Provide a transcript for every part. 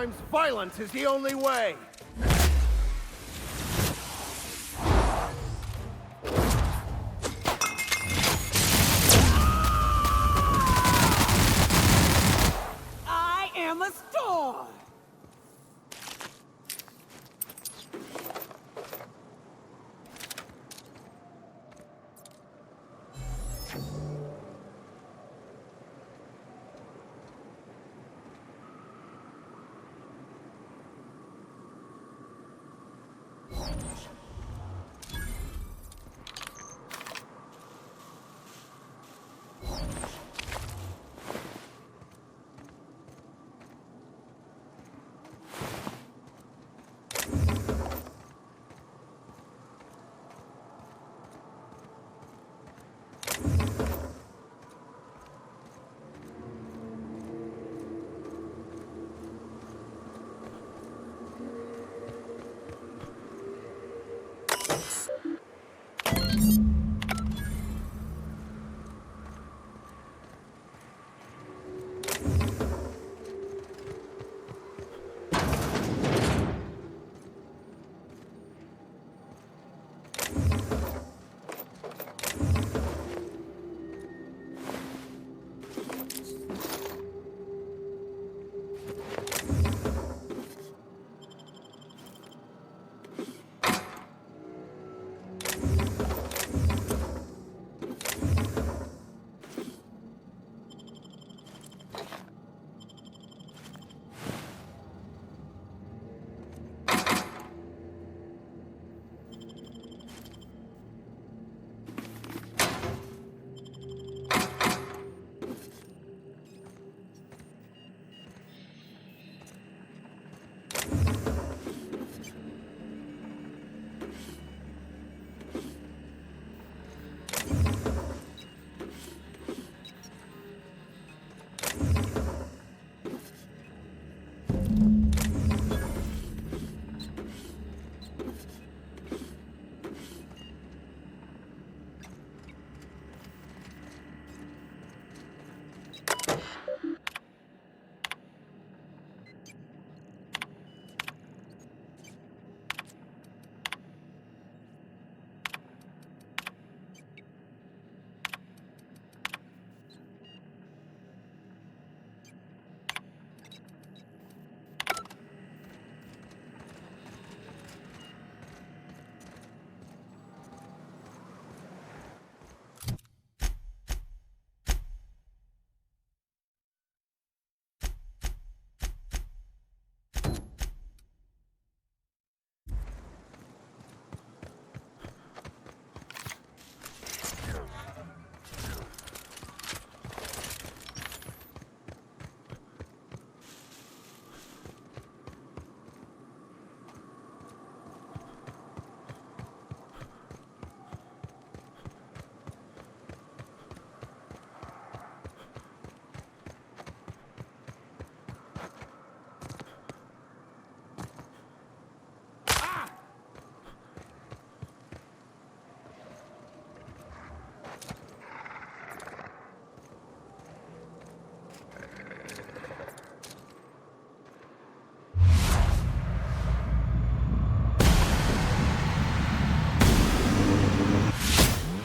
Sometimes violence is the only way. I am a storm!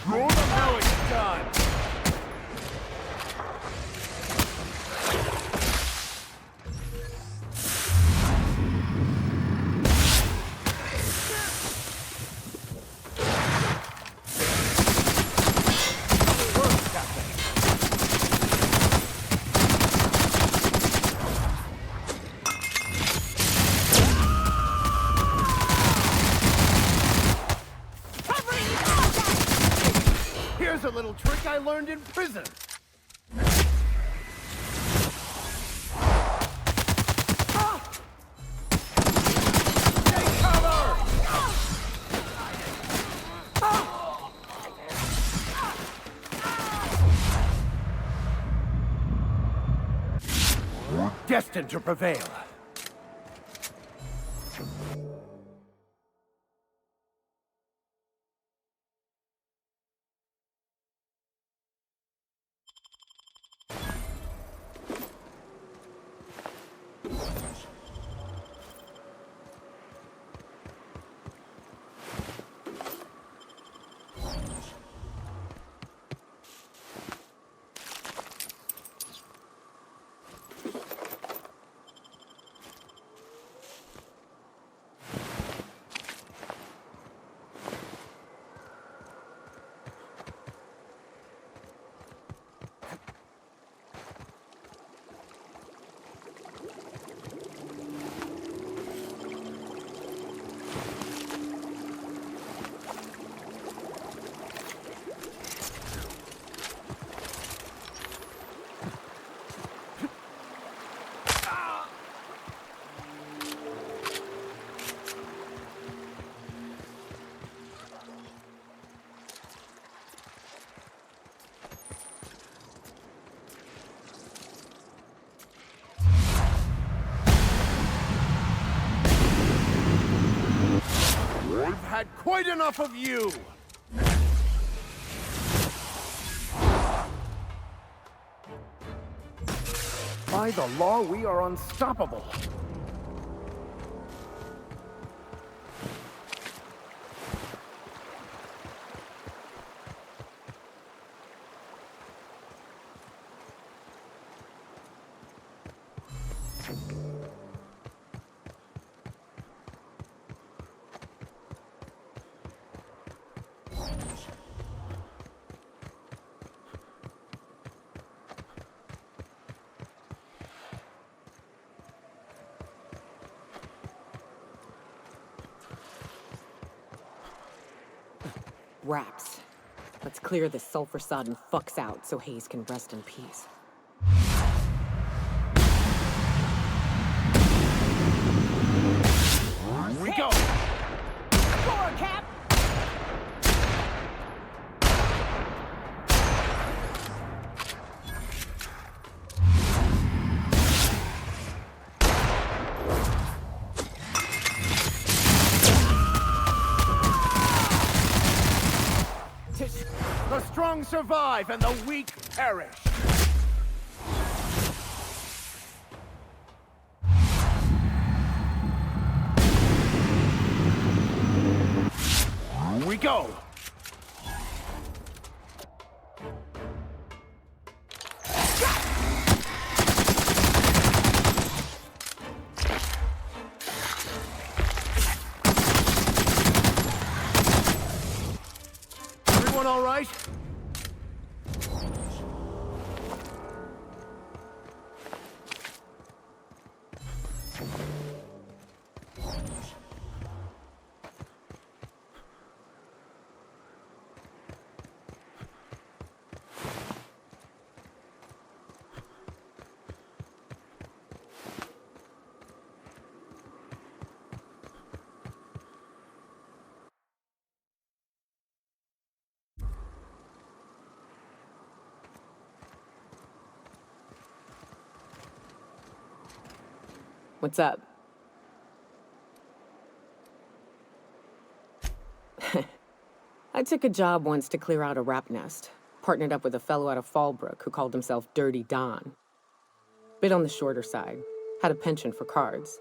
Now it's done! Here's a little trick I learned in prison. Take cover! Destined to prevail. had quite enough of you! By the law, we are unstoppable. Wraps. Let's clear this sulfur-sodden fucks out so Hayes can rest in peace. Here we go! Score, Cap! The strong survive and the weak perish. Here we go. Everyone all right? What's up? I took a job once to clear out a rap nest. Partnered up with a fellow out of Fallbrook who called himself Dirty Don. Bit on the shorter side. Had a penchant for cards.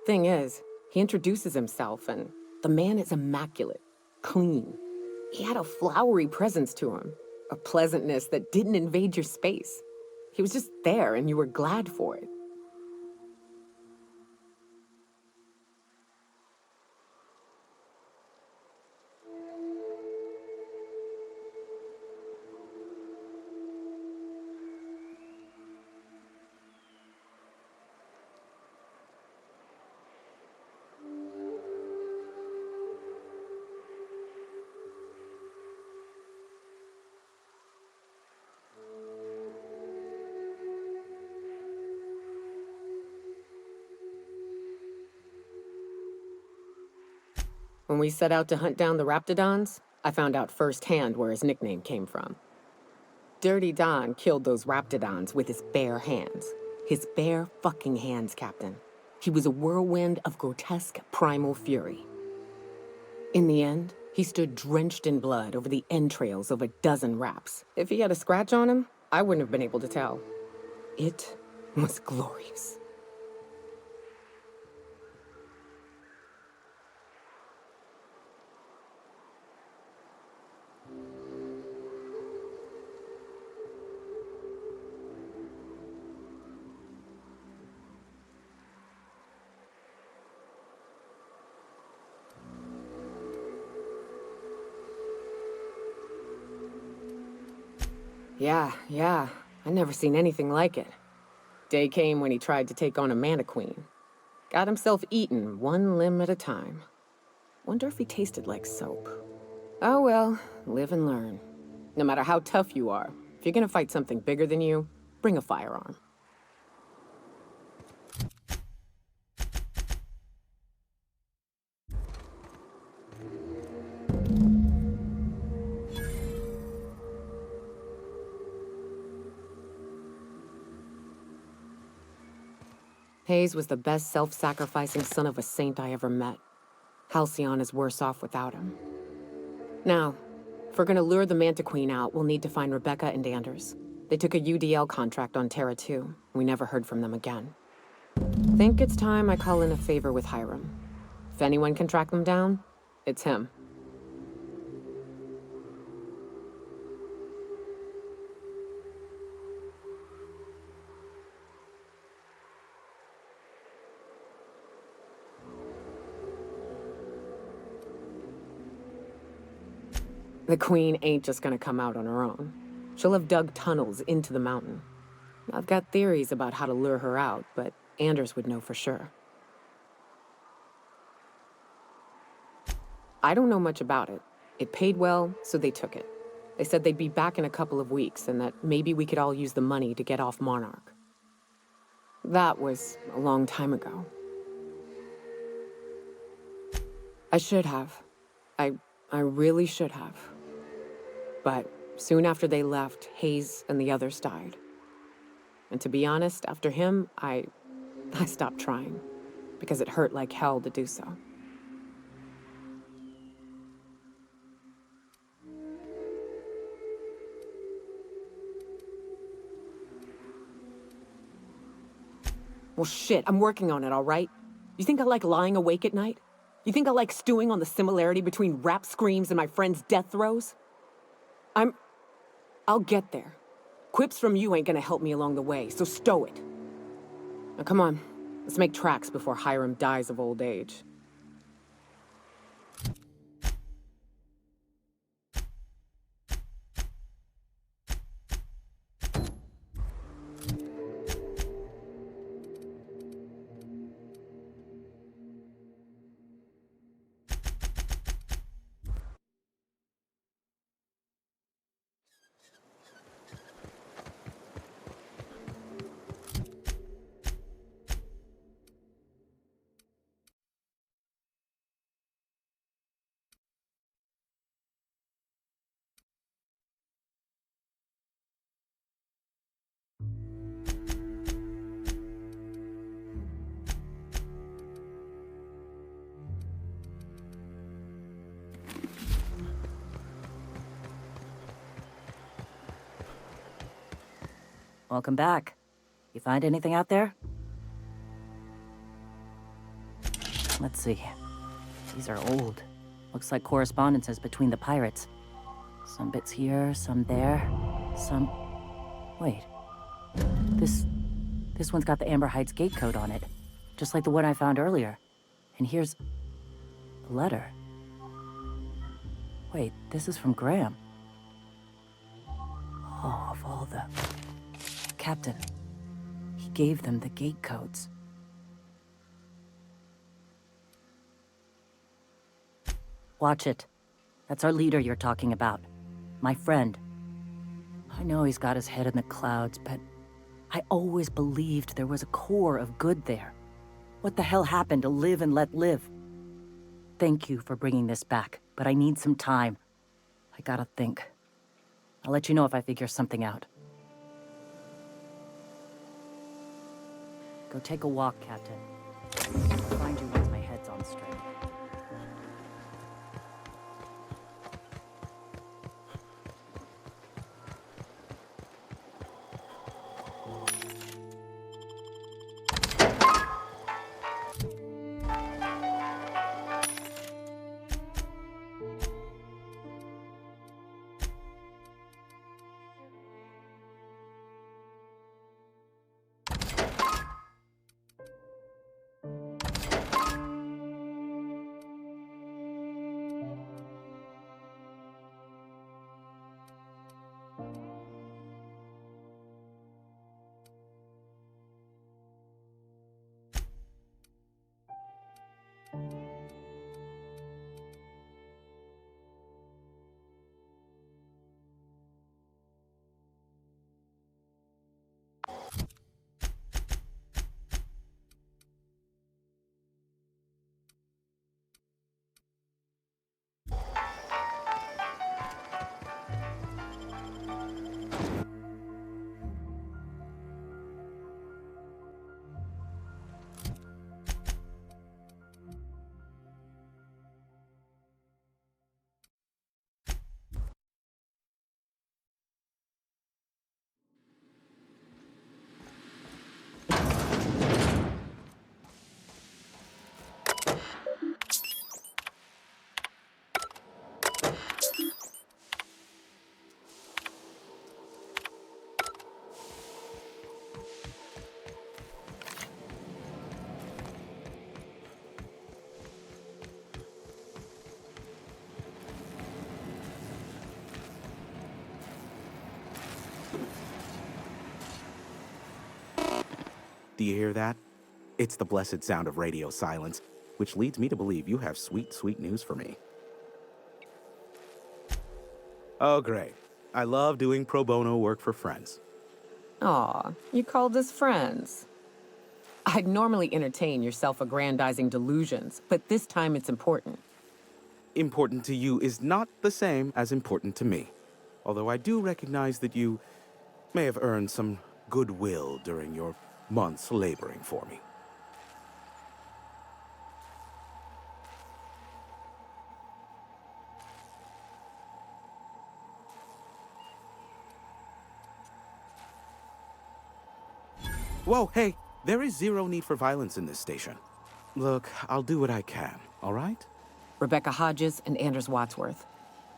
Thing is, he introduces himself and the man is immaculate. Clean. He had a flowery presence to him. A pleasantness that didn't invade your space. He was just there and you were glad for it. When we set out to hunt down the Raptidons, I found out firsthand where his nickname came from. Dirty Don killed those Raptidons with his bare hands. His bare fucking hands, Captain. He was a whirlwind of grotesque primal fury. In the end, he stood drenched in blood over the entrails of a dozen Raps. If he had a scratch on him, I wouldn't have been able to tell. It was glorious. Yeah. I never seen anything like it. Day came when he tried to take on a mana queen. Got himself eaten one limb at a time. Wonder if he tasted like soap. Oh well, live and learn. No matter how tough you are, if you're gonna fight something bigger than you, bring a firearm. Hayes was the best self-sacrificing son of a saint I ever met. Halcyon is worse off without him. Now, if we're gonna lure the Manta Queen out, we'll need to find Rebecca and Anders. They took a UDL contract on Terra 2. We never heard from them again. Think it's time I call in a favor with Hiram. If anyone can track them down, it's him. The Queen ain't just gonna come out on her own. She'll have dug tunnels into the mountain. I've got theories about how to lure her out, but Anders would know for sure. I don't know much about it. It paid well, so they took it. They said they'd be back in a couple of weeks, and that maybe we could all use the money to get off Monarch. That was a long time ago. I should have. I really should have. But soon after they left, Hayes and the others died. And to be honest, after him, I stopped trying. Because it hurt like hell to do so. Well, shit, I'm working on it, all right? You think I like lying awake at night? You think I like stewing on the similarity between rap screams and my friend's death throes? I'll get there. Quips from you ain't gonna help me along the way, so stow it. Now come on, let's make tracks before Hiram dies of old age. Welcome back. You find anything out there? Let's see. These are old. Looks like correspondences between the pirates. Some bits here, some there, some... Wait. This one's got the Amber Heights gate code on it. Just like the one I found earlier. And here's... a letter. Wait, this is from Graham. Oh, of all the... Captain, he gave them the gate codes. Watch it. That's our leader you're talking about. My friend. I know he's got his head in the clouds, but I always believed there was a core of good there. What the hell happened to live and let live? Thank you for bringing this back, but I need some time. I gotta think. I'll let you know if I figure something out. Go take a walk, Captain. I'll find you once my head's on straight. Do you hear that? It's the blessed sound of radio silence, which leads me to believe you have sweet, sweet news for me. Oh, great. I love doing pro bono work for friends. Aw, you called us friends. I'd normally entertain your self-aggrandizing delusions, but this time it's important. Important to you is not the same as important to me. Although I do recognize that you may have earned some goodwill during your months laboring for me. Whoa, hey, there is zero need for violence in this station. Look, I'll do what I can, all right? Rebecca Hodges and Anders Wadsworth.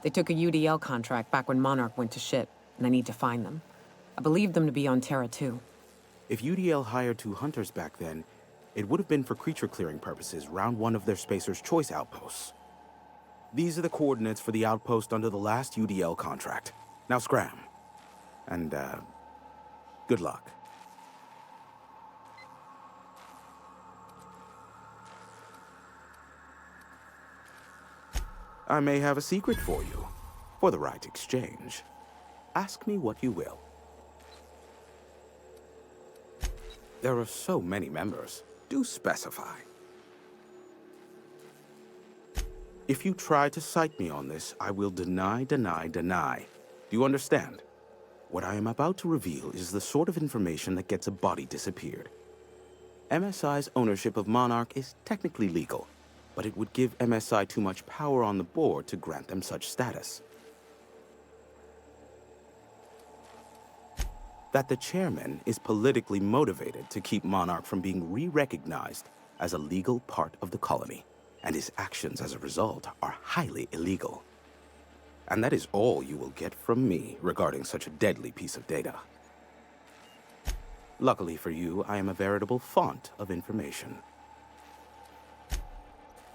They took a UDL contract back when Monarch went to shit, and I need to find them. I believe them to be on Terra too. If UDL hired 2 hunters back then, it would have been for creature clearing purposes round one of their Spacer's Choice outposts. These are the coordinates for the outpost under the last UDL contract. Now scram. And, good luck. I may have a secret for you, for the right exchange. Ask me what you will. There are so many members. Do specify. If you try to cite me on this, I will deny. Do you understand? What I am about to reveal is the sort of information that gets a body disappeared. MSI's ownership of Monarch is technically legal, but it would give MSI too much power on the board to grant them such status. That the chairman is politically motivated to keep Monarch from being re-recognized as a legal part of the colony, and his actions as a result are highly illegal. And that is all you will get from me regarding such a deadly piece of data. Luckily for you, I am a veritable font of information.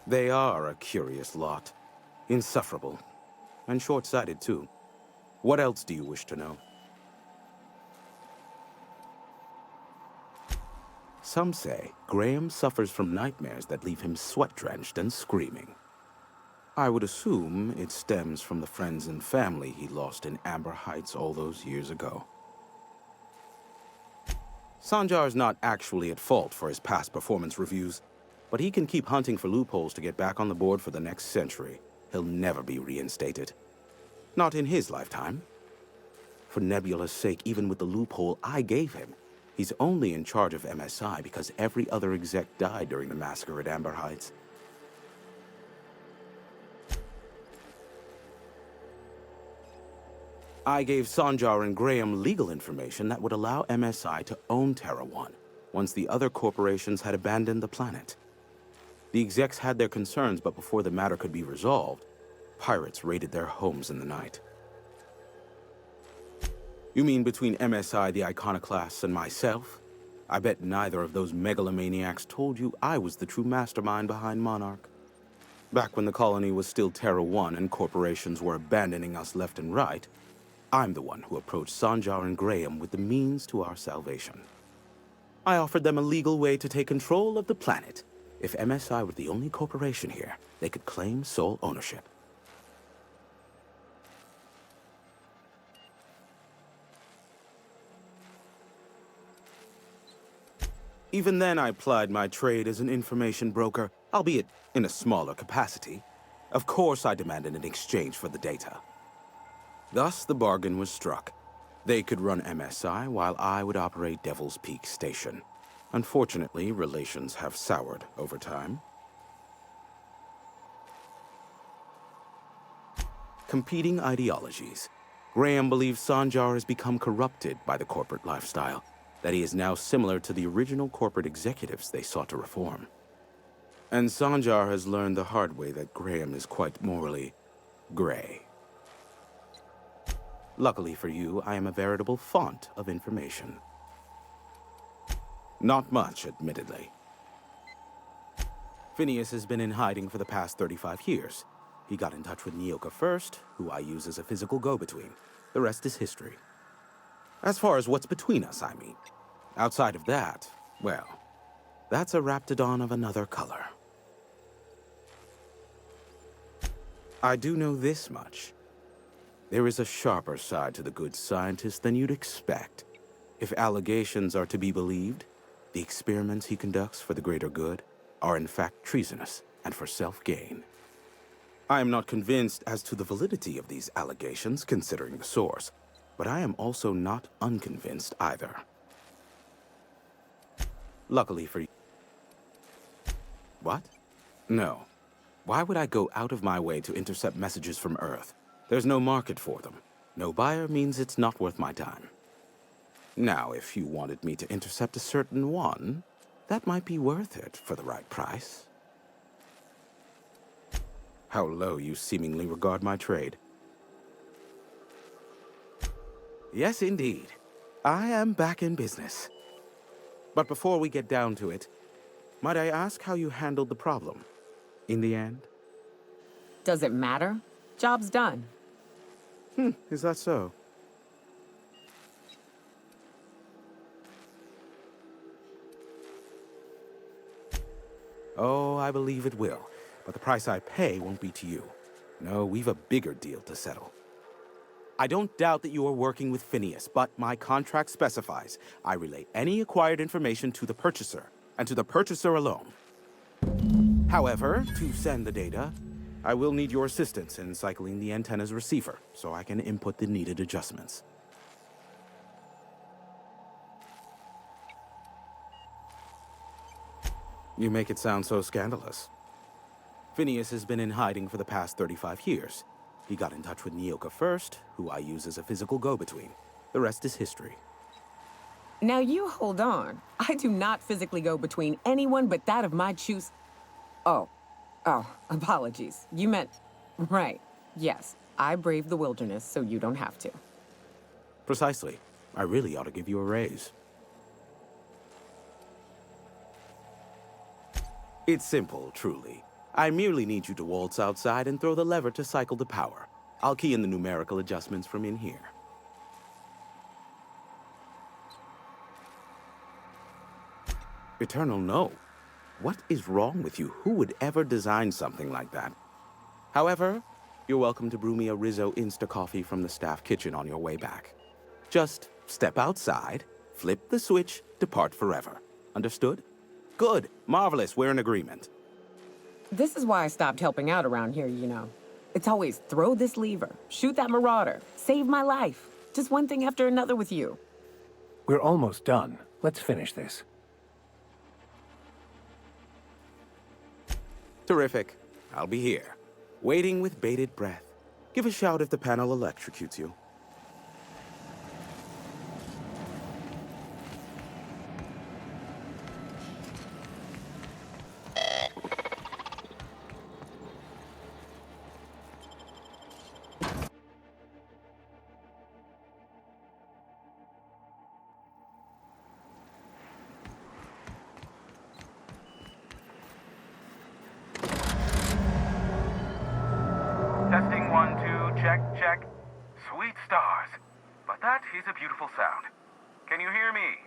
They are a curious lot. Insufferable. And short-sighted, too. What else do you wish to know? Some say Graham suffers from nightmares that leave him sweat-drenched and screaming. I would assume it stems from the friends and family he lost in Amber Heights all those years ago. Sanjar's not actually at fault for his past performance reviews, but he can keep hunting for loopholes to get back on the board for the next century. He'll never be reinstated. Not in his lifetime. For Nebula's sake, even with the loophole I gave him, he's only in charge of MSI because every other exec died during the massacre at Amber Heights. I gave Sanjar and Graham legal information that would allow MSI to own Terra 1 once the other corporations had abandoned the planet. The execs had their concerns, but before the matter could be resolved, pirates raided their homes in the night. You mean between MSI, the Iconoclasts, and myself? I bet neither of those megalomaniacs told you I was the true mastermind behind Monarch. Back when the colony was still Terra 1 and corporations were abandoning us left and right, I'm the one who approached Sanjar and Graham with the means to our salvation. I offered them a legal way to take control of the planet. If MSI were the only corporation here, they could claim sole ownership. Even then, I plied my trade as an information broker, albeit in a smaller capacity. Of course, I demanded an exchange for the data. Thus, the bargain was struck. They could run MSI while I would operate Devil's Peak Station. Unfortunately, relations have soured over time. Competing ideologies. Graham believes Sanjar has become corrupted by the corporate lifestyle, that he is now similar to the original corporate executives they sought to reform. And Sanjar has learned the hard way that Graham is quite morally gray. Luckily for you, I am a veritable font of information. Not much, admittedly. Phineas has been in hiding for the past 35 years. He got in touch with Nyoka first, who I use as a physical go-between. The rest is history. As far as what's between us, I mean. Outside of that, Well, that's a Raptidon of another color. I do know this much. There is a sharper side to the good scientist than you'd expect. If allegations are to be believed, the experiments he conducts for the greater good are in fact treasonous and for self-gain. I am not convinced as to the validity of these allegations, considering the source, but I am also not unconvinced either. Luckily for you... What? No. Why would I go out of my way to intercept messages from Earth? There's no market for them. No buyer means it's not worth my time. Now, if you wanted me to intercept a certain one, that might be worth it for the right price. How low you seemingly regard my trade. Yes, indeed. I am back in business. But before we get down to it, might I ask how you handled the problem? In the end? Does it matter? Job's done. Is that so? Oh, I believe it will. But the price I pay won't be to you. No, we've a bigger deal to settle. I don't doubt that you are working with Phineas, but my contract specifies I relay any acquired information to the purchaser, and to the purchaser alone. However, to send the data, I will need your assistance in cycling the antenna's receiver, so I can input the needed adjustments. You make it sound so scandalous. Phineas has been in hiding for the past 35 years. He got in touch with Nyoka first, who I use as a physical go-between. The rest is history. Now you hold on. I do not physically go between anyone but that of my choose. Oh, apologies. You meant, right. Yes, I braved the wilderness, so you don't have to. Precisely. I really ought to give you a raise. It's simple, truly. I merely need you to waltz outside and throw the lever to cycle the power. I'll key in the numerical adjustments from in here. Eternal, no. What is wrong with you? Who would ever design something like that? However, you're welcome to brew me a Rizzo Insta-coffee from the staff kitchen on your way back. Just step outside, flip the switch, depart forever. Understood? Good. Marvelous. We're in agreement. This is why I stopped helping out around here, you know. It's always throw this lever, shoot that marauder, save my life. Just one thing after another with you. We're almost done. Let's finish this. Terrific. I'll be here, waiting with bated breath. Give a shout if the panel electrocutes you. Testing 1, 2, check, check. Sweet stars. But that is a beautiful sound. Can you hear me?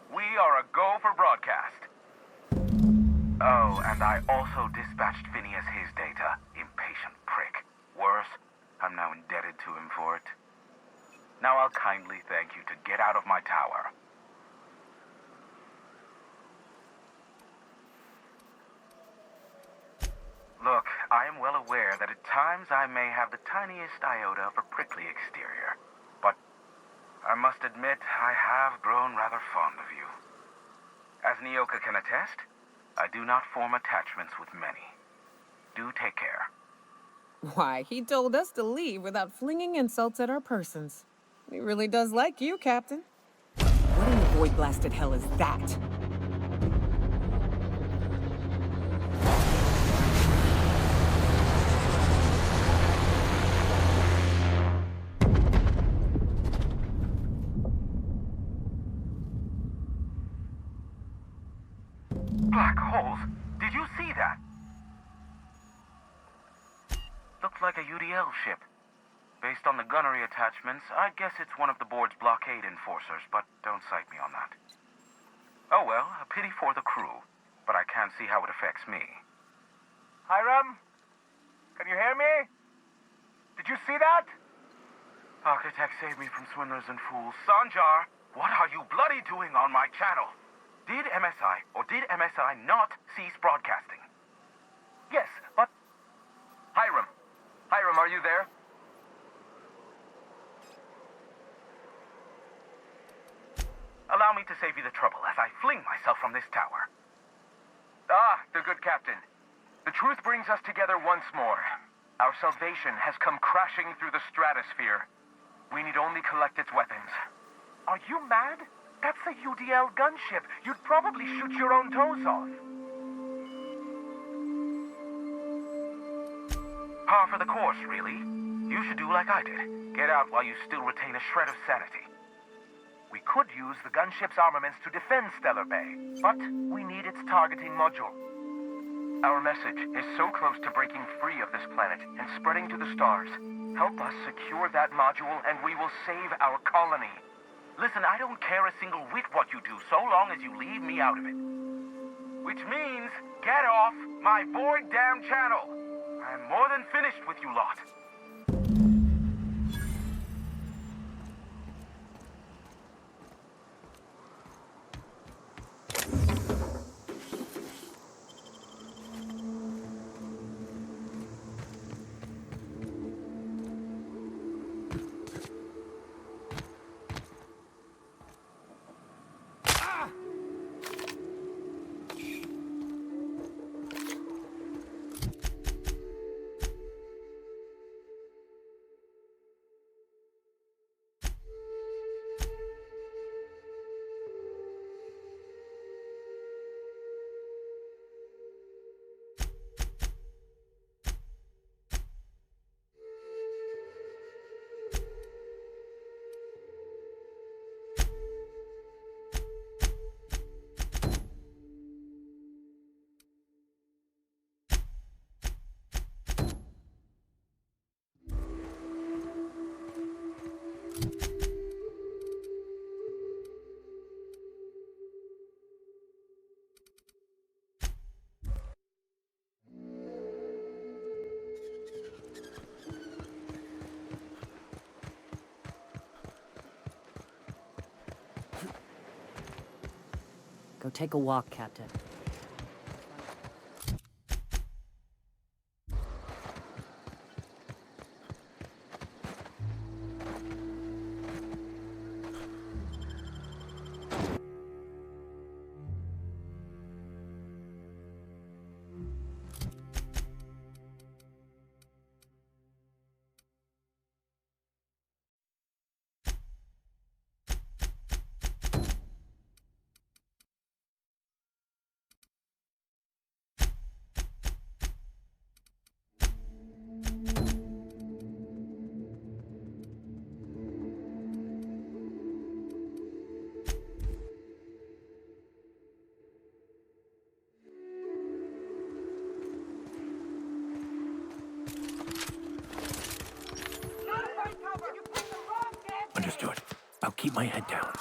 We are a go for broadcast. Oh, and I also dispatched Phineas his data. Impatient prick. Worse, I'm now indebted to him for it. Now I'll kindly thank you to get out of my tower. Look, I am well aware that at times I may have the tiniest iota of a prickly exterior, but I must admit I have grown rather fond of you. As Nyoka can attest, I do not form attachments with many. Do take care. Why, he told us to leave without flinging insults at our persons. He really does like you, Captain. What in the void-blasted hell is that? Black holes! Did you see that? Looks like a UDL ship. Based on the gunnery attachments, I guess it's one of the board's blockade enforcers, but don't cite me on that. Oh well, a pity for the crew, but I can't see how it affects me. Hiram? Can you hear me? Did you see that? Architect, save me from swindlers and fools. Sanjar, what are you bloody doing on my channel? Did MSI or did MSI not cease broadcasting? Yes, but... Hiram! Hiram, are you there? Allow me to save you the trouble as I fling myself from this tower. Ah, the good captain. The truth brings us together once more. Our salvation has come crashing through the stratosphere. We need only collect its weapons. Are you mad? That's a UDL gunship. You'd probably shoot your own toes off. Par for the course, really. You should do like I did. Get out while you still retain a shred of sanity. We could use the gunship's armaments to defend Stellar Bay, but we need its targeting module. Our message is so close to breaking free of this planet and spreading to the stars. Help us secure that module and we will save our colony. Listen, I don't care a single whit what you do, so long as you leave me out of it. Which means, get off my void damn channel. I'm more than finished with you lot. Go take a walk, Captain. Understood. I'll keep my head down.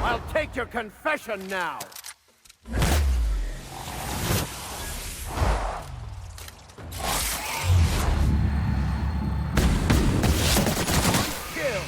I'll take your confession now. Kill.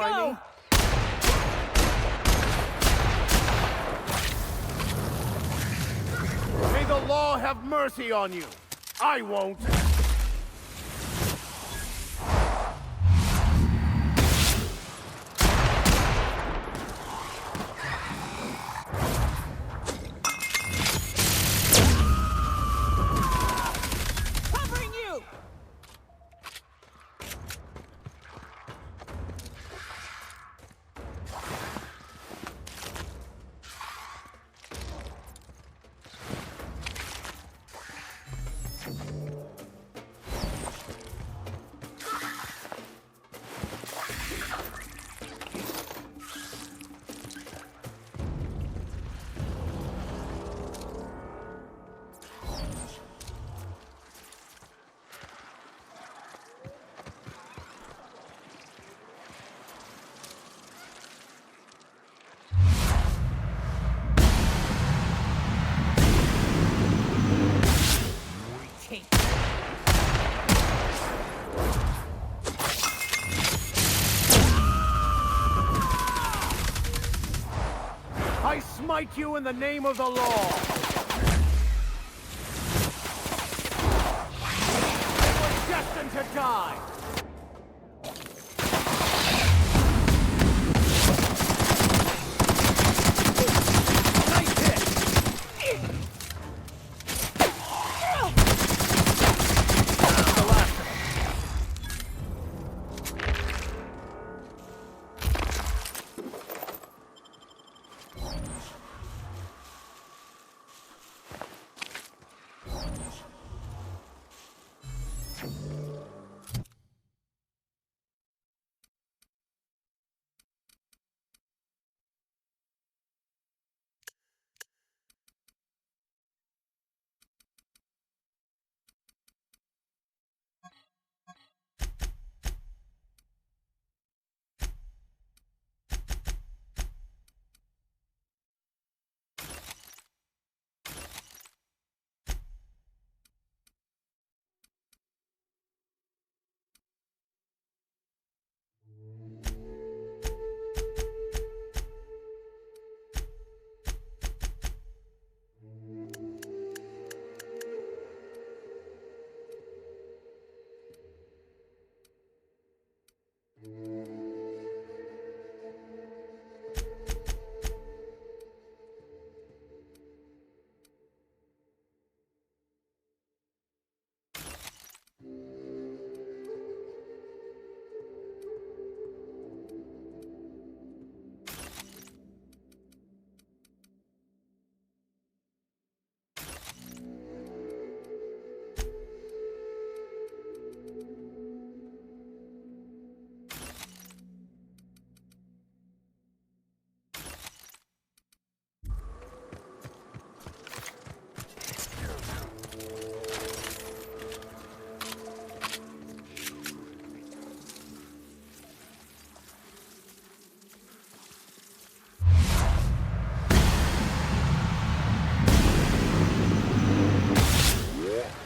try me. May the law have mercy on you. I won't. Covering you! I smite you in the name of the law. You were destined to die. Nice hit. The last of them.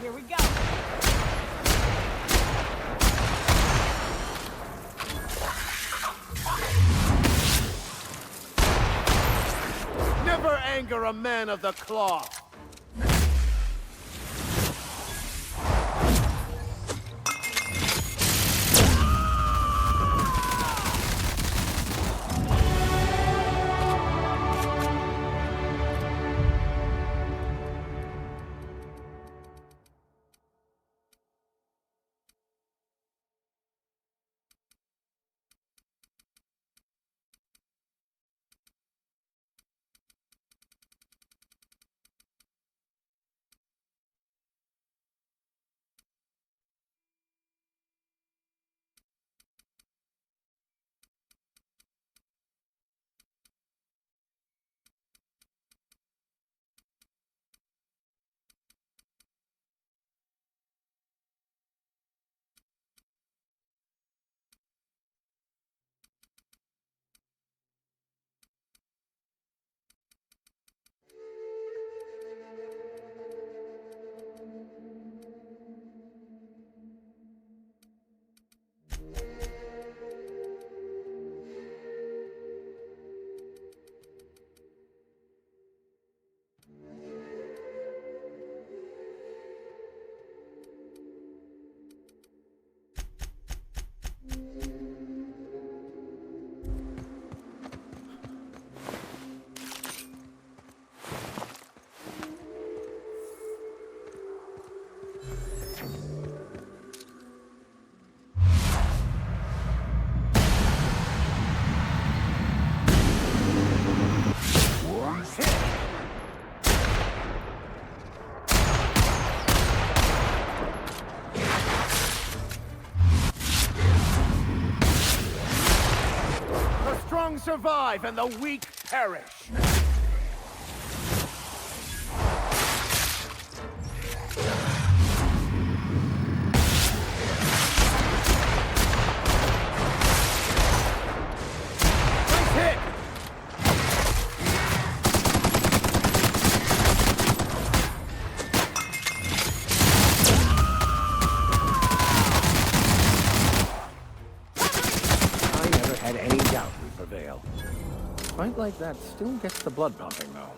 Here we go. Never anger a man of the cloth. strong survive and the weak perish. Nice hit! I never had any doubt we'd prevail. Fight like that still gets the blood pumping, though.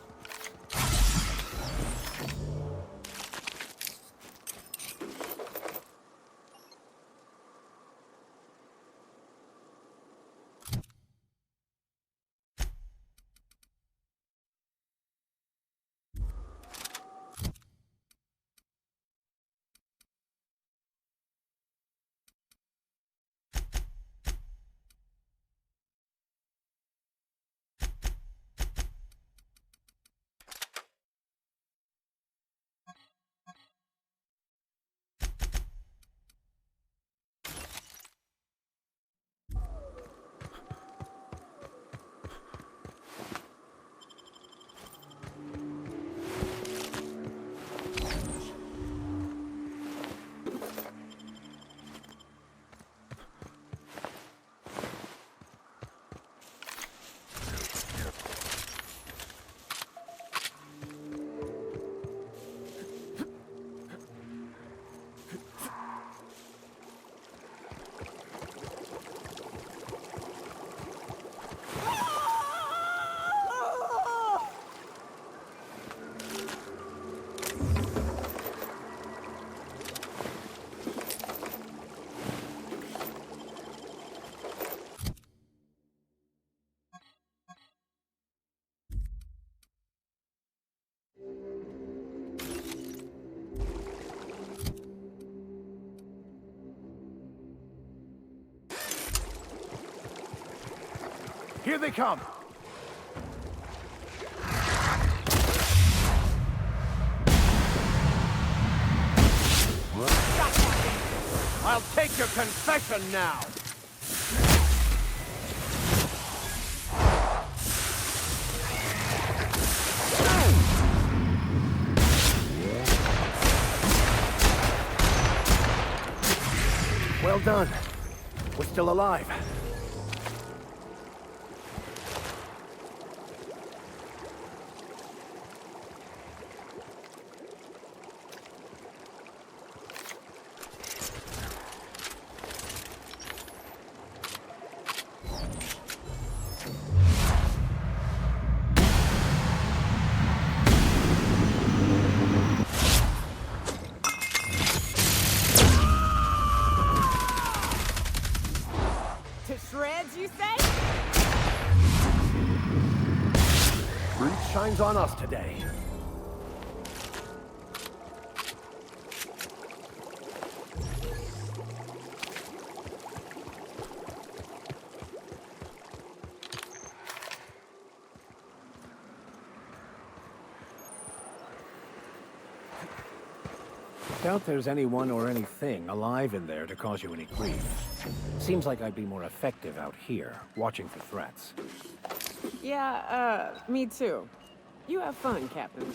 Here they come! I'll take your confession now! Well done. We're still alive. To shreds, you say? Truth shines on us today. Doubt there's anyone or anything alive in there to cause you any grief. Seems like I'd be more effective out here, watching for threats. Yeah, me too. You have fun, Captain.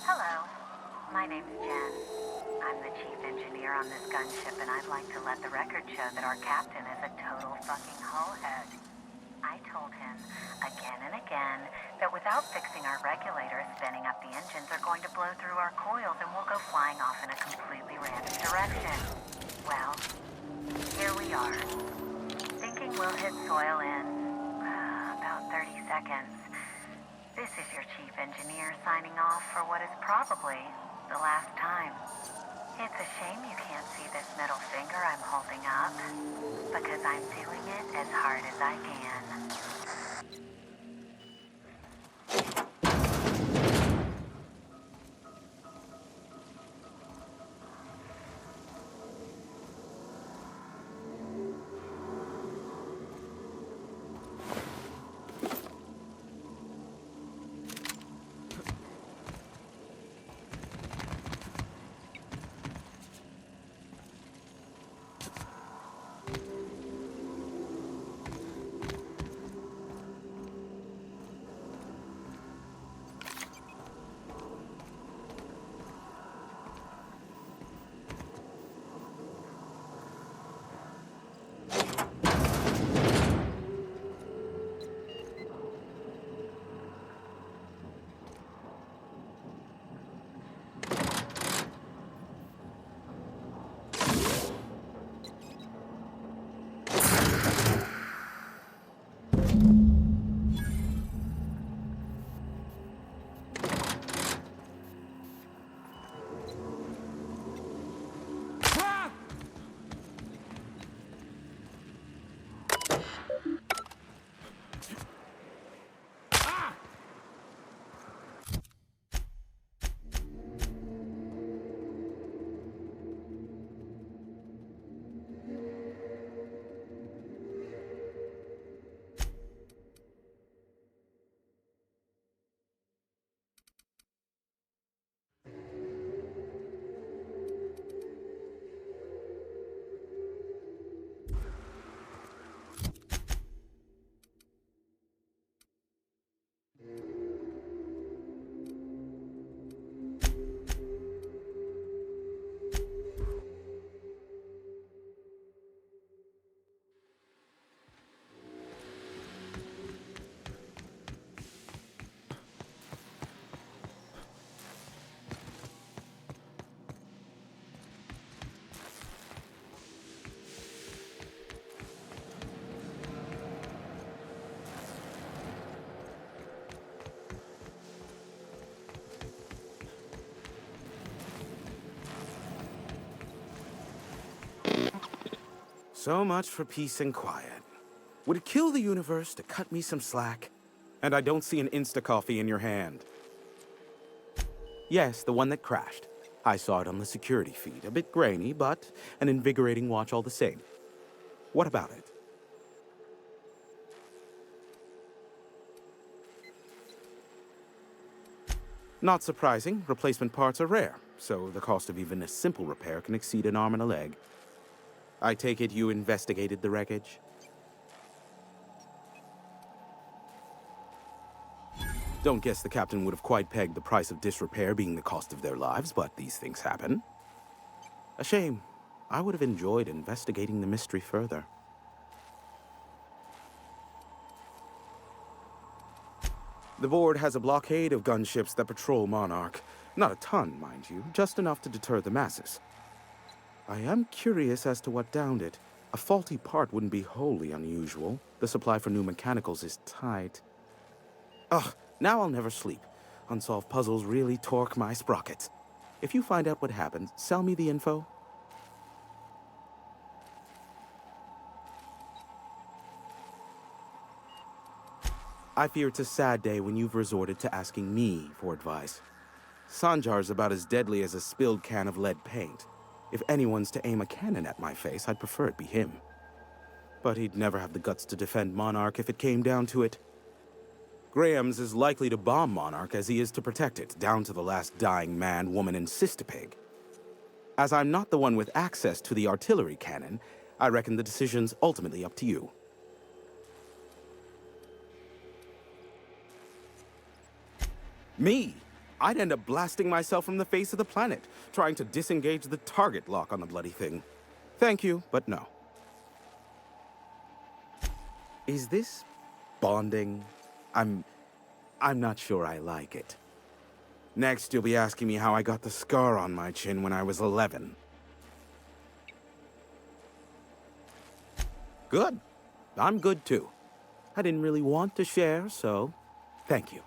Hello, my name's Jen. I'm the chief engineer on this gunship, and I'd like to let the record show that our captain is a total fucking hullhead. I told him again and again that without fixing our regulators, spinning up the engines are going to blow through our coils and we'll go flying off in a completely random direction. Well, here we are. Thinking We'll hit soil in about 30 seconds. This is your chief engineer signing off for what is probably the last time. It's a shame you can't see this middle finger I'm holding up, because I'm doing it as hard as I can. So much for peace and quiet. Would it kill the universe to cut me some slack? And I don't see an Insta-coffee in your hand. Yes, the one that crashed. I saw it on the security feed. A bit grainy, but an invigorating watch all the same. What about it? Not surprising, replacement parts are rare, so the cost of even a simple repair can exceed an arm and a leg. I take it you investigated the wreckage? Don't guess the captain would have quite pegged the price of disrepair being the cost of their lives, but these things happen. A shame. I would have enjoyed investigating the mystery further. The board has a blockade of gunships that patrol Monarch. Not a ton, mind you, just enough to deter the masses. I am curious as to what downed it. A faulty part wouldn't be wholly unusual. The supply for new mechanicals is tight. Ugh, now I'll never sleep. Unsolved puzzles really torque my sprockets. If you find out what happened, sell me the info. I fear it's a sad day when you've resorted to asking me for advice. Sanjar's about as deadly as a spilled can of lead paint. If anyone's to aim a cannon at my face, I'd prefer it be him. But he'd never have the guts to defend Monarch if it came down to it. Graham's as likely to bomb Monarch as he is to protect it, down to the last dying man, woman, and sister-pig. As I'm not the one with access to the artillery cannon, I reckon the decision's ultimately up to you. Me? I'd end up blasting myself from the face of the planet, trying to disengage the target lock on the bloody thing. Thank you, but no. Is this bonding? I'm not sure I like it. Next, you'll be asking me how I got the scar on my chin when I was 11. Good. I'm good too. I didn't really want to share, so thank you.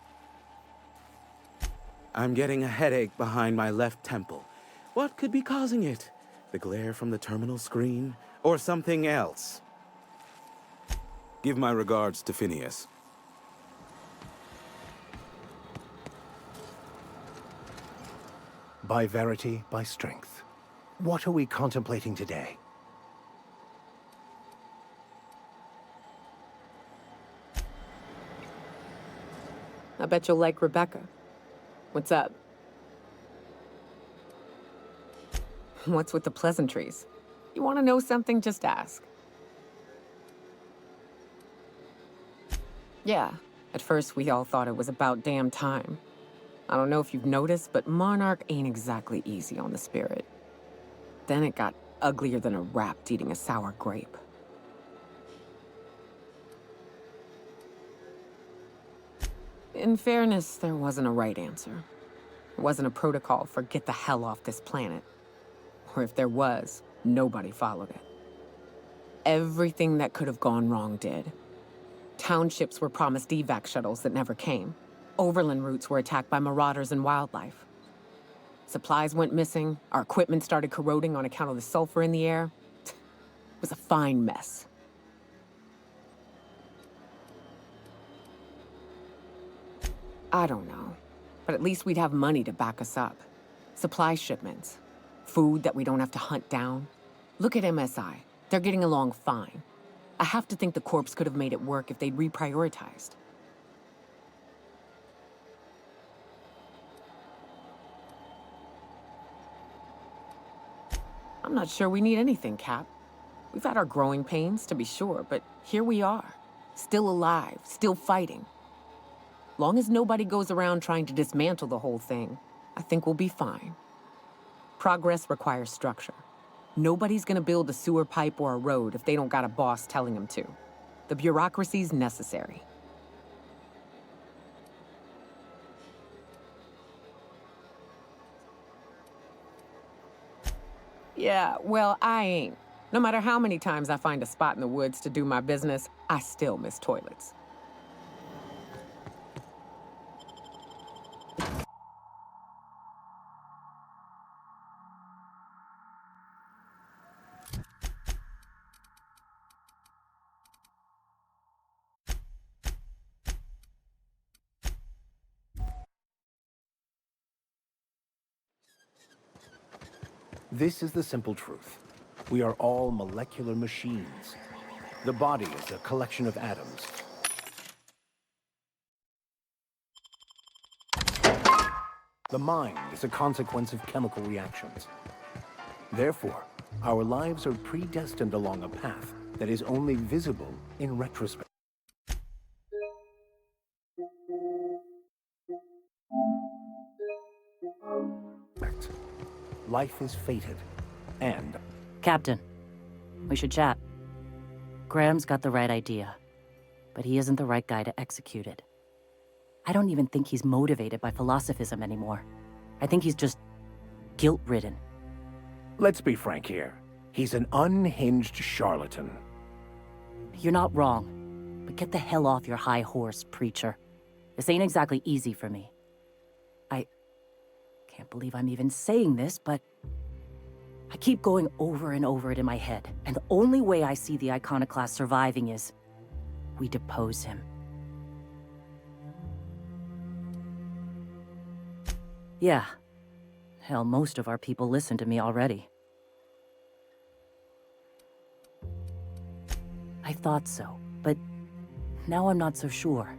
I'm getting a headache behind my left temple. What could be causing it? The glare from the terminal screen? Or something else? Give my regards to Phineas. By verity, by strength. What are we contemplating today? I bet you'll like Rebecca. What's up? What's with the pleasantries? You want to know something? Just ask. Yeah, at first we all thought it was about damn time. I don't know if you've noticed, but Monarch ain't exactly easy on the spirit. Then it got uglier than a rat eating a sour grape. In fairness, there wasn't a right answer. There wasn't a protocol for get the hell off this planet. Or if there was, nobody followed it. Everything that could have gone wrong did. Townships were promised evac shuttles that never came. Overland routes were attacked by marauders and wildlife. Supplies went missing, our equipment started corroding on account of the sulfur in the air. It was a fine mess. I don't know, but at least we'd have money to back us up. Supply shipments, food that we don't have to hunt down. Look at MSI, they're getting along fine. I have to think the Corps could have made it work if they'd reprioritized. I'm not sure we need anything, Cap. We've had our growing pains, to be sure, but here we are. Still alive, still fighting. Long as nobody goes around trying to dismantle the whole thing, I think we'll be fine. Progress requires structure. Nobody's gonna build a sewer pipe or a road if they don't got a boss telling them to. The bureaucracy's necessary. Yeah, well, I ain't. No matter how many times I find a spot in the woods to do my business, I still miss toilets. This is the simple truth. We are all molecular machines. The body is a collection of atoms. The mind is a consequence of chemical reactions. Therefore, our lives are predestined along a path that is only visible in retrospect. Life is fated, and... Captain, we should chat. Graham's got the right idea, but he isn't the right guy to execute it. I don't even think he's motivated by philosophism anymore. I think he's just guilt-ridden. Let's be frank here. He's an unhinged charlatan. You're not wrong, but get the hell off your high horse, preacher. This ain't exactly easy for me. I can't believe I'm even saying this, but I keep going over and over it in my head, and the only way I see the Iconoclast surviving is we depose him. Yeah. Hell, most of our people listen to me already. I thought so, but now I'm not so sure.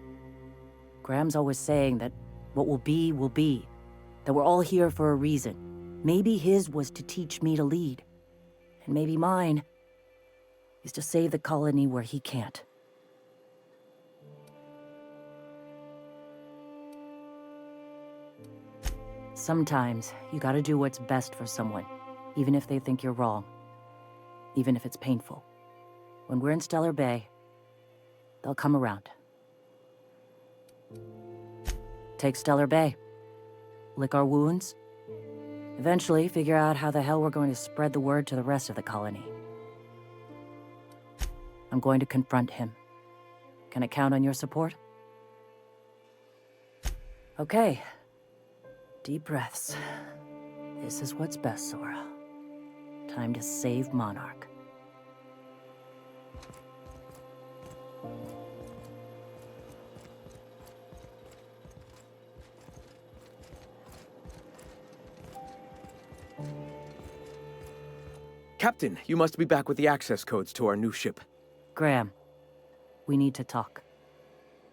Graham's always saying that what will be, that we're all here for a reason. Maybe his was to teach me to lead, and maybe mine is to save the colony where he can't. Sometimes you gotta do what's best for someone, even if they think you're wrong, even if it's painful. When we're in Stellar Bay, they'll come around. Take Stellar Bay. Lick our wounds. Eventually, figure out how the hell we're going to spread the word to the rest of the colony. I'm going to confront him. Can I count on your support? Okay. Deep breaths. This is what's best, Sora. Time to save Monarch. Captain, you must be back with the access codes to our new ship. Graham, we need to talk.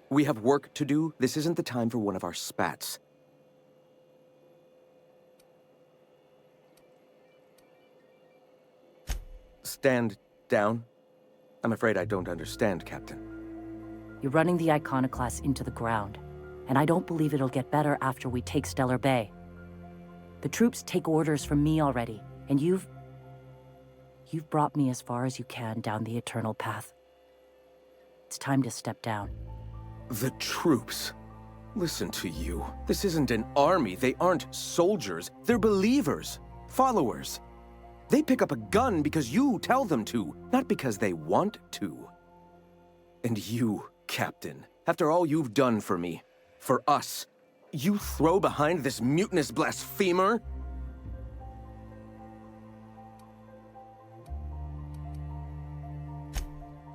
We have work to do. This isn't the time for one of our spats. Stand down. I'm afraid I don't understand, Captain. You're running the Iconoclast into the ground, and I don't believe it'll get better after we take Stellar Bay. The troops take orders from me already, and you've brought me as far as you can down the eternal path. It's time to step down. The troops. Listen to you. This isn't an army. They aren't soldiers. They're believers. Followers. They pick up a gun because you tell them to, not because they want to. And you, Captain, after all you've done for me, for us, you throw behind this mutinous blasphemer?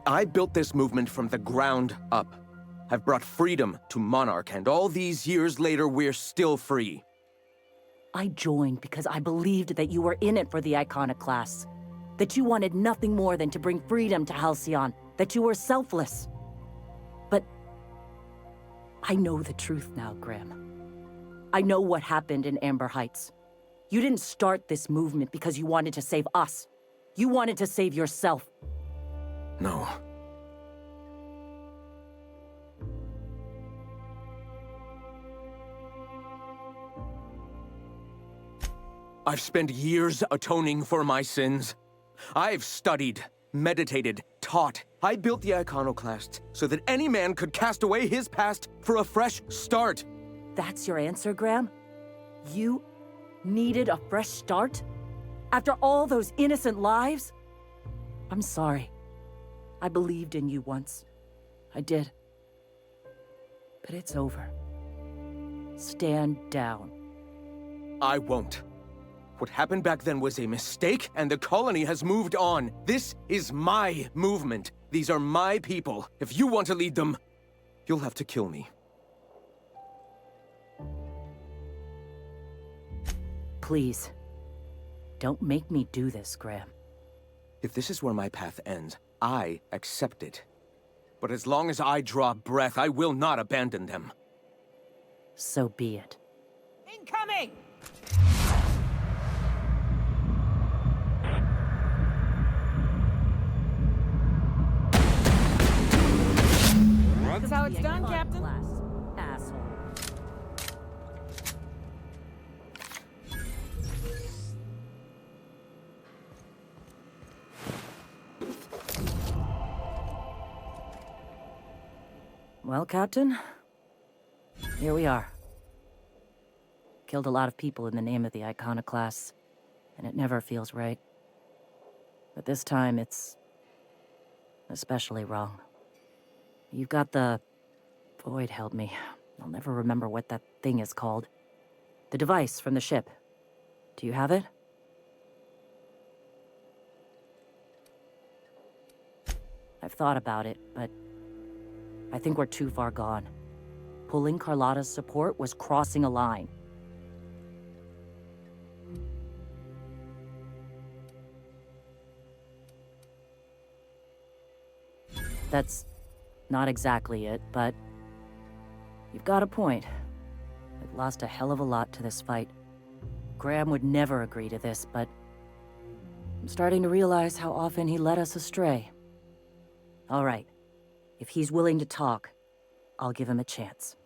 I built this movement from the ground up. I've brought freedom to Monarch, and all these years later, we're still free. I joined because I believed that you were in it for the Iconoclasts. That you wanted nothing more than to bring freedom to Halcyon. That you were selfless. But I know the truth now, Graham. I know what happened in Amber Heights. You didn't start this movement because you wanted to save us. You wanted to save yourself. No. I've spent years atoning for my sins. I've studied, meditated, taught. I built the Iconoclasts so that any man could cast away his past for a fresh start. That's your answer, Graham? You needed a fresh start? After all those innocent lives? I'm sorry. I believed in you once. I did. But it's over. Stand down. I won't. What happened back then was a mistake, and the colony has moved on. This is my movement. These are my people. If you want to lead them, you'll have to kill me. Please. Don't make me do this, Graham. If this is where my path ends, I accept it. But as long as I draw breath, I will not abandon them. So be it. Incoming! That's how it's done, Captain. Asshole. Well, Captain, here we are. Killed a lot of people in the name of the Iconoclasts, and it never feels right. But this time, it's especially wrong. You've got the... Void, help me. I'll never remember what that thing is called. The device from the ship. Do you have it? I've thought about it, but I think we're too far gone. Pulling Carlotta's support was crossing a line. That's not exactly it, but you've got a point. I've lost a hell of a lot to this fight. Graham would never agree to this, but I'm starting to realize how often he led us astray. All right. If he's willing to talk, I'll give him a chance.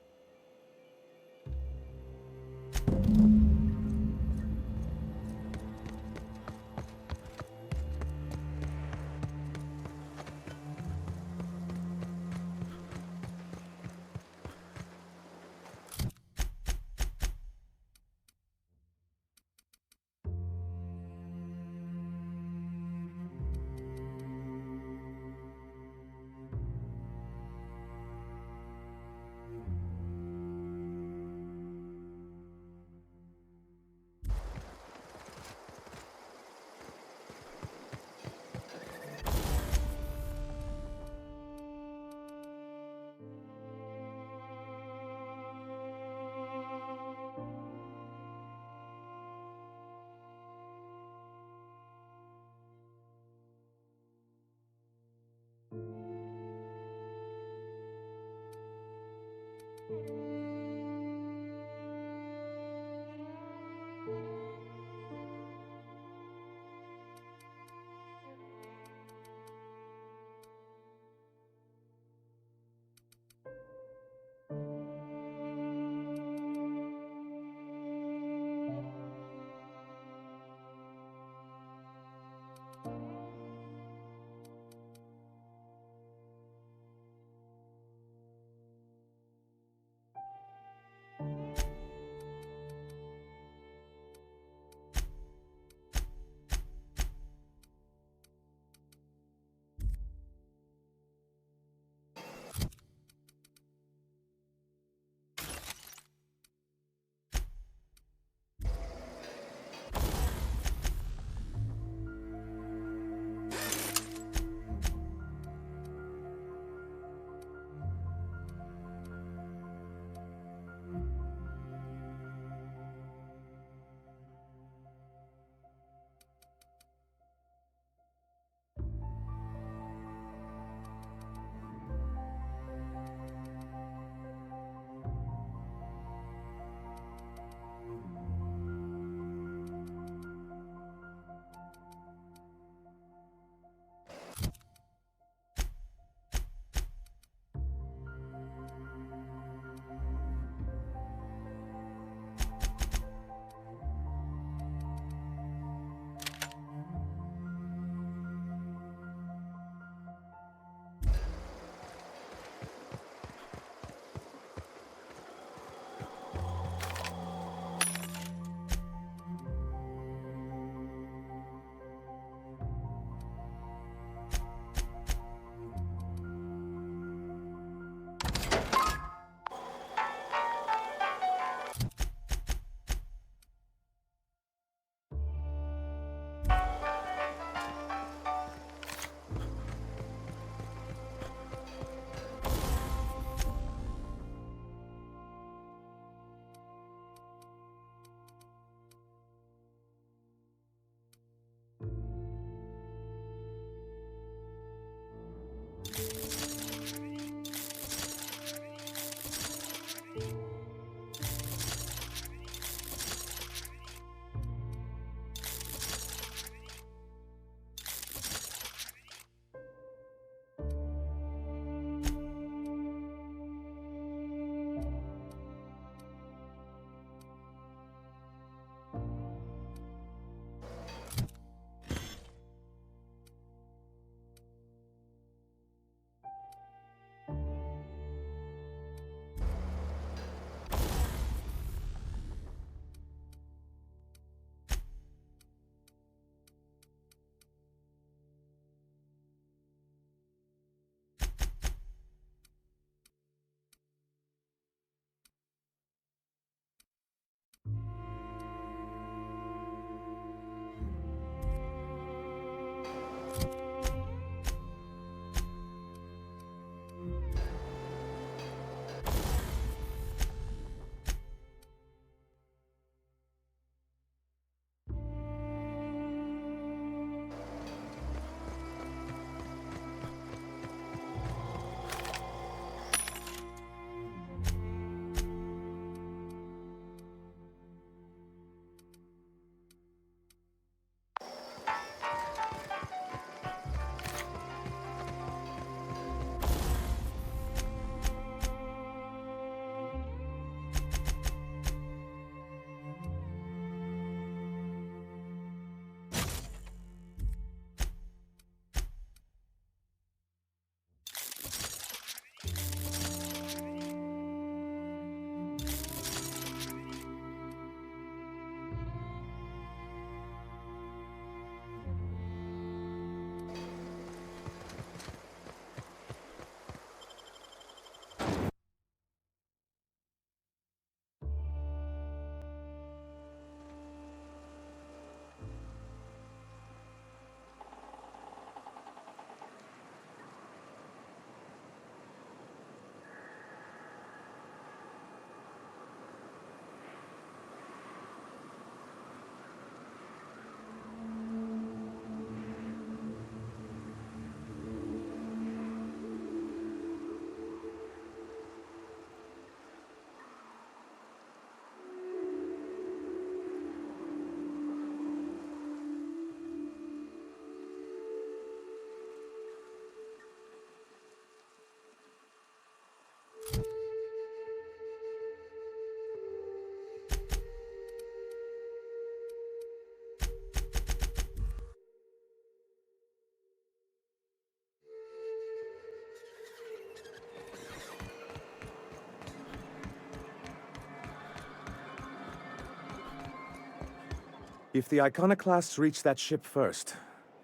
If the iconoclasts reach that ship first,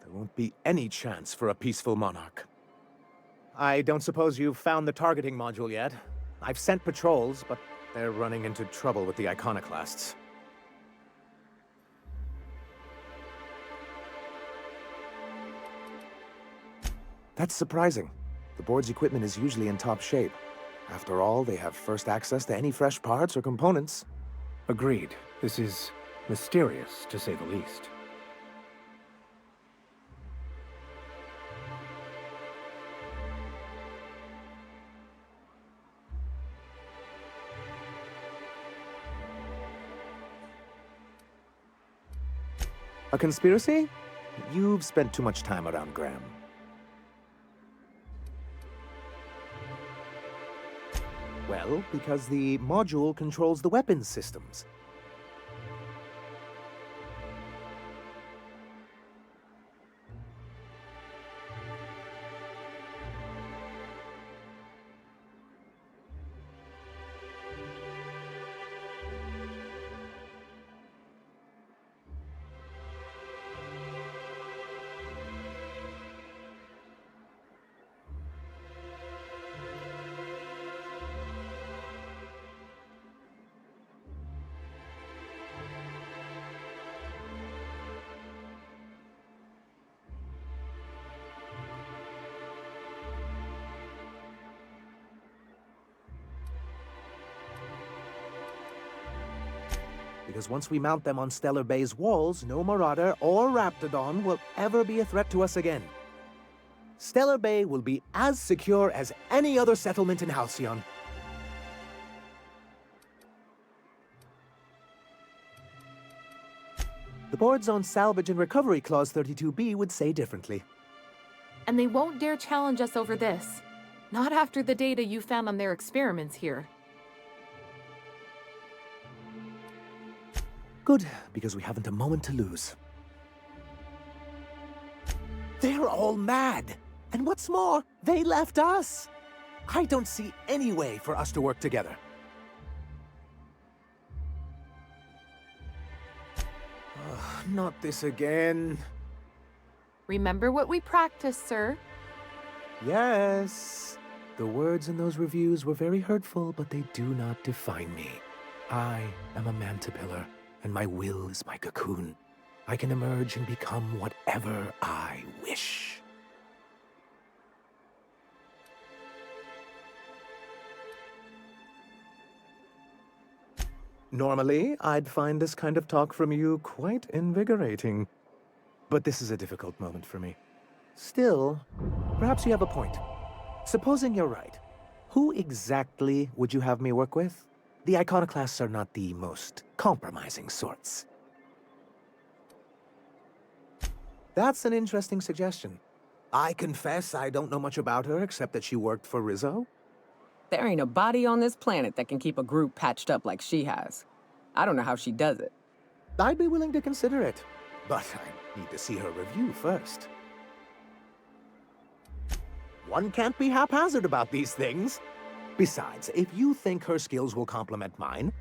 there won't be any chance for a peaceful monarch. I don't suppose you've found the targeting module yet. I've sent patrols, but they're running into trouble with the iconoclasts. That's surprising. The board's equipment is usually in top shape. After all, they have first access to any fresh parts or components. Agreed. This is mysterious, to say the least. A conspiracy? You've spent too much time around Graham. Well, because the module controls the weapons systems. Because once we mount them on Stellar Bay's walls, no Marauder or Raptidon will ever be a threat to us again. Stellar Bay will be as secure as any other settlement in Halcyon. The board's own Salvage and Recovery Clause 32B would say differently. And they won't dare challenge us over this. Not after the data you found on their experiments here. Good, because we haven't a moment to lose. They're all mad! And what's more, they left us! I don't see any way for us to work together. Not this again. Remember what we practiced, sir. Yes. The words in those reviews were very hurtful, but they do not define me. I am a mantipillar, and my will is my cocoon. I can emerge and become whatever I wish. Normally, I'd find this kind of talk from you quite invigorating. But this is a difficult moment for me. Still, perhaps you have a point. Supposing you're right, who exactly would you have me work with? The iconoclasts are not the most compromising sorts. That's an interesting suggestion. I confess I don't know much about her except that she worked for Rizzo. There ain't a body on this planet that can keep a group patched up like she has. I don't know how she does it. I'd be willing to consider it, but I need to see her review first. One can't be haphazard about these things. Besides, if you think her skills will complement mine,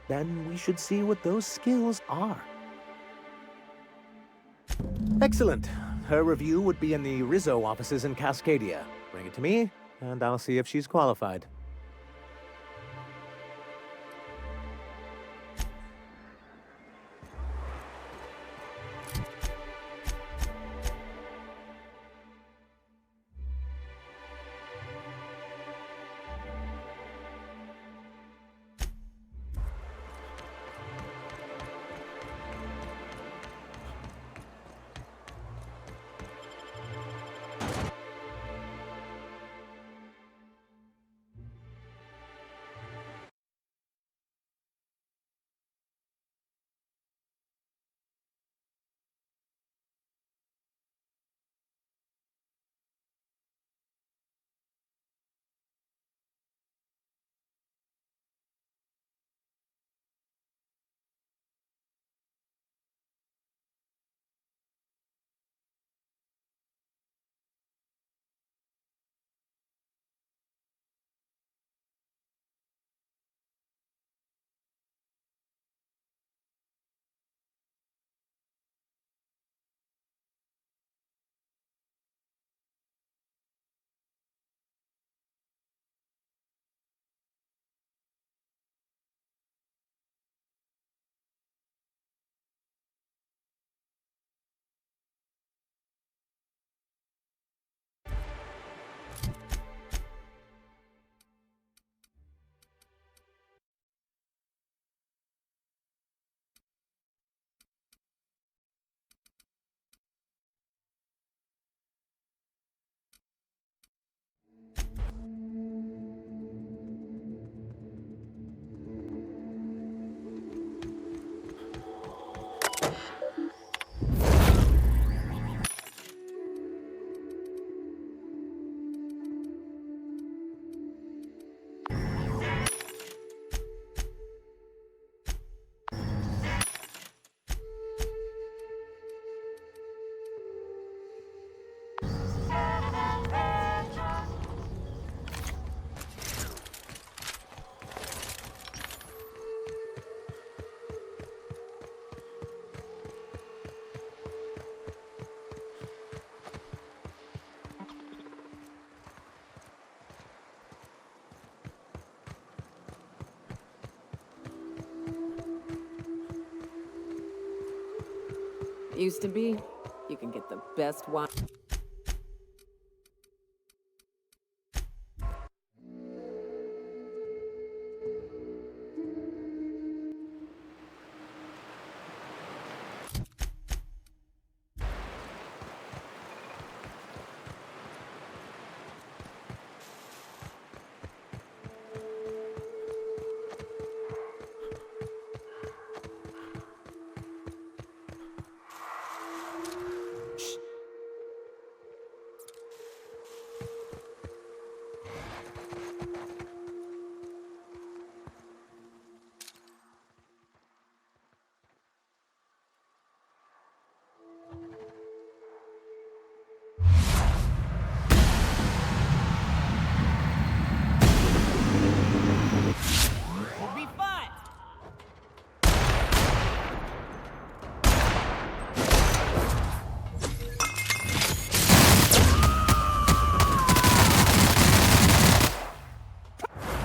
then we should see what those skills are. Excellent. Her review would be in the Rizzo offices in Cascadia. Bring it to me, and I'll see if she's qualified. Used to be, you can get the best wine.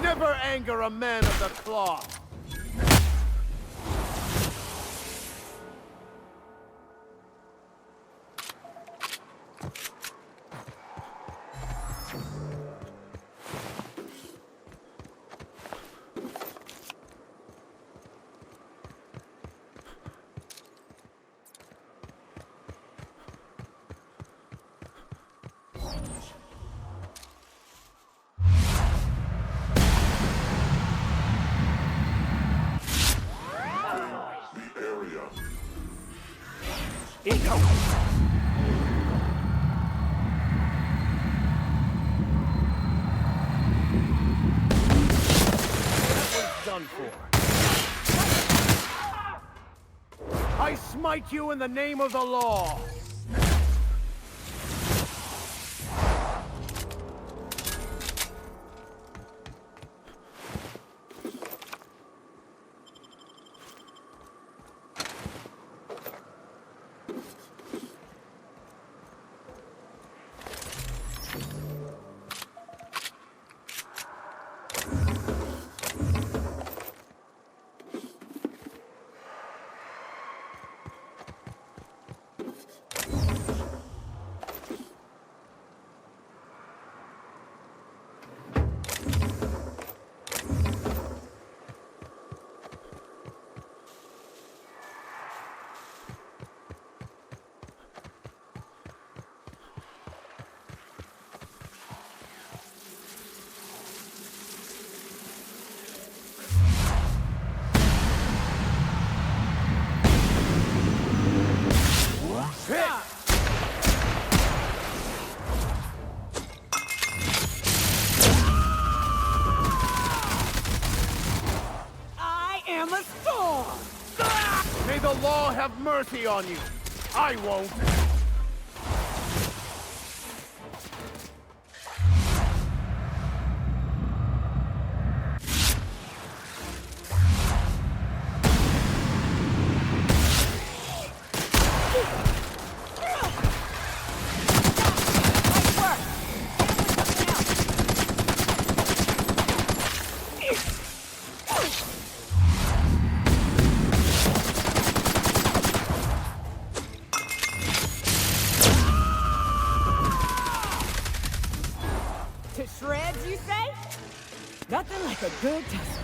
Never anger a man of the cloth. Done for. I smite you in the name of the law. May the law have mercy on you. I won't. To shreds, you say? Nothing like a good tussle.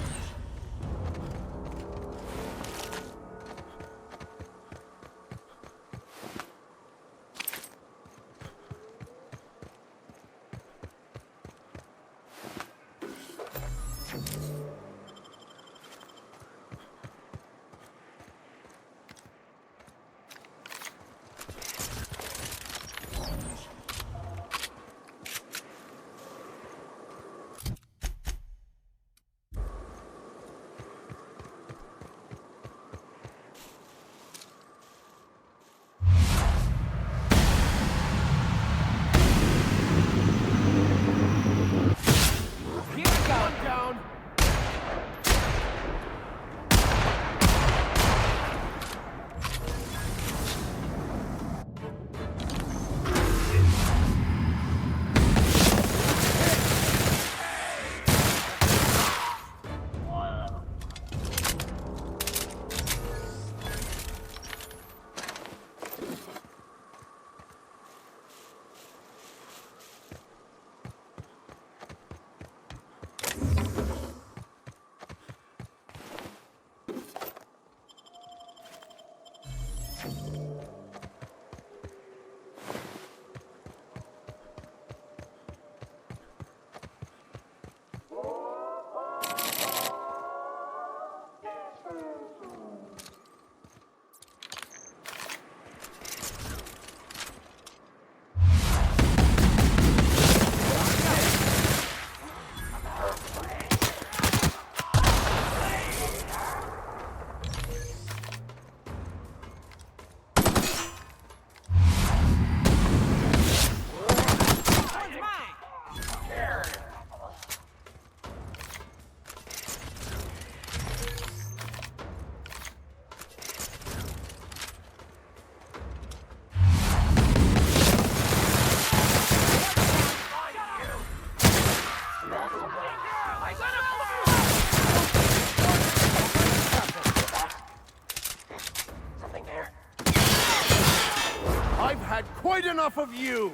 enough of you!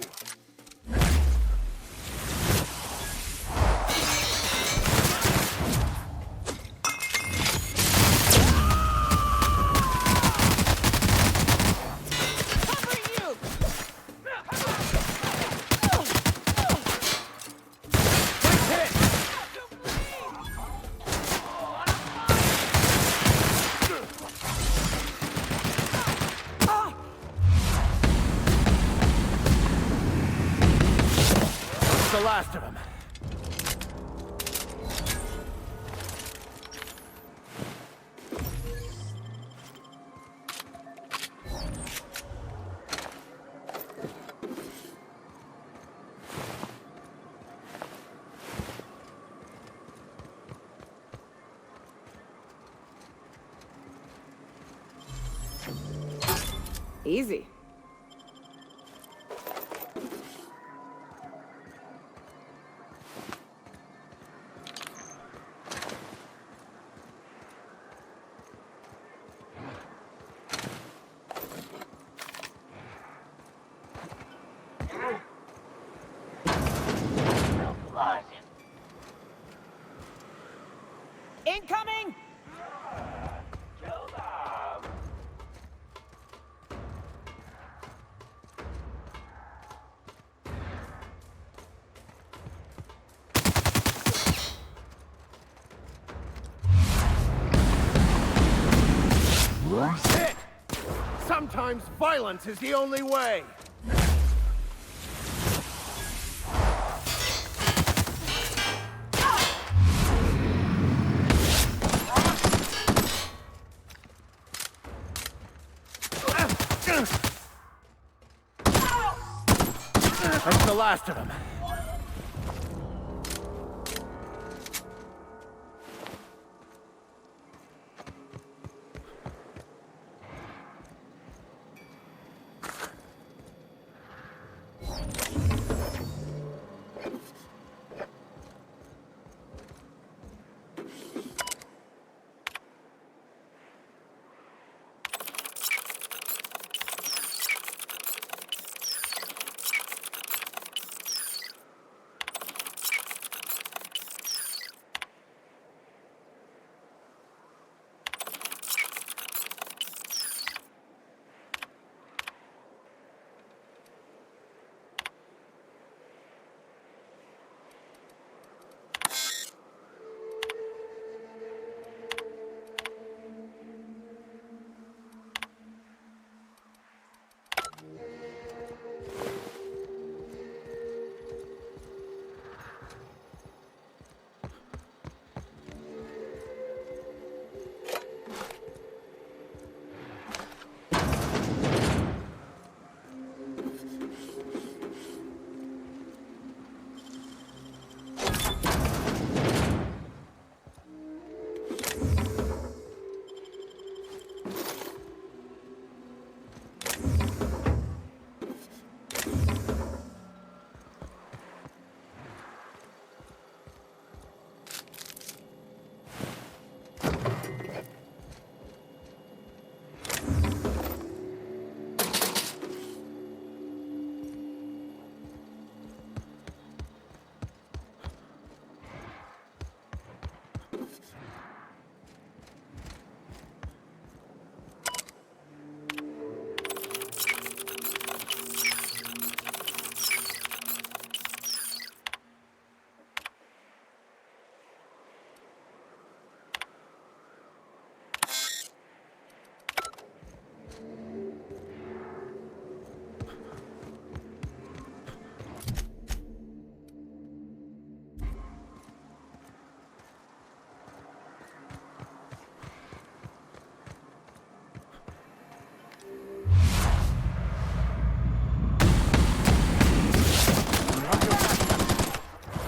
The last of them. Easy. Incoming! Hit! Sometimes violence is the only way! That's the last of them.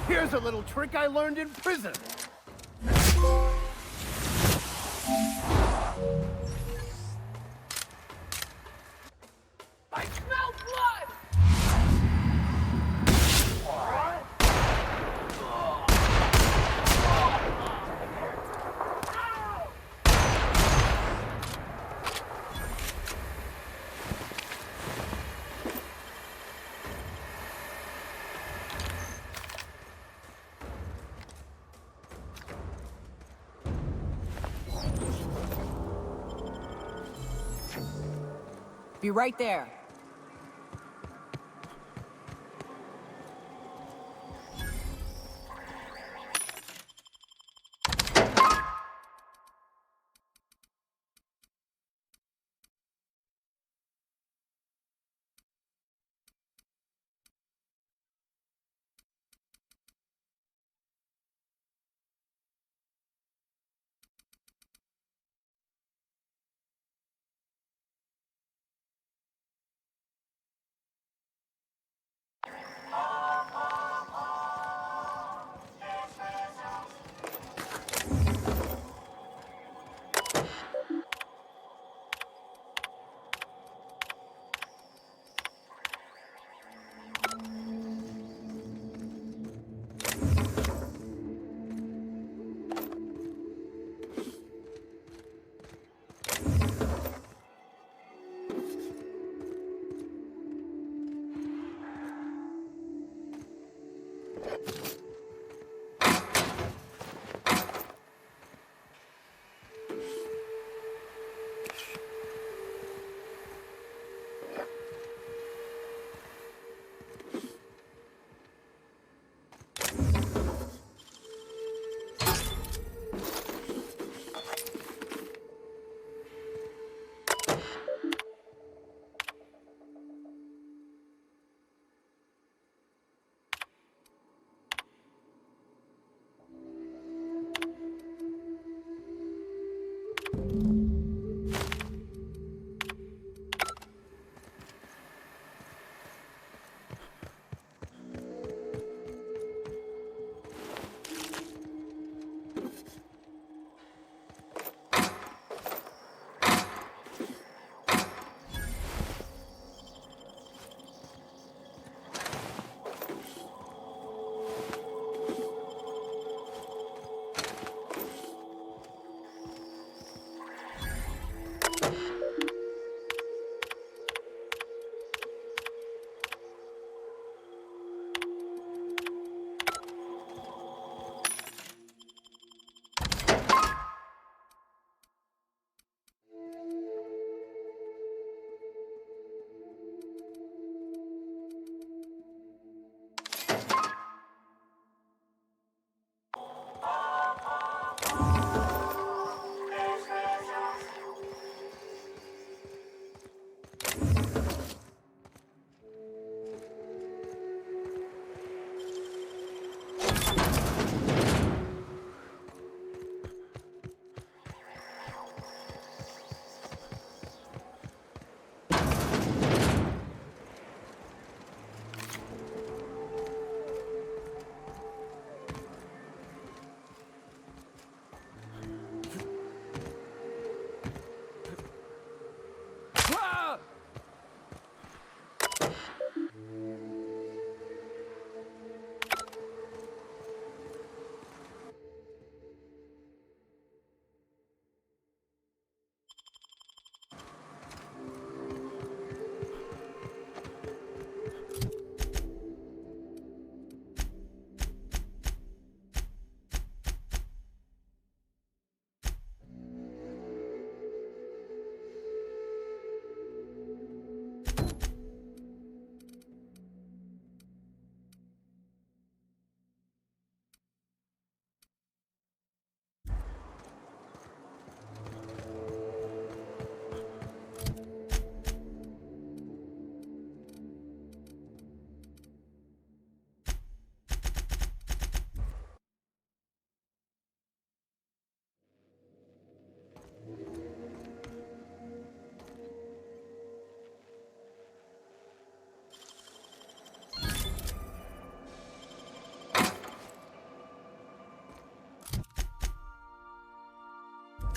Here's a little trick I learned in prison. I smell blood! Be right there.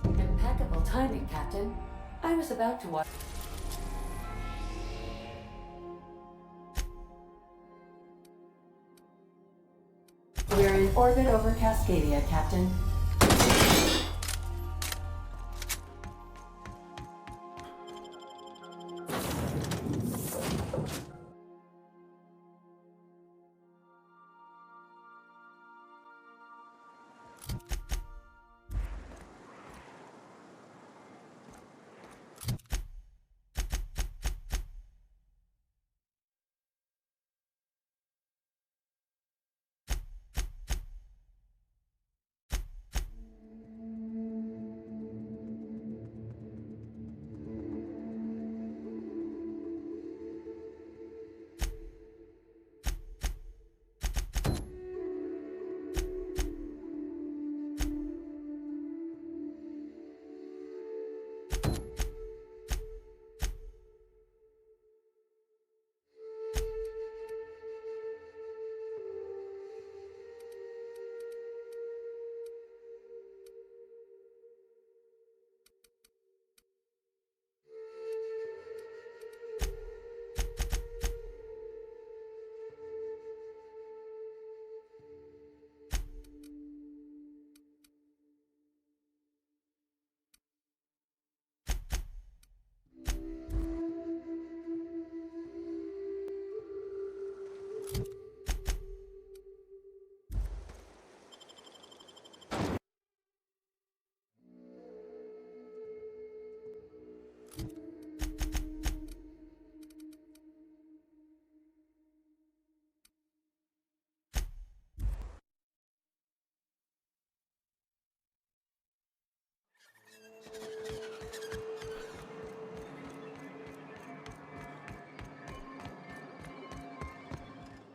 Impeccable timing, Captain. I was about to watch. We're in orbit over Cascadia, Captain.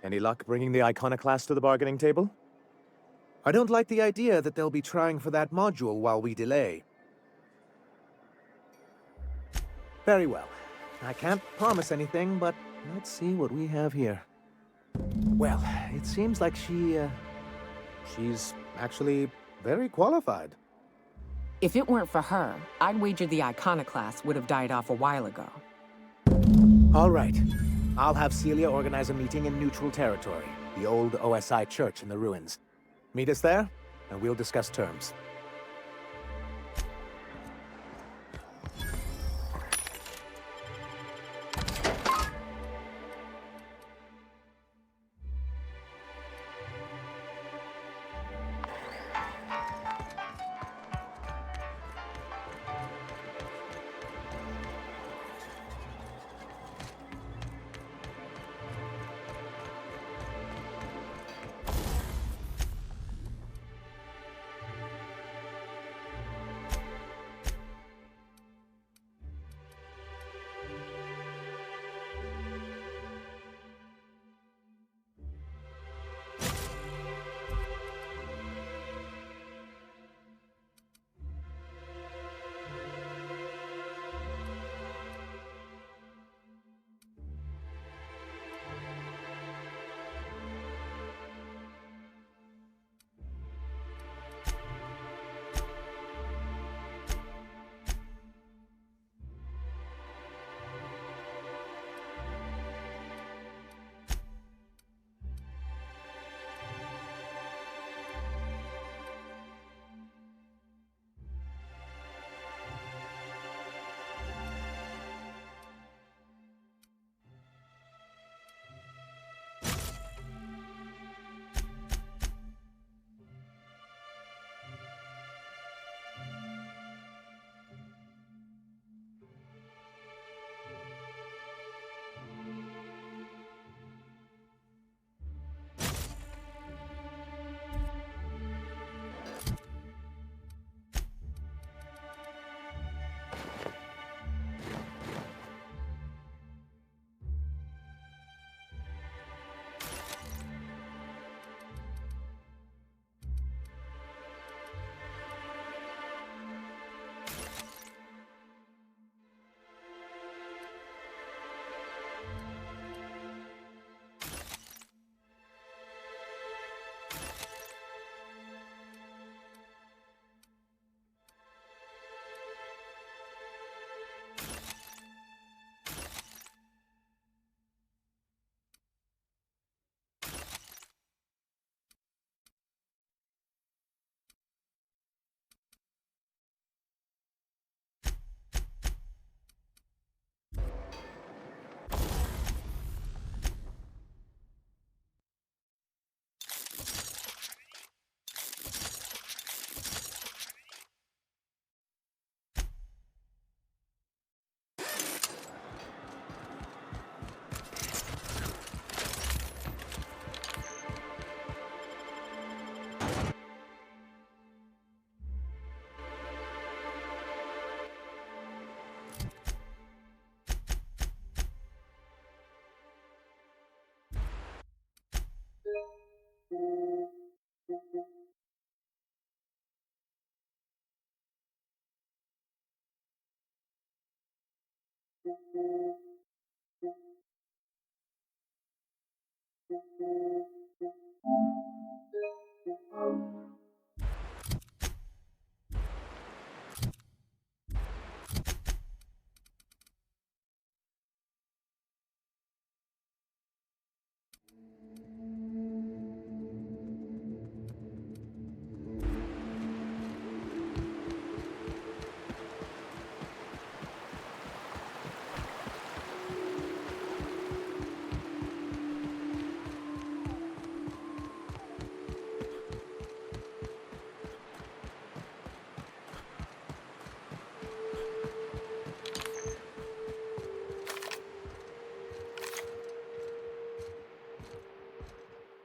Any luck bringing the iconoclast to the bargaining table? I don't like the idea that they'll be trying for that module while we delay. Very well. I can't promise anything, but let's see what we have here. Well, it seems like she's actually very qualified. If it weren't for her, I'd wager the iconoclast would have died off a while ago. All right. I'll have Celia organize a meeting in neutral territory, the old OSI church in the ruins. Meet us there, and we'll discuss terms.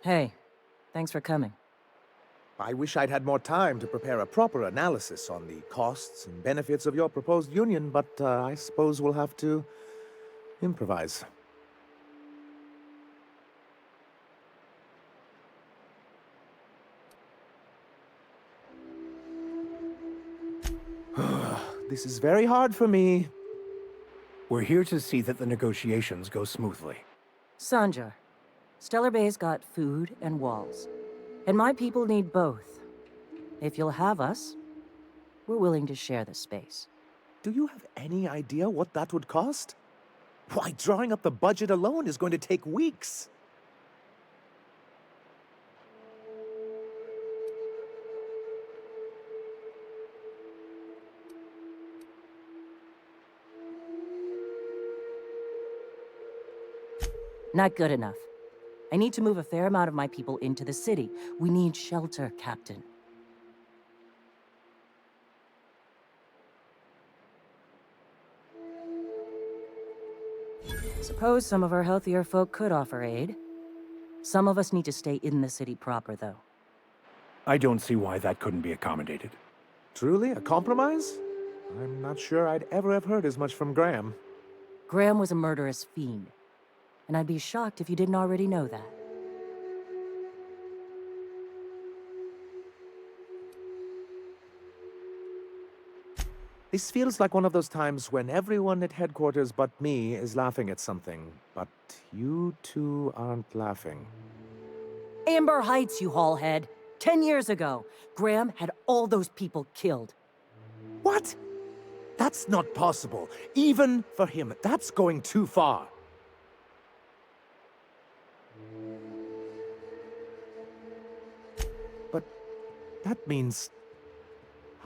Hey, thanks for coming. I wish I'd had more time to prepare a proper analysis on the costs and benefits of your proposed union, but I suppose we'll have to improvise. This is very hard for me. We're here to see that the negotiations go smoothly. Sanjar, Stellar Bay's got food and walls. And my people need both. If you'll have us, we're willing to share the space. Do you have any idea what that would cost? Why, drawing up the budget alone is going to take weeks. Not good enough. I need to move a fair amount of my people into the city. We need shelter, Captain. Suppose some of our healthier folk could offer aid. Some of us need to stay in the city proper, though. I don't see why that couldn't be accommodated. Truly, a compromise? I'm not sure I'd ever have heard as much from Graham. Graham was a murderous fiend. And I'd be shocked if you didn't already know that. This feels like one of those times when everyone at headquarters but me is laughing at something, but you two aren't laughing. Amber Heights, you haulhead. 10 years ago, Graham had all those people killed. What? That's not possible. Even for him, that's going too far. But that means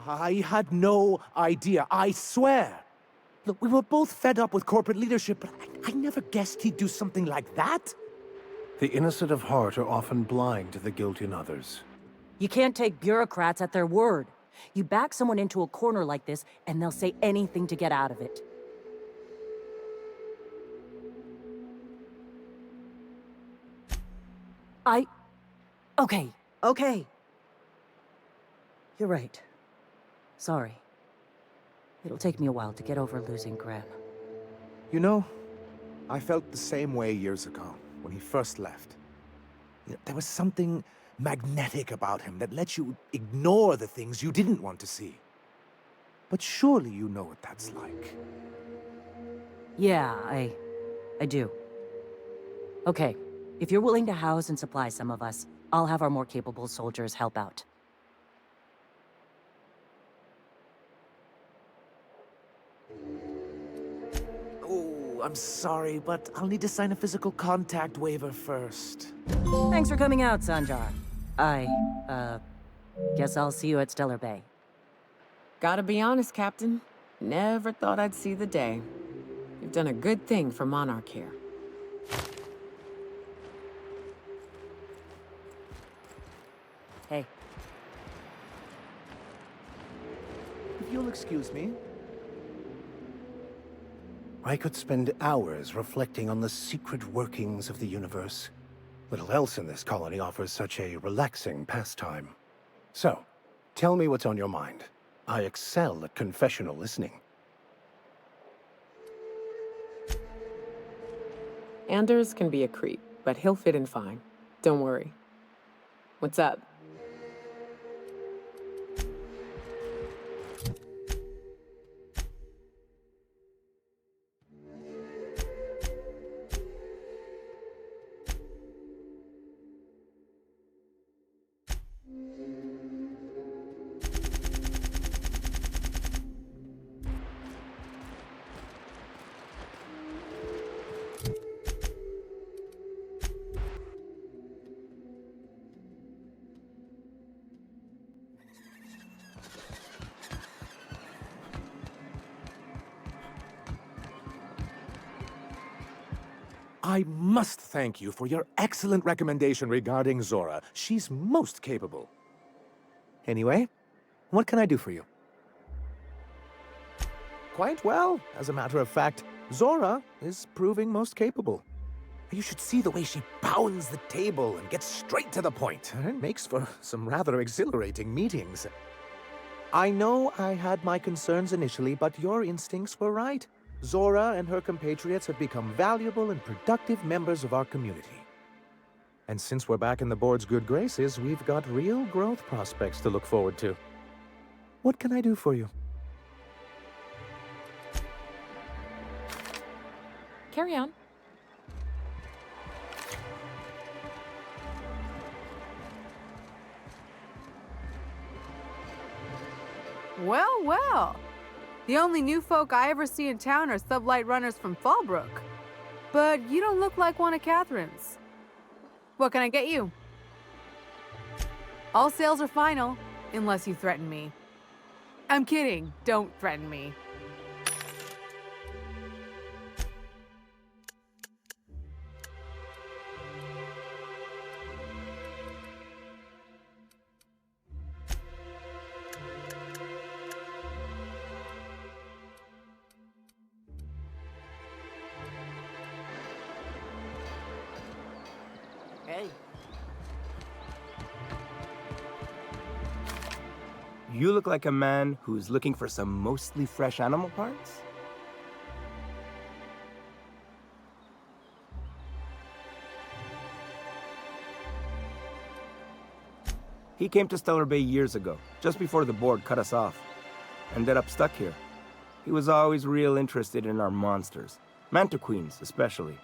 I had no idea, I swear. Look, we were both fed up with corporate leadership, but I never guessed he'd do something like that. The innocent of heart are often blind to the guilt in others. You can't take bureaucrats at their word. You back someone into a corner like this, and they'll say anything to get out of it. Okay. You're right. Sorry. It'll take me a while to get over losing Graham. You know, I felt the same way years ago, when he first left. There was something magnetic about him that let you ignore the things you didn't want to see. But surely you know what that's like. Yeah, I do. Okay, if you're willing to house and supply some of us, I'll have our more capable soldiers help out. Oh, I'm sorry, but I'll need to sign a physical contact waiver first. Thanks for coming out, Sanjar. Guess I'll see you at Stellar Bay. Gotta be honest, Captain. Never thought I'd see the day. You've done a good thing for Monarch here. Hey. If you'll excuse me. I could spend hours reflecting on the secret workings of the universe. Little else in this colony offers such a relaxing pastime. So, tell me what's on your mind. I excel at confessional listening. Anders can be a creep, but he'll fit in fine. Don't worry. What's up? I must thank you for your excellent recommendation regarding Zora. She's most capable. Anyway, what can I do for you? Quite well. As a matter of fact, Zora is proving most capable. You should see the way she pounds the table and gets straight to the point. It makes for some rather exhilarating meetings. I know I had my concerns initially, but your instincts were right. Zora and her compatriots have become valuable and productive members of our community. And since we're back in the board's good graces, we've got real growth prospects to look forward to. What can I do for you? Carry on. Well, well. The only new folk I ever see in town are sublight runners from Fallbrook. But you don't look like one of Catherine's. What can I get you? All sales are final, unless you threaten me. I'm kidding. Don't threaten me. Hey. You look like a man who's looking for some mostly fresh animal parts? He came to Stellar Bay years ago, just before the board cut us off. Ended up stuck here. He was always real interested in our monsters. Mantiqueens, especially.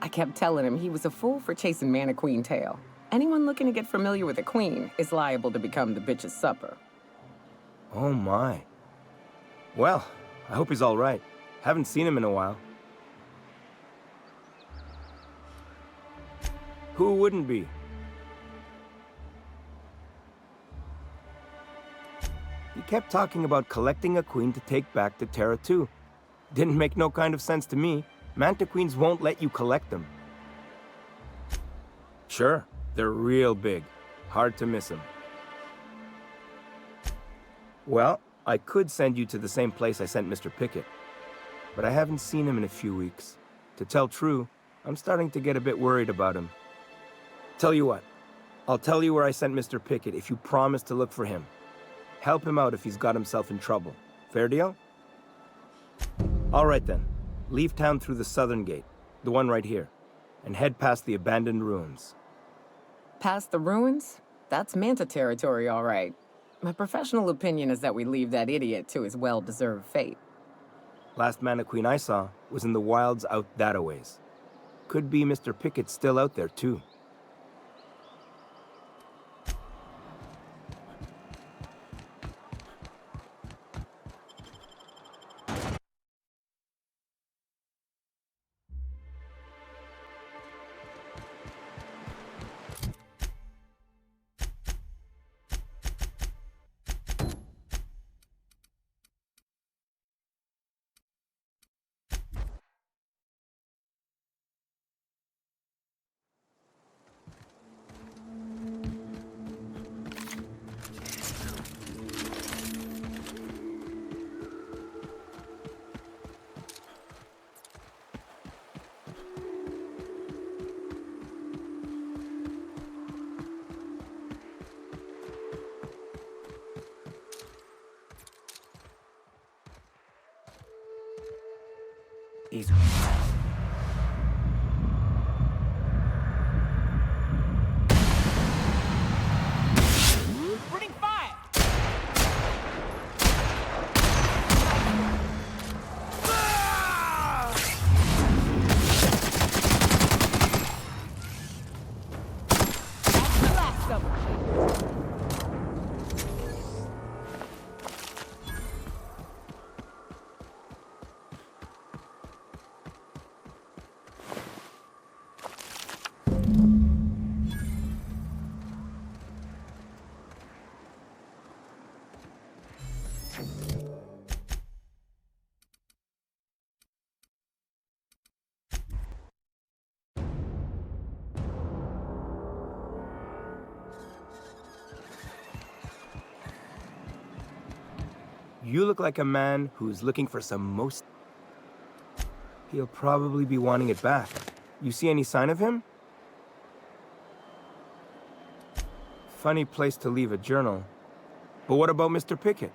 I kept telling him he was a fool for chasing Mantiqueen tail. Anyone looking to get familiar with a queen is liable to become the bitch's supper. Oh my. Well, I hope he's all right. Haven't seen him in a while. Who wouldn't be? He kept talking about collecting a queen to take back to Terra 2. Didn't make no kind of sense to me. Mantiqueens won't let you collect them. Sure, they're real big. Hard to miss them. Well, I could send you to the same place I sent Mr. Pickett. But I haven't seen him in a few weeks. To tell true, I'm starting to get a bit worried about him. Tell you what, I'll tell you where I sent Mr. Pickett if you promise to look for him. Help him out if he's got himself in trouble. Fair deal? All right then. Leave town through the southern gate, the one right here, and head past the abandoned ruins. Past the ruins? That's Manta territory, all right. My professional opinion is that we leave that idiot to his well-deserved fate. Last Mantiqueen I saw was in the wilds out that-a-ways. Could be Mr. Pickett still out there, too. He's... Opening fire! That's the last of them. You look like a man who's looking for some most... He'll probably be wanting it back. You see any sign of him? Funny place to leave a journal. But what about Mr. Pickett?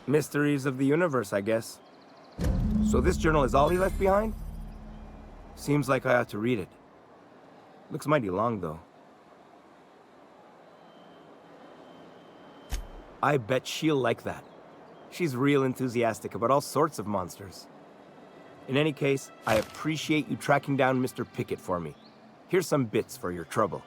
Mysteries of the universe, I guess. So this journal is all he left behind? Seems like I ought to read it. Looks mighty long, though. I bet she'll like that. She's real enthusiastic about all sorts of monsters. In any case, I appreciate you tracking down Mr. Pickett for me. Here's some bits for your trouble.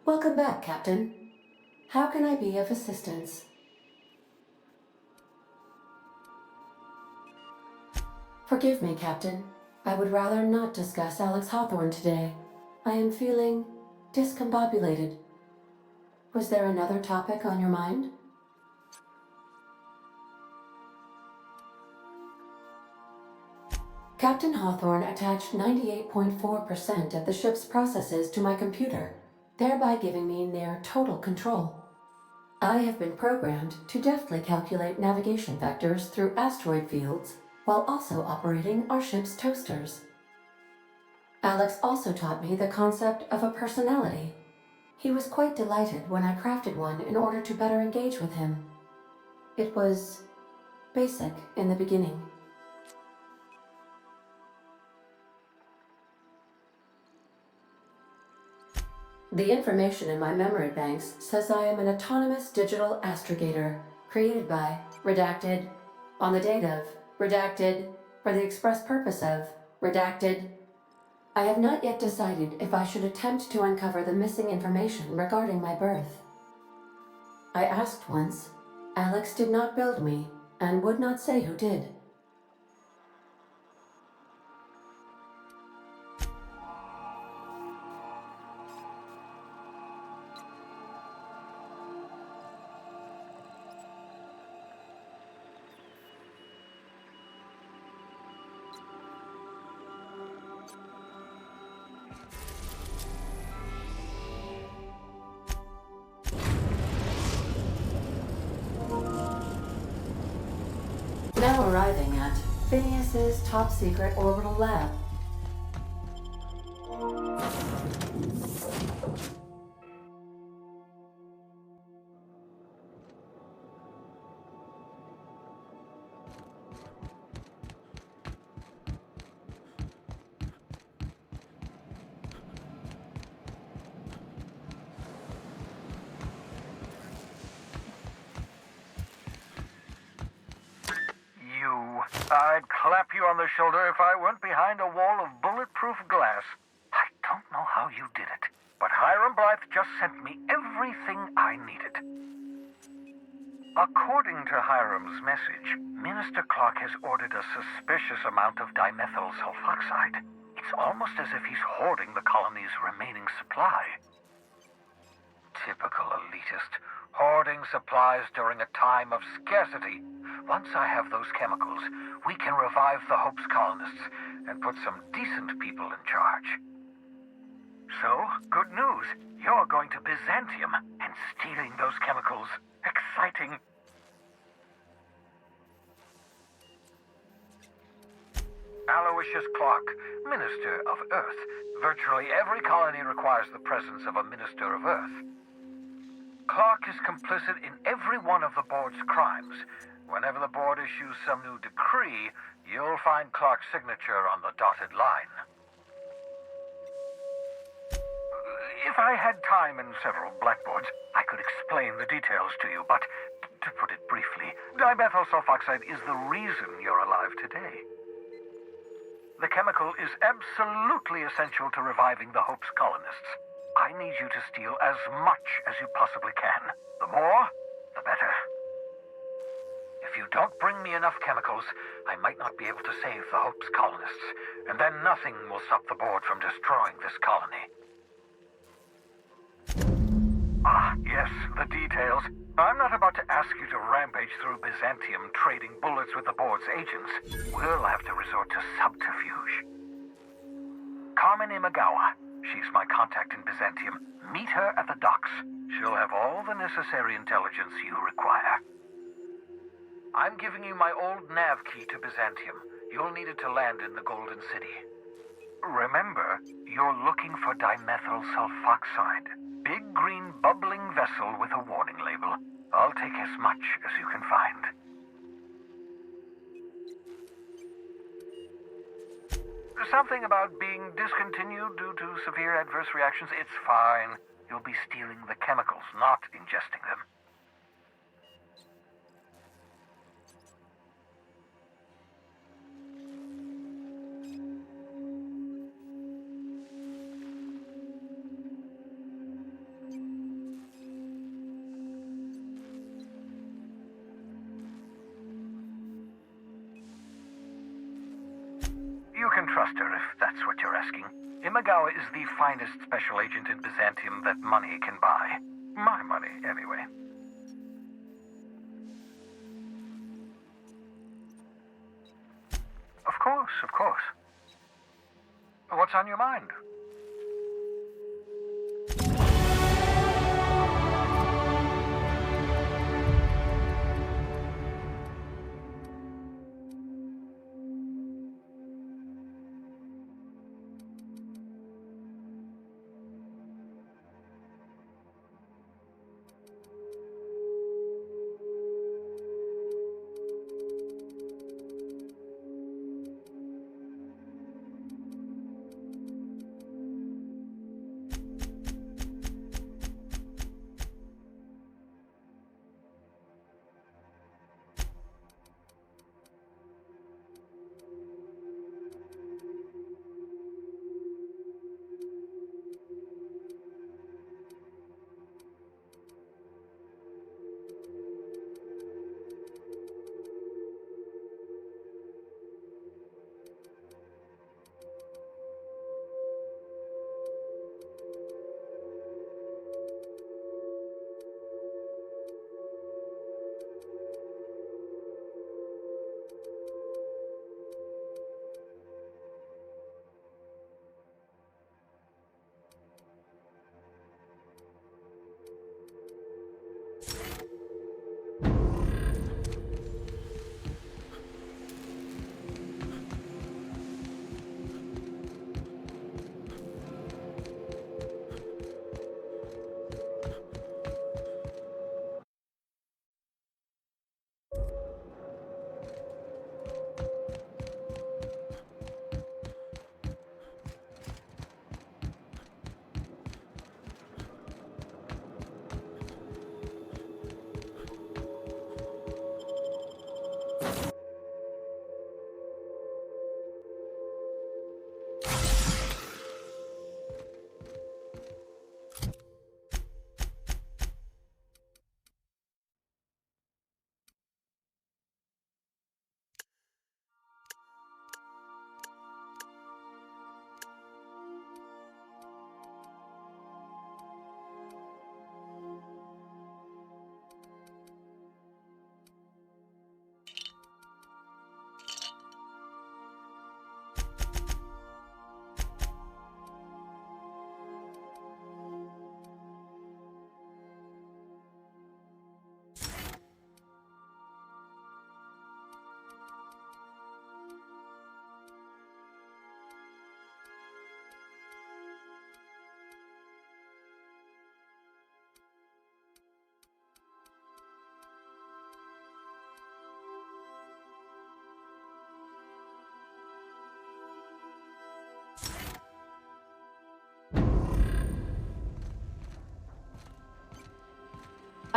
Welcome back, Captain. How can I be of assistance? Forgive me, Captain. I would rather not discuss Alex Hawthorne today. I am feeling discombobulated. Was there another topic on your mind? Captain Hawthorne attached 98.4% of the ship's processes to my computer, thereby giving me near total control. I have been programmed to deftly calculate navigation vectors through asteroid fields while also operating our ship's toasters. Alex also taught me the concept of a personality. He was quite delighted when I crafted one in order to better engage with him. It was basic in the beginning. The information in my memory banks says I am an autonomous digital astrogator, created by, redacted, on the date of, redacted, for the express purpose of, redacted. I have not yet decided if I should attempt to uncover the missing information regarding my birth. I asked once. Alex did not build me, and would not say who did. Now arriving at Phineas's top-secret orbital lab. I'd clap you on the shoulder if I weren't behind a wall of bulletproof glass. I don't know how you did it, but Hiram Blythe just sent me everything I needed. According to Hiram's message, Minister Clark has ordered a suspicious amount of dimethyl sulfoxide. It's almost as if he's hoarding the colony's remaining supply. Typical elitist, hoarding supplies during a time of scarcity. Once I have those chemicals, we can revive the Hope's colonists and put some decent people in charge. So, good news. You're going to Byzantium, and stealing those chemicals. Exciting. Aloysius Clark, Minister of Earth. Virtually every colony requires the presence of a Minister of Earth. Clark is complicit in every one of the board's crimes. Whenever the board issues some new decree, you'll find Clark's signature on the dotted line. If I had time and several blackboards, I could explain the details to you, but to put it briefly, dimethyl sulfoxide is the reason you're alive today. The chemical is absolutely essential to reviving the Hope's colonists. I need you to steal as much as you possibly can. The more, the better. If you don't bring me enough chemicals, I might not be able to save the Hope's colonists, and then nothing will stop the board from destroying this colony. Ah, yes, the details. I'm not about to ask you to rampage through Byzantium trading bullets with the board's agents, we'll have to resort to subterfuge. Carmen Imagawa. She's my contact in Byzantium. Meet her at the docks. She'll have all the necessary intelligence you require. I'm giving you my old nav key to Byzantium. You'll need it to land in the Golden City. Remember, you're looking for dimethyl sulfoxide. Big green bubbling vessel with a warning label. I'll take as much as you can find. Something about being discontinued due to severe adverse reactions. It's fine. You'll be stealing the chemicals, not ingesting them. You can trust her if that's what you're asking. Imagawa is the finest special agent in Byzantium that money can buy. My money, anyway. Of course, of course. What's on your mind?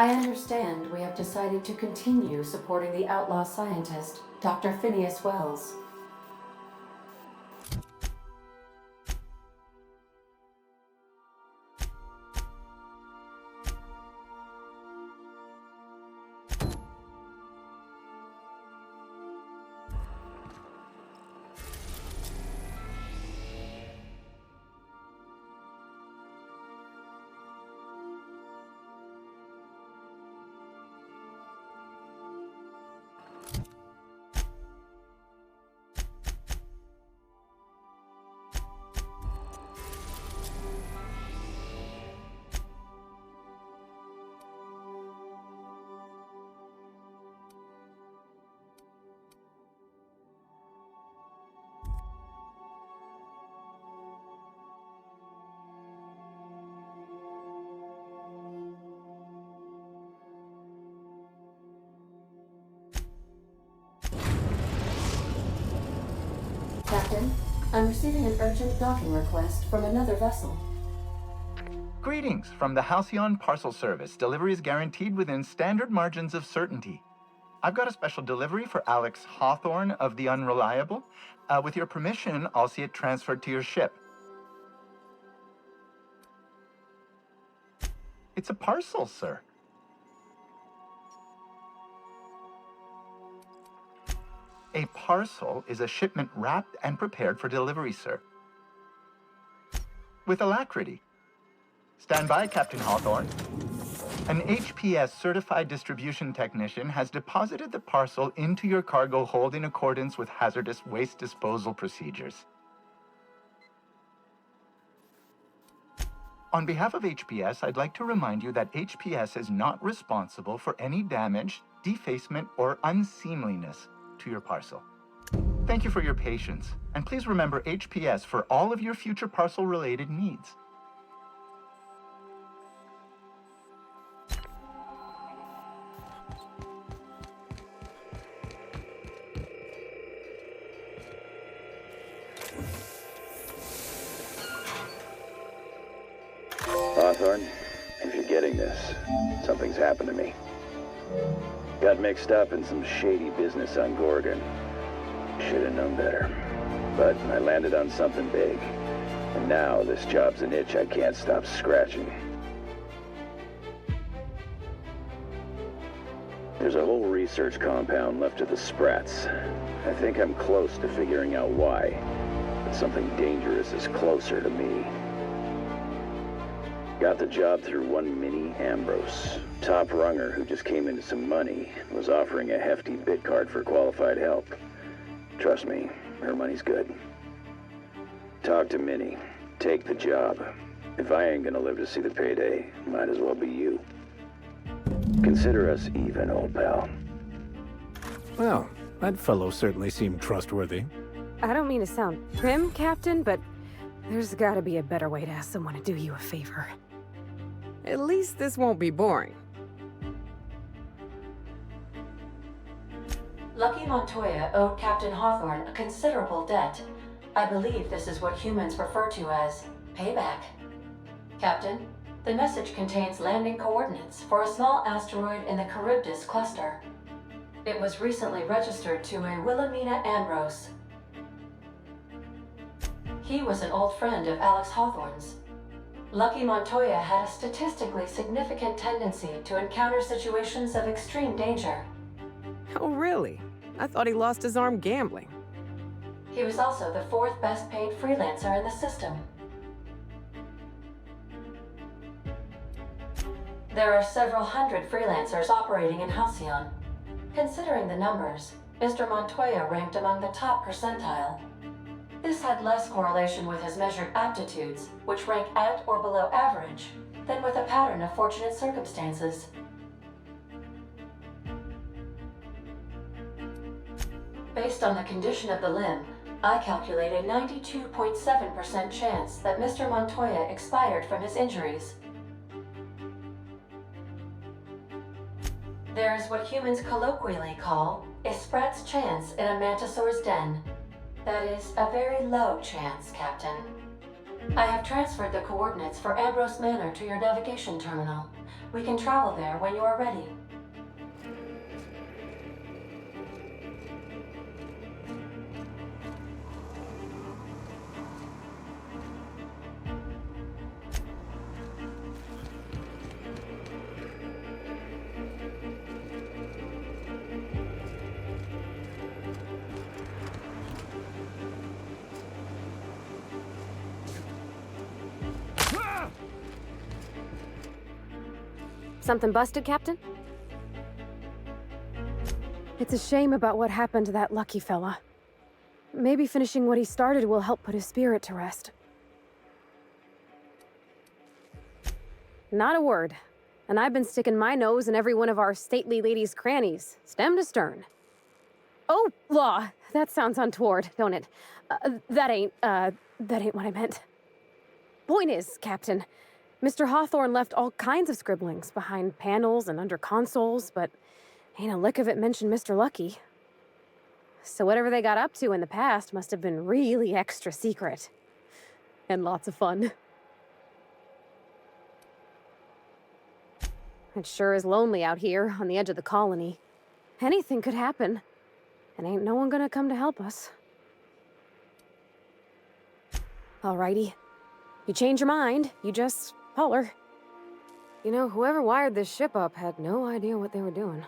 I understand we have decided to continue supporting the outlaw scientist, Dr. Phineas Wells. I'm receiving an urgent docking request from another vessel. Greetings from the Halcyon Parcel Service. Delivery is guaranteed within standard margins of certainty. I've got a special delivery for Alex Hawthorne of the Unreliable. With your permission, I'll see it transferred to your ship. It's a parcel, sir. A parcel is a shipment wrapped and prepared for delivery, sir. With alacrity. Stand by, Captain Hawthorne. An HPS certified distribution technician has deposited the parcel into your cargo hold in accordance with hazardous waste disposal procedures. On behalf of HPS, I'd like to remind you that HPS is not responsible for any damage, defacement, or unseemliness to your parcel. Thank you for your patience, and please remember HPS for all of your future parcel-related needs. Hawthorne, if you're getting this, something's happened to me. Got mixed up in some shady business on Gorgon. Should have known better. But I landed on something big. And now this job's an itch I can't stop scratching. There's a whole research compound left of the Sprats. I think I'm close to figuring out why. But something dangerous is closer to me. Got the job through one Minnie Ambrose. Top runger who just came into some money, was offering a hefty bid card for qualified help. Trust me, her money's good. Talk to Minnie. Take the job. If I ain't gonna live to see the payday, might as well be you. Consider us even, old pal. Well, that fellow certainly seemed trustworthy. I don't mean to sound prim, Captain, but there's gotta be a better way to ask someone to do you a favor. At least this won't be boring. Lucky Montoya owed Captain Hawthorne a considerable debt. I believe this is what humans refer to as payback. Captain, the message contains landing coordinates for a small asteroid in the Charybdis cluster. It was recently registered to a Wilhelmina Ambrose. He was an old friend of Alex Hawthorne's. Lucky Montoya had a statistically significant tendency to encounter situations of extreme danger. Oh, really? I thought he lost his arm gambling. He was also the fourth best paid freelancer in the system. There are several hundred freelancers operating in Halcyon. Considering the numbers, Mr. Montoya ranked among the top percentile. This had less correlation with his measured aptitudes, which rank at or below average, than with a pattern of fortunate circumstances. Based on the condition of the limb, I calculate a 92.7% chance that Mr. Montoya expired from his injuries. There is what humans colloquially call a sprat's chance in a mantisaur's den. That is a very low chance, Captain. I have transferred the coordinates for Ambrose Manor to your navigation terminal. We can travel there when you are ready. Something busted, Captain? It's a shame about what happened to that lucky fella. Maybe finishing what he started will help put his spirit to rest. Not a word. And I've been sticking my nose in every one of our stately ladies' crannies, stem to stern. Oh, law! That sounds untoward, don't it? That ain't what I meant. Point is, Captain, Mr. Hawthorne left all kinds of scribblings behind panels and under consoles, but ain't a lick of it mentioned Mr. Lucky. So whatever they got up to in the past must have been really extra secret. And lots of fun. It sure is lonely out here on the edge of the colony. Anything could happen. And ain't no one gonna come to help us. Alrighty. You change your mind, you just holler. You know, whoever wired this ship up had no idea what they were doing.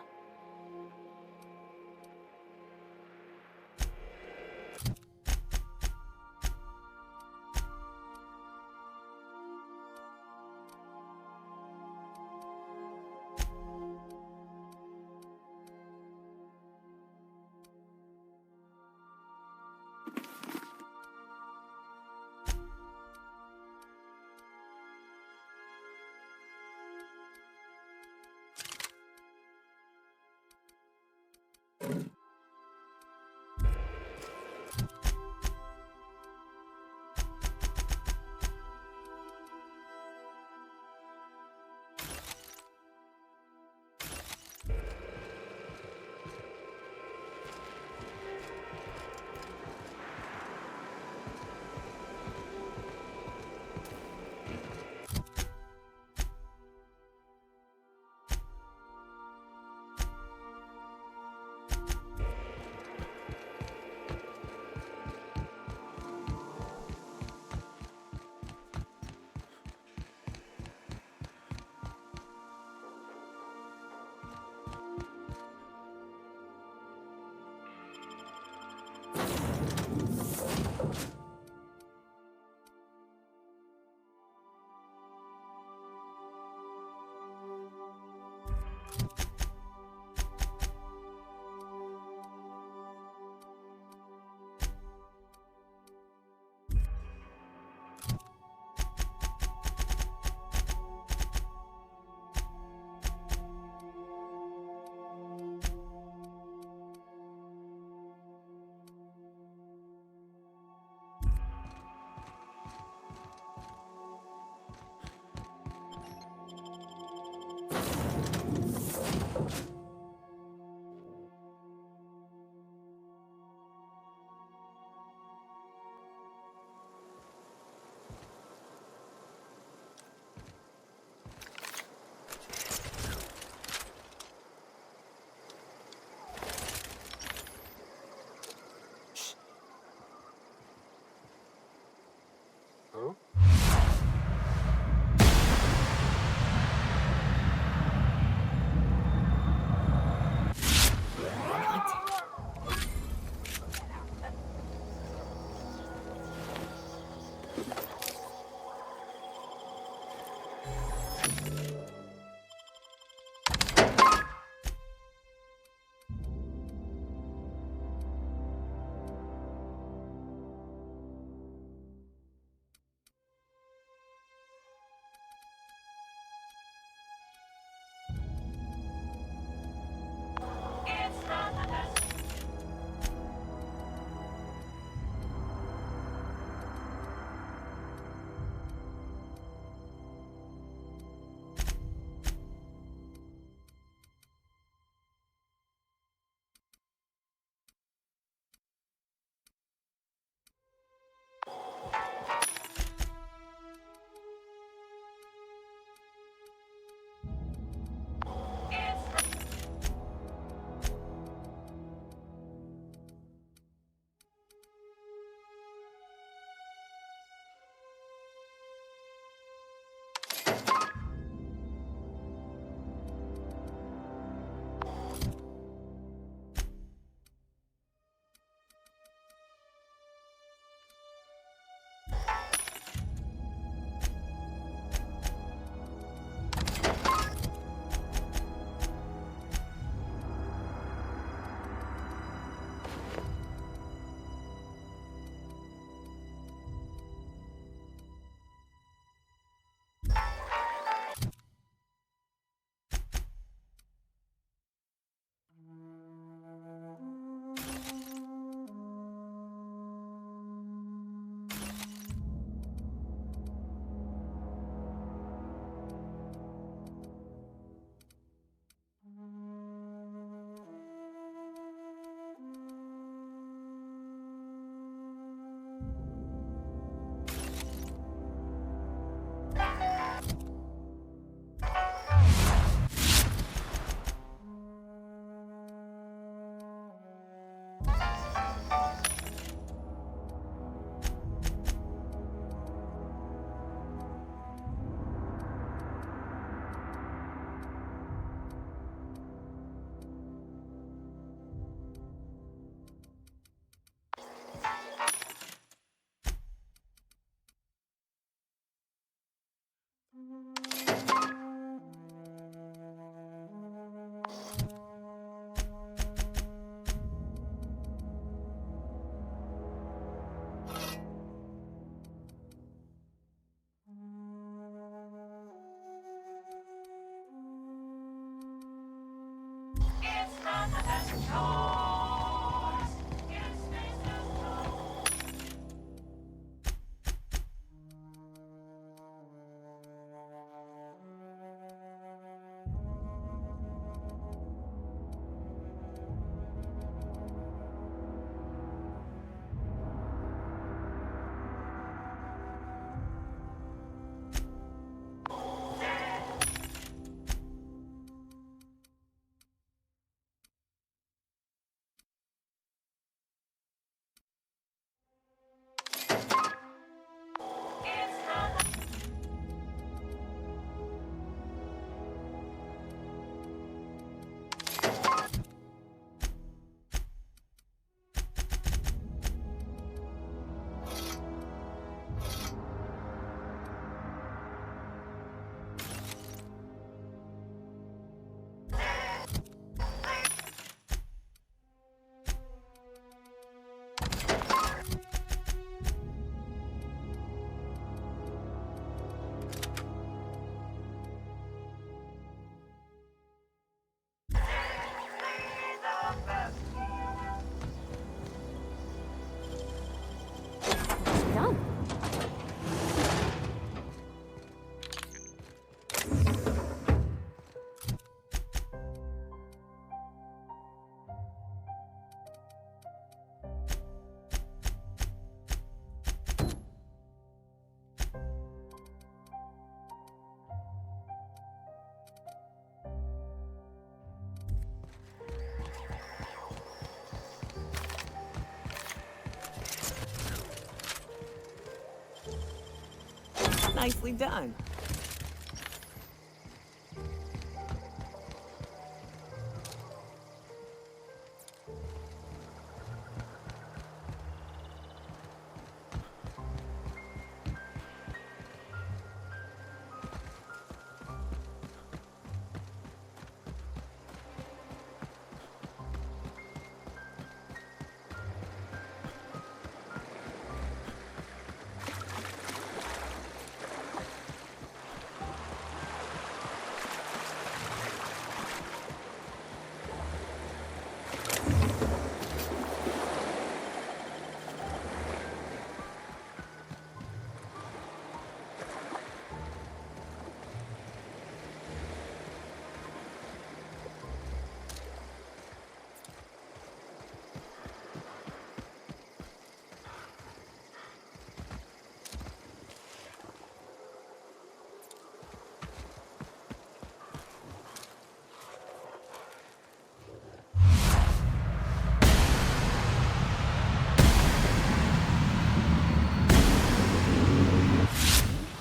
Nicely done.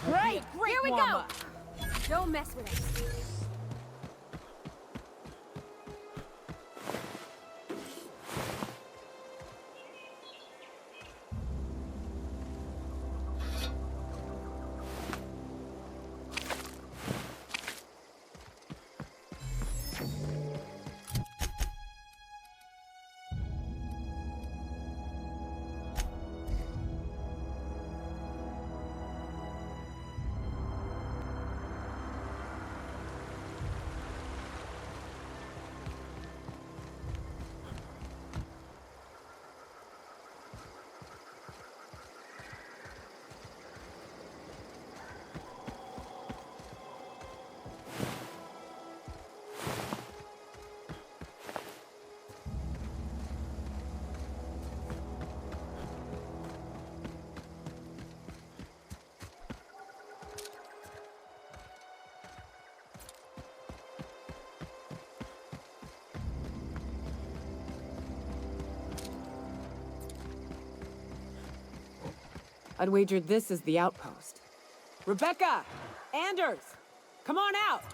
Great! Here we go! Don't mess with us. I'd wager this is the outpost. Rebecca! Anders! Come on out!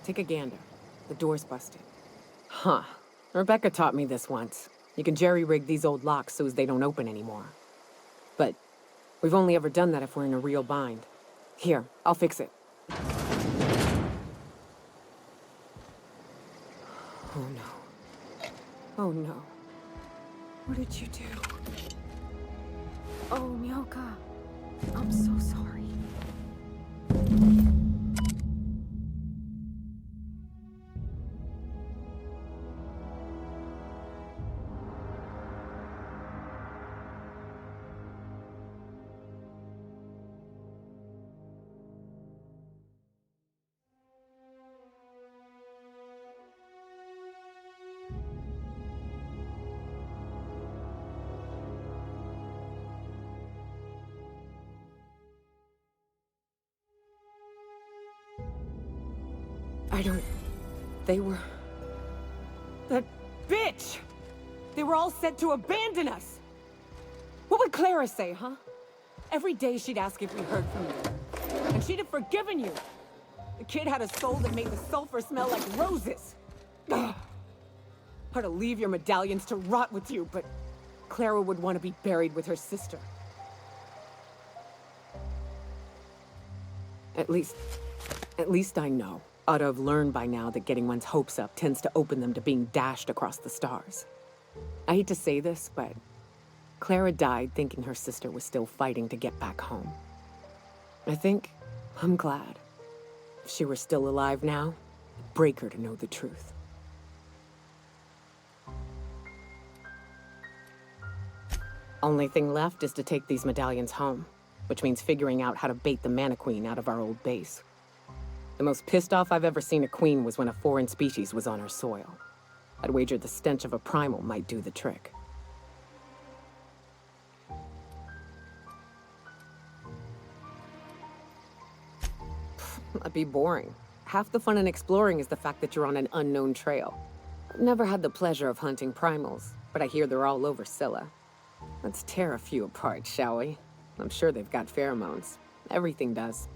Take a gander. The door's busted. Huh. Rebecca taught me this once. You can jerry-rig these old locks so as they don't open anymore. But we've only ever done that if we're in a real bind. Here, I'll fix it. Oh no. Oh no. What did you do? Oh, Myoka. I'm so sorry. They were... That bitch! They were all set to abandon us! What would Clara say, huh? Every day she'd ask if we heard from you. And she'd have forgiven you. The kid had a soul that made the sulfur smell like roses. Ugh. Or to leave your medallions to rot with you, but Clara would want to be buried with her sister. At least I know. Ought to have learned by now that getting one's hopes up tends to open them to being dashed across the stars. I hate to say this, but Clara died thinking her sister was still fighting to get back home. I'm glad. If she were still alive now, it'd break her to know the truth. Only thing left is to take these medallions home, which means figuring out how to bait the Mana Queen out of our old base. The most pissed off I've ever seen a queen was when a foreign species was on her soil. I'd wager the stench of a primal might do the trick. That'd be boring. Half the fun in exploring is the fact that you're on an unknown trail. I've never had the pleasure of hunting primals, but I hear they're all over Scylla. Let's tear a few apart, shall we? I'm sure they've got pheromones. Everything does.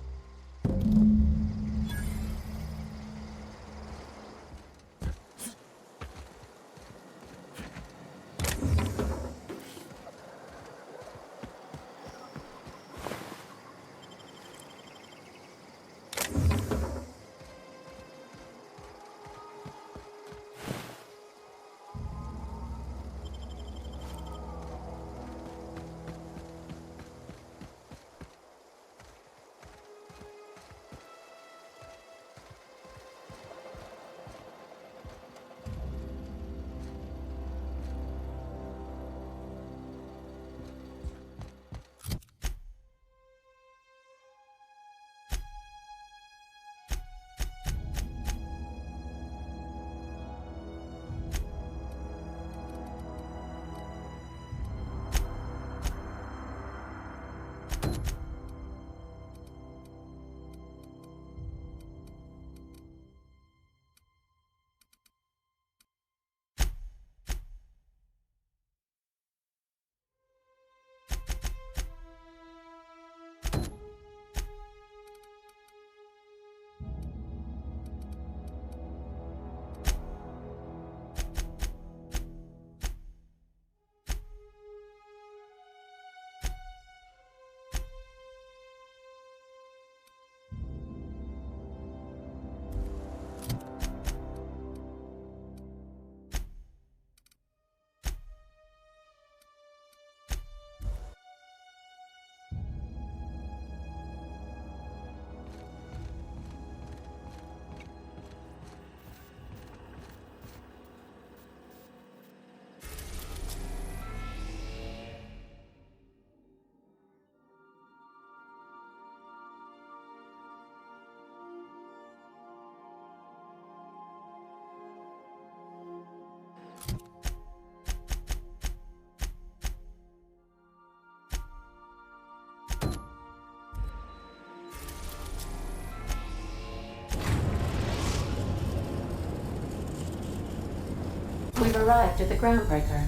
We've arrived at the groundbreaker.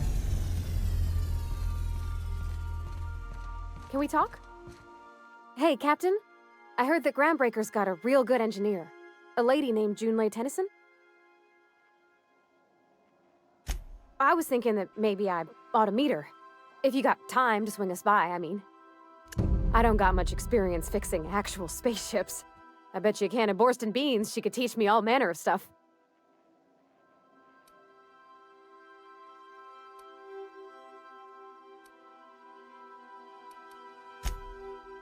Can we talk? Hey, Captain. I heard that Groundbreaker's got a real good engineer. A lady named Junlei Tennyson? I was thinking that maybe I ought to meet her. If you got time to swing us by, I mean. I don't got much experience fixing actual spaceships. I bet you a can of Borston beans she could teach me all manner of stuff.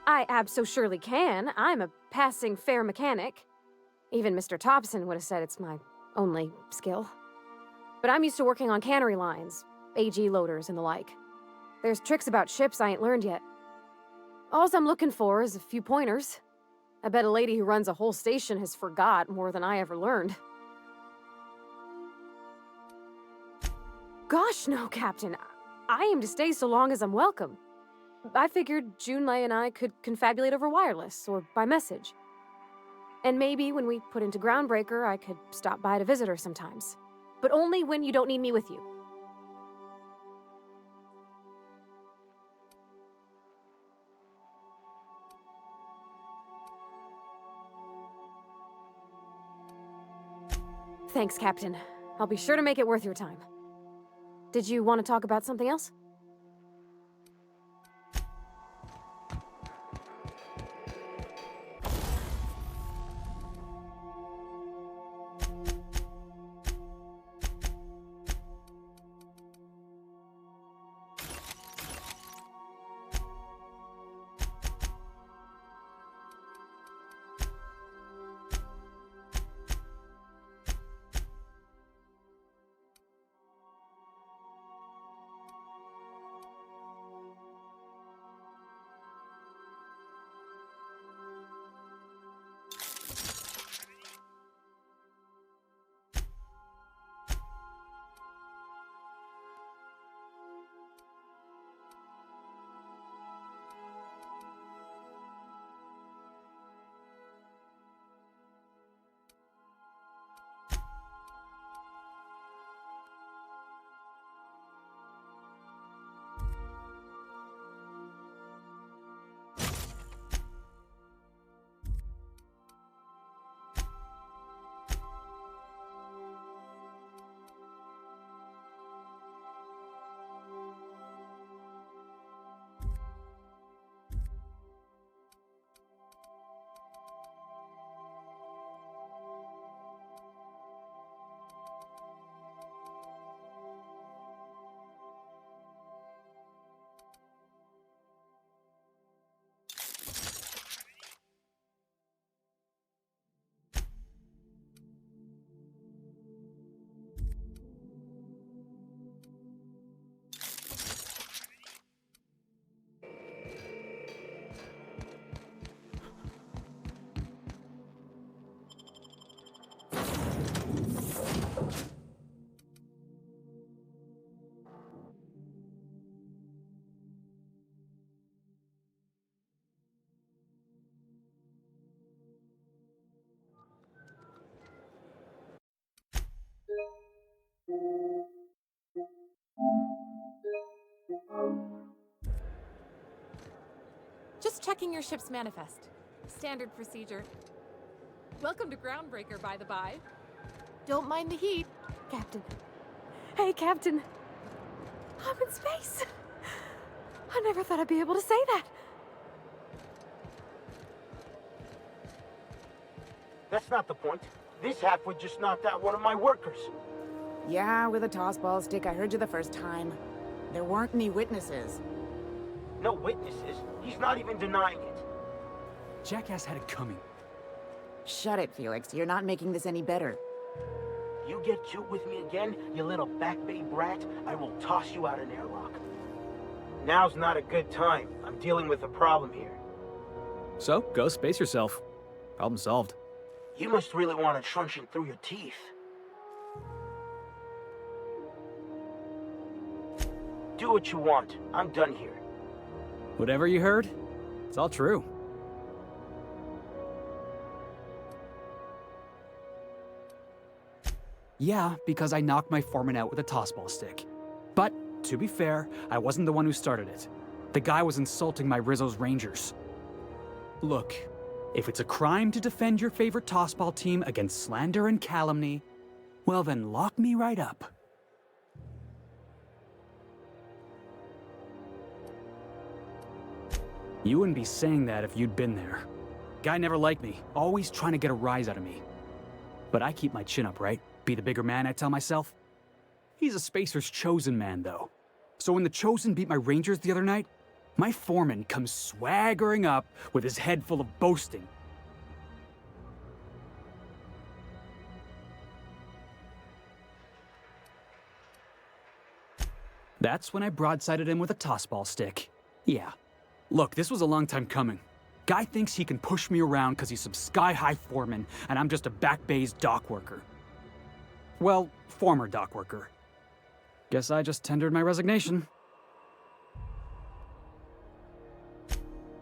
I abso-surely can. I'm a passing fair mechanic. Even Mr. Thompson would have said it's my only skill. But I'm used to working on cannery lines, AG loaders and the like. There's tricks about ships I ain't learned yet. All I'm looking for is a few pointers. I bet a lady who runs a whole station has forgot more than I ever learned. Gosh, no, Captain. I aim to stay so long as I'm welcome. I figured Junlei and I could confabulate over wireless or by message. And maybe when we put into Groundbreaker, I could stop by to visit her sometimes. But only when you don't need me with you. Thanks, Captain. I'll be sure to make it worth your time. Did you want to talk about something else? Just checking your ship's manifest. Standard procedure. Welcome to Groundbreaker, by the by. Don't mind the heat. Captain. Hey, Captain. I'm in space. I never thought I'd be able to say that. That's not the point. This halfwit just knocked out one of my workers. Yeah, with a tossball stick. I heard you the first time. There weren't any witnesses. No witnesses? He's not even denying it. Jackass had it coming. Shut it, Felix. You're not making this any better. You get cute with me again, you little back bay brat, I will toss you out an airlock. Now's not a good time. I'm dealing with a problem here. So, go space yourself. Problem solved. You must really want a truncheon through your teeth. Do what you want. I'm done here. Whatever you heard, it's all true. Yeah, because I knocked my foreman out with a tossball stick. But, to be fair, I wasn't the one who started it. The guy was insulting my Rizzo's Rangers. Look, If it's a crime to defend your favorite tossball team against slander and calumny, well then lock me right up. You wouldn't be saying that if you'd been there. Guy never liked me, always trying to get a rise out of me. But I keep my chin up, right? Be the bigger man, I tell myself. He's a Spacer's chosen man, though. So when the Chosen beat my Rangers the other night, my foreman comes swaggering up with his head full of boasting. That's when I broadsided him with a tossball stick. Yeah. Look, this was a long time coming. Guy thinks he can push me around because he's some sky-high foreman, and I'm just a back bay's dock worker. Well, former dock worker. Guess I just tendered my resignation.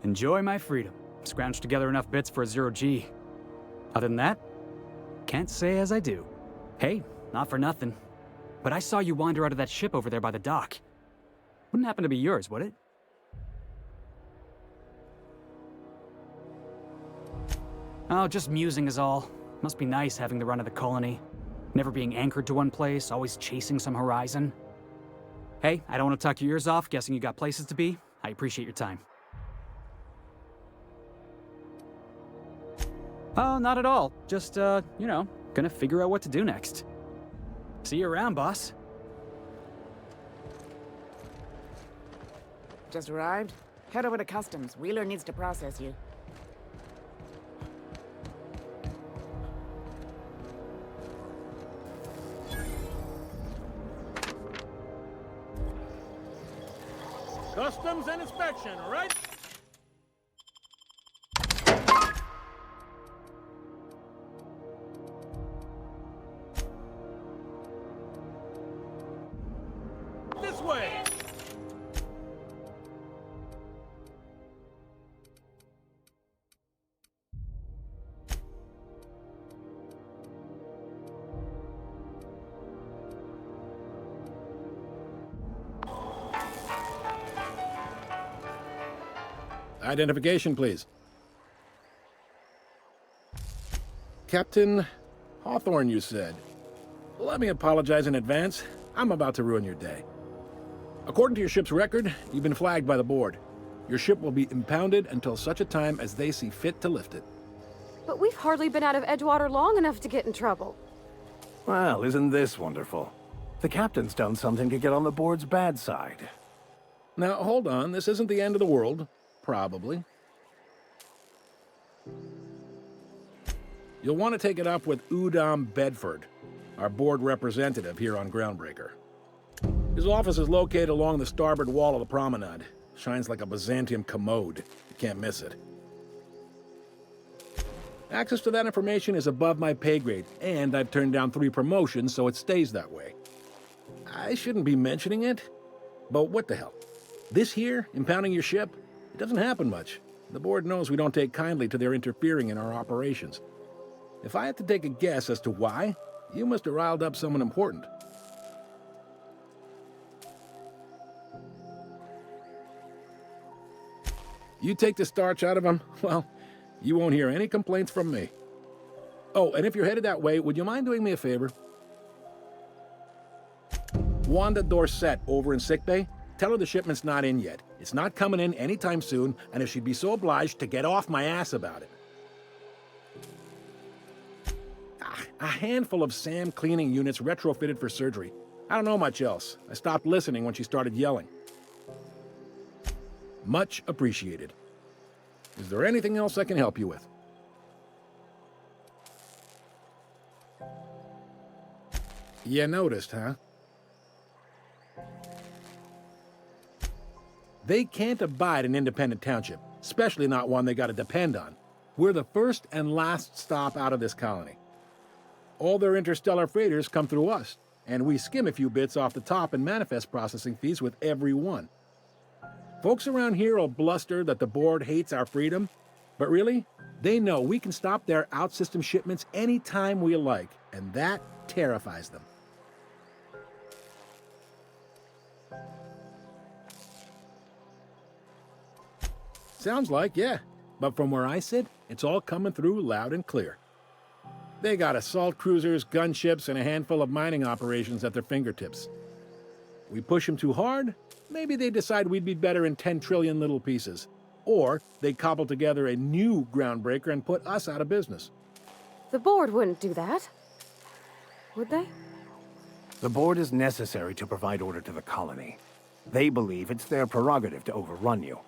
Enjoy my freedom. Scrounged together enough bits for a 0G. Other than that, can't say as I do. Hey, not for nothing, but I saw you wander out of that ship over there by the dock. Wouldn't happen to be yours, would it? Oh, just musing is all. Must be nice having the run of the colony. Never being anchored to one place, always chasing some horizon. Hey, I don't want to talk your ears off, guessing you got places to be. I appreciate your time. Oh, not at all. Just, you know, gonna figure out what to do next. See you around, boss. Just arrived? Head over to customs. Wheeler needs to process you. Customs and inspection, all right? This way! Identification, please. Captain Hawthorne, you said. Let me apologize in advance. I'm about to ruin your day. According to your ship's record, you've been flagged by the board. Your ship will be impounded until such a time as they see fit to lift it. But we've hardly been out of Edgewater long enough to get in trouble. Well, isn't this wonderful? The captain's done something to get on the board's bad side. Now, hold on. This isn't the end of the world. Probably. You'll want to take it up with Udom Bedford, our board representative here on Groundbreaker. His office is located along the starboard wall of the promenade. Shines like a Byzantium commode. You can't miss it. Access to that information is above my pay grade, and I've turned down 3 promotions, so it stays that way. I shouldn't be mentioning it, but what the hell? This here, impounding your ship, it doesn't happen much. The board knows we don't take kindly to their interfering in our operations. If I had to take a guess as to why, you must have riled up someone important. You take the starch out of them, well, you won't hear any complaints from me. Oh, and if you're headed that way, would you mind doing me a favor? Wanda Dorset over in sickbay, tell her the shipment's not in yet. It's not coming in anytime soon, and if she'd be so obliged to get off my ass about it. A handful of SAM cleaning units retrofitted for surgery. I don't know much else. I stopped listening when she started yelling. Much appreciated. Is there anything else I can help you with? You noticed, huh? They can't abide an independent township, especially not one they gotta depend on. We're the first and last stop out of this colony. All their interstellar freighters come through us, and we skim a few bits off the top in manifest processing fees with every one. Folks around here will bluster that the board hates our freedom, but really, they know we can stop their out-system shipments anytime we like, and that terrifies them. Sounds like, yeah. But from where I sit, It's all coming through loud and clear. They got assault cruisers, gunships, and a handful of mining operations at their fingertips. We push them too hard, maybe they decide we'd be better in 10 trillion little pieces. Or they cobble together a new groundbreaker and put us out of business. The board wouldn't do that. Would they? The board is necessary to provide order to the colony. They believe it's their prerogative to overrun you.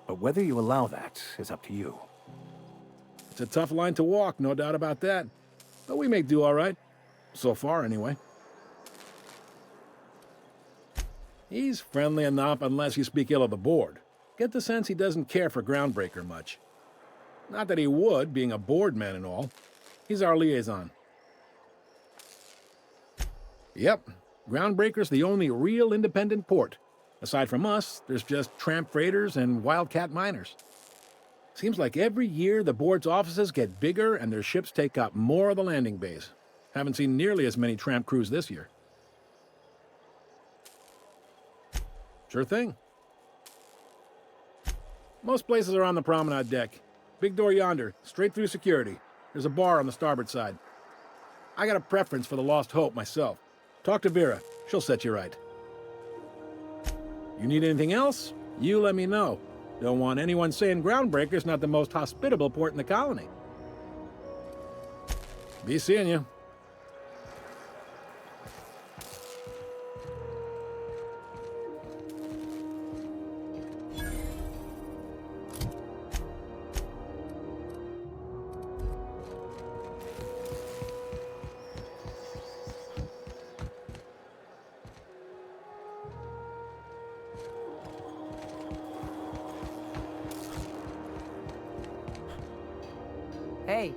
But whether you allow that is up to you. It's a tough line to walk, no doubt about that. But we make do all right. So far, anyway. He's friendly enough unless you speak ill of the board. Get the sense he doesn't care for Groundbreaker much. Not that he would, being a board man and all. He's our liaison. Yep, Groundbreaker's the only real independent port. Aside from us, there's just tramp freighters and wildcat miners. Seems like every year the board's offices get bigger and their ships take up more of the landing bays. Haven't seen nearly as many tramp crews this year. Sure thing. Most places are on the promenade deck. Big door yonder, straight through security. There's a bar on the starboard side. I got a preference for the Lost Hope myself. Talk to Vera. She'll set you right. You need anything else? You let me know. Don't want anyone saying Groundbreaker's not the most hospitable port in the colony. Be seeing you. Hey.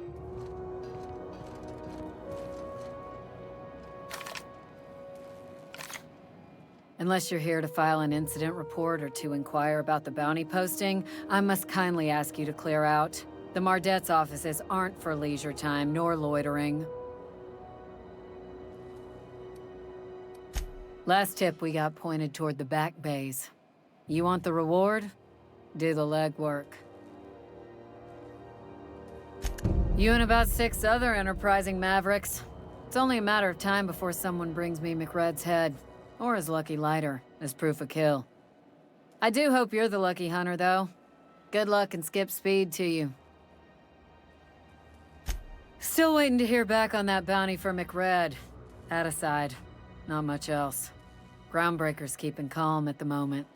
Unless you're here to file an incident report or to inquire about the bounty posting, I must kindly ask you to clear out. The Mardet's offices aren't for leisure time nor loitering. Last tip we got pointed toward the back bays. You want the reward? Do the legwork. You and about 6 other enterprising mavericks. It's only a matter of time before someone brings me McRed's head, or his lucky lighter, as proof of kill. I do hope you're the lucky hunter, though. Good luck and skip speed to you. Still waiting to hear back on that bounty for McRed. That aside, not much else. Groundbreaker's keeping calm at the moment.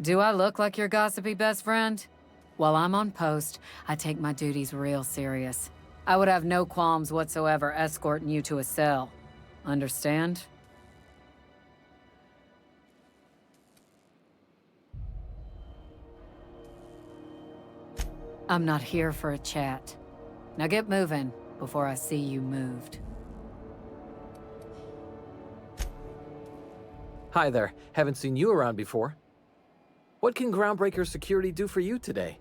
Do I look like your gossipy best friend? While I'm on post, I take my duties real serious. I would have no qualms whatsoever escorting you to a cell. Understand? I'm not here for a chat. Now get moving before I see you moved. Hi there. Haven't seen you around before. What can Groundbreaker Security do for you today?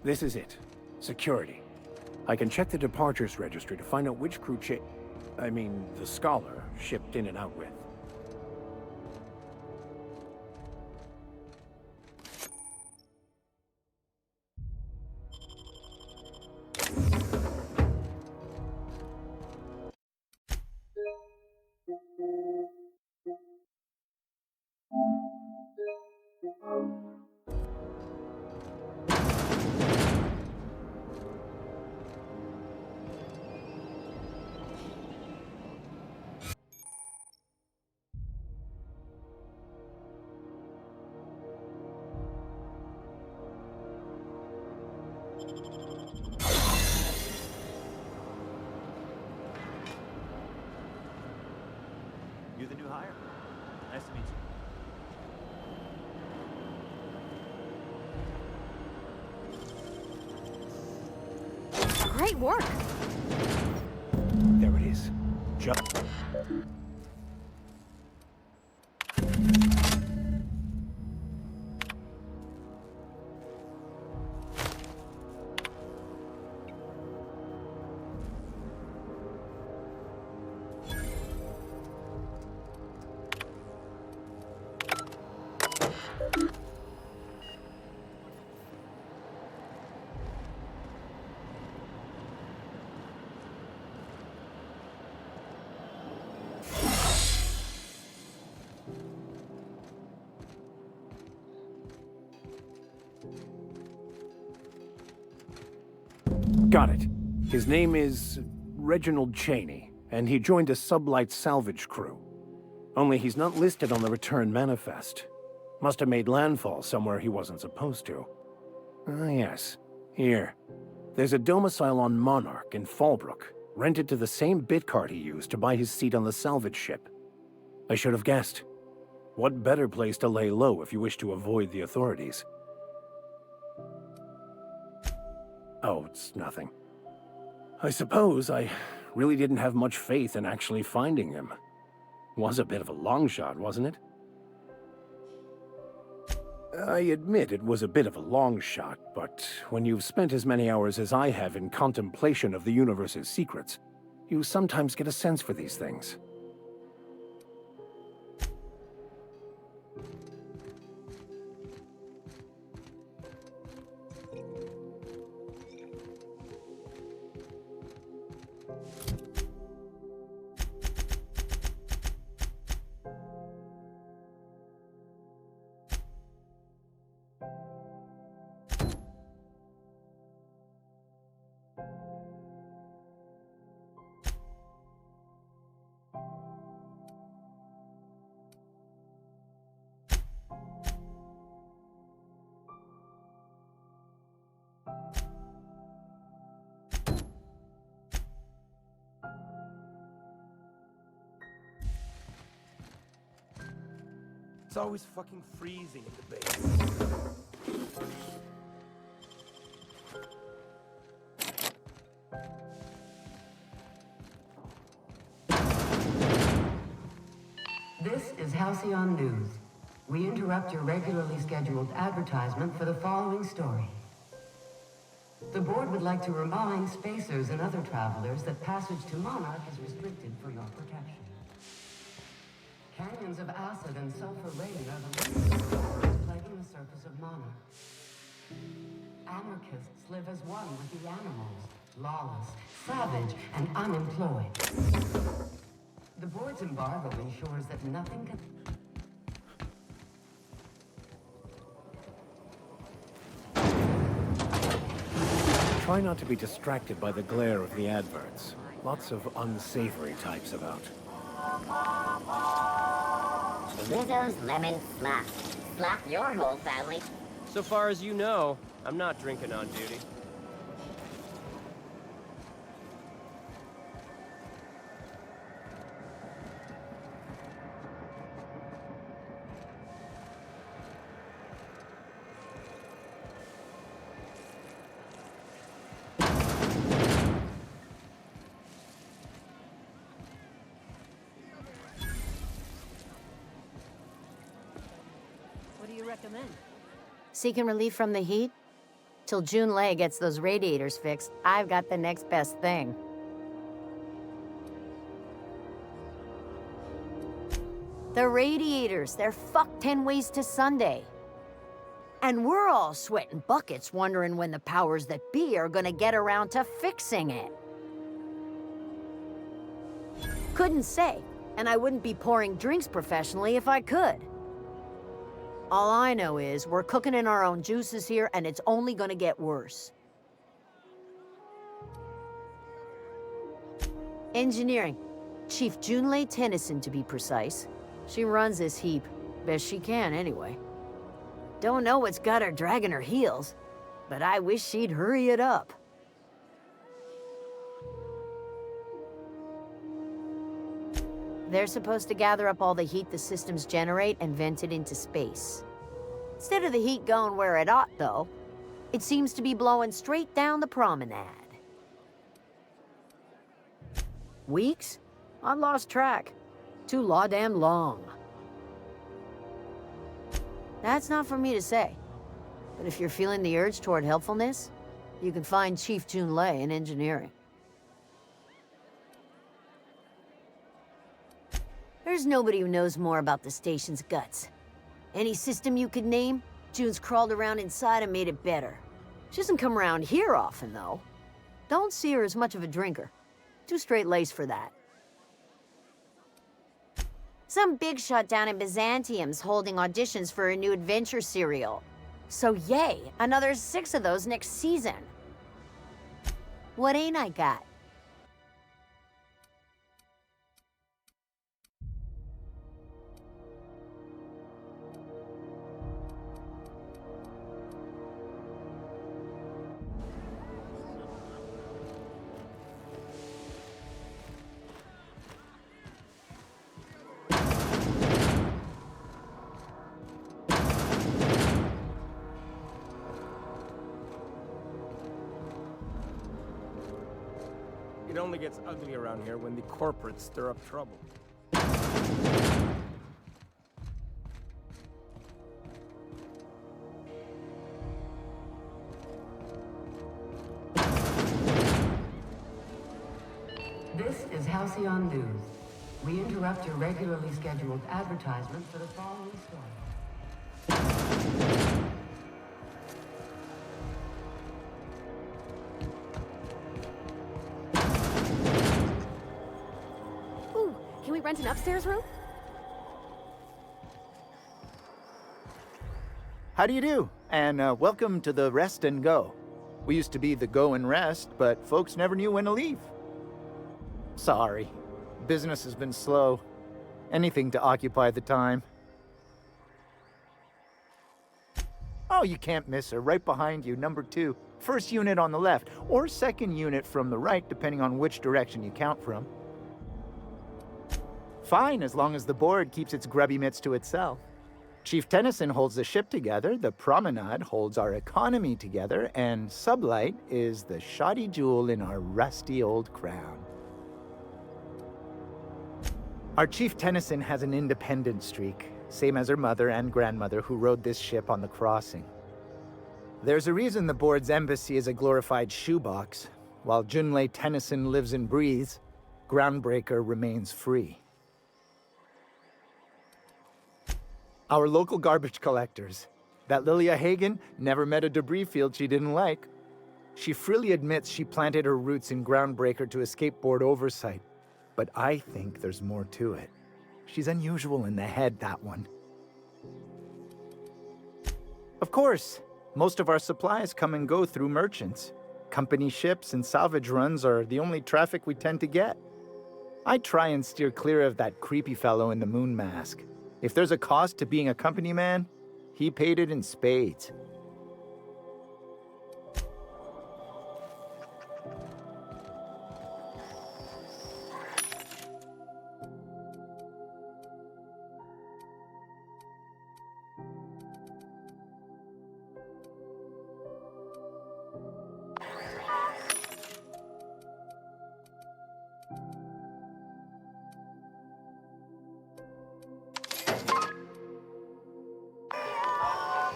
This is it. Security. I can check the departures registry to find out which crew the Scholar shipped in and out with. You the new hire? Nice to meet you. Great work. There it is. Just... Got it. His name is Reginald Cheney, and he joined a sublight salvage crew. Only he's not listed on the return manifest. Must have made landfall somewhere he wasn't supposed to. Ah, yes. Here. There's a domicile on Monarch in Fallbrook, rented to the same bit card he used to buy his seat on the salvage ship. I should have guessed. What better place to lay low if you wish to avoid the authorities? Oh, it's nothing. I suppose I really didn't have much faith in actually finding him. Was a bit of a long shot, wasn't it? I admit it was a bit of a long shot, but when you've spent as many hours as I have in contemplation of the universe's secrets, you sometimes get a sense for these things. It's always fucking freezing at the base. This is Halcyon News. We interrupt your regularly scheduled advertisement for the following story. The board would like to remind spacers and other travelers that passage to Monarch is restricted for your protection. Canyons of acid and sulfur rain are the least plaguing the surface of Monarch. Anarchists live as one with the animals, lawless, savage, and unemployed. The board's embargo ensures that nothing can... Try not to be distracted by the glare of the adverts. Lots of unsavory types about. Rizzo's Lemon Slap. Slap your whole family. So far as you know, I'm not drinking on duty. Recommend. Seeking relief from the heat? Till June Lay gets those radiators fixed, I've got the next best thing. The radiators, they're fucked 10 ways to Sunday. And we're all sweating buckets wondering when the powers that be are gonna get around to fixing it. Couldn't say, and I wouldn't be pouring drinks professionally if I could. All I know is we're cooking in our own juices here, and it's only gonna get worse. Engineering. Chief Junlei Tennyson, to be precise. She runs this heap. Best she can, anyway. Don't know what's got her dragging her heels, but I wish she'd hurry it up. They're supposed to gather up all the heat the systems generate and vent it into space. Instead of the heat going where it ought, though, it seems to be blowing straight down the promenade. Weeks? I lost track. Too law-damn long. That's not for me to say. But if you're feeling the urge toward helpfulness, you can find Chief Junlei in engineering. There's nobody who knows more about the station's guts. Any system you could name, June's crawled around inside and made it better. She doesn't come around here often, though. Don't see her as much of a drinker. Too straight-laced for that. Some big shot down in Byzantium's holding auditions for a new adventure serial. So yay, another 6 of those next season. What ain't I got? It only gets ugly around here when the corporates stir up trouble. This is Halcyon News. We interrupt your regularly scheduled advertisement for the following story. Ooh, can we rent an upstairs room? How do you do? And welcome to the Rest and Go. We used to be the Go and Rest, but folks never knew when to leave. Sorry. Business has been slow. Anything to occupy the time. Oh, you can't miss her. Right behind you, number 2. First unit on the left, or second unit from the right, depending on which direction you count from. Fine, as long as the board keeps its grubby mitts to itself. Chief Tennyson holds the ship together, the Promenade holds our economy together, and Sublight is the shoddy jewel in our rusty old crown. Our Chief Tennyson has an independent streak, same as her mother and grandmother who rode this ship on the crossing. There's a reason the board's embassy is a glorified shoebox. While Junlei Tennyson lives and breathes, Groundbreaker remains free. Our local garbage collectors. That Lilia Hagen never met a debris field she didn't like. She freely admits she planted her roots in Groundbreaker to escape board oversight. But I think there's more to it. She's unusual in the head, that one. Of course, most of our supplies come and go through merchants. Company ships and salvage runs are the only traffic we tend to get. I try and steer clear of that creepy fellow in the moon mask. If there's a cost to being a company man, he paid it in spades.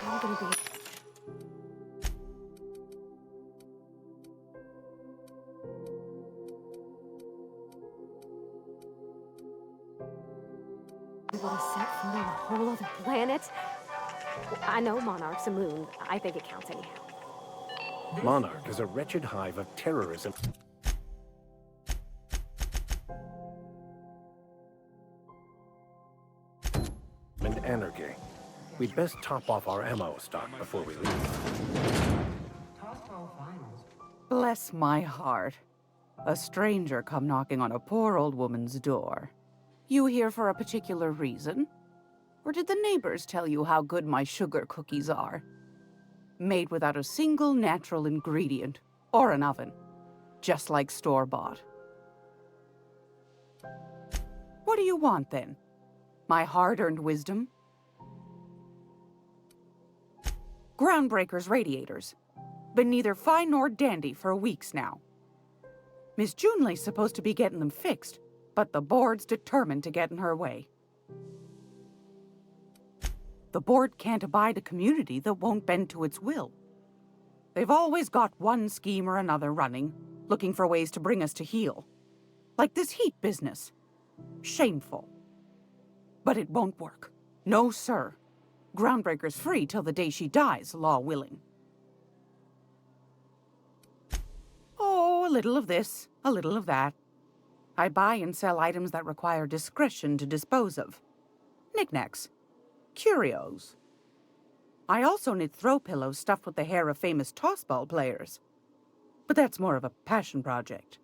I'm gonna be... able to set foot on a whole other planet? I know Monarch's a moon. I think it counts anyhow. Monarch is a wretched hive of terrorism. And anarchy. We'd best top off our ammo stock before we leave. Bless my heart. A stranger come knocking on a poor old woman's door. You here for a particular reason? Or did the neighbors tell you how good my sugar cookies are? Made without a single natural ingredient, or an oven. Just like store-bought. What do you want, then? My hard-earned wisdom? Groundbreaker's radiators. Been neither fine nor dandy for weeks now. Miss Junlei's supposed to be getting them fixed, but the board's determined to get in her way. The board can't abide a community that won't bend to its will. They've always got one scheme or another running, looking for ways to bring us to heel. Like this heat business. Shameful. But it won't work. No, sir. Groundbreaker's free till the day she dies, law willing. Oh, a little of this, a little of that. I buy and sell items that require discretion to dispose of. Knickknacks. Curios. I also knit throw pillows stuffed with the hair of famous tossball players. But that's more of a passion project.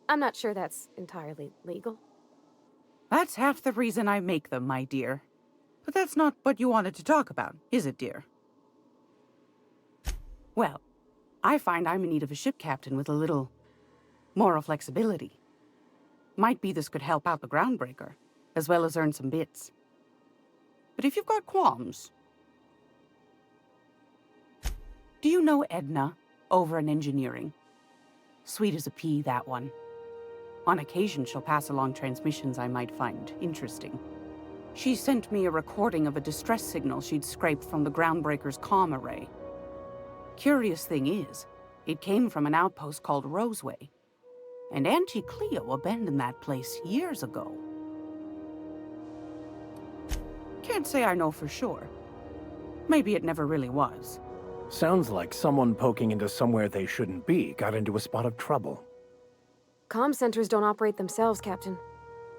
I'm not sure that's entirely legal. That's half the reason I make them, my dear. But that's not what you wanted to talk about, is it, dear? Well, I find I'm in need of a ship captain with a little moral flexibility. Might be this could help out the groundbreaker, as well as earn some bits. But if you've got qualms... Do you know Edna, over in engineering? Sweet as a pea, that one. On occasion, she'll pass along transmissions I might find interesting. She sent me a recording of a distress signal she'd scraped from the groundbreaker's comm array. Curious thing is, it came from an outpost called Roseway. And Auntie Cleo abandoned that place years ago. Can't say I know for sure. Maybe it never really was. Sounds like someone poking into somewhere they shouldn't be got into a spot of trouble. Comm centers don't operate themselves, Captain.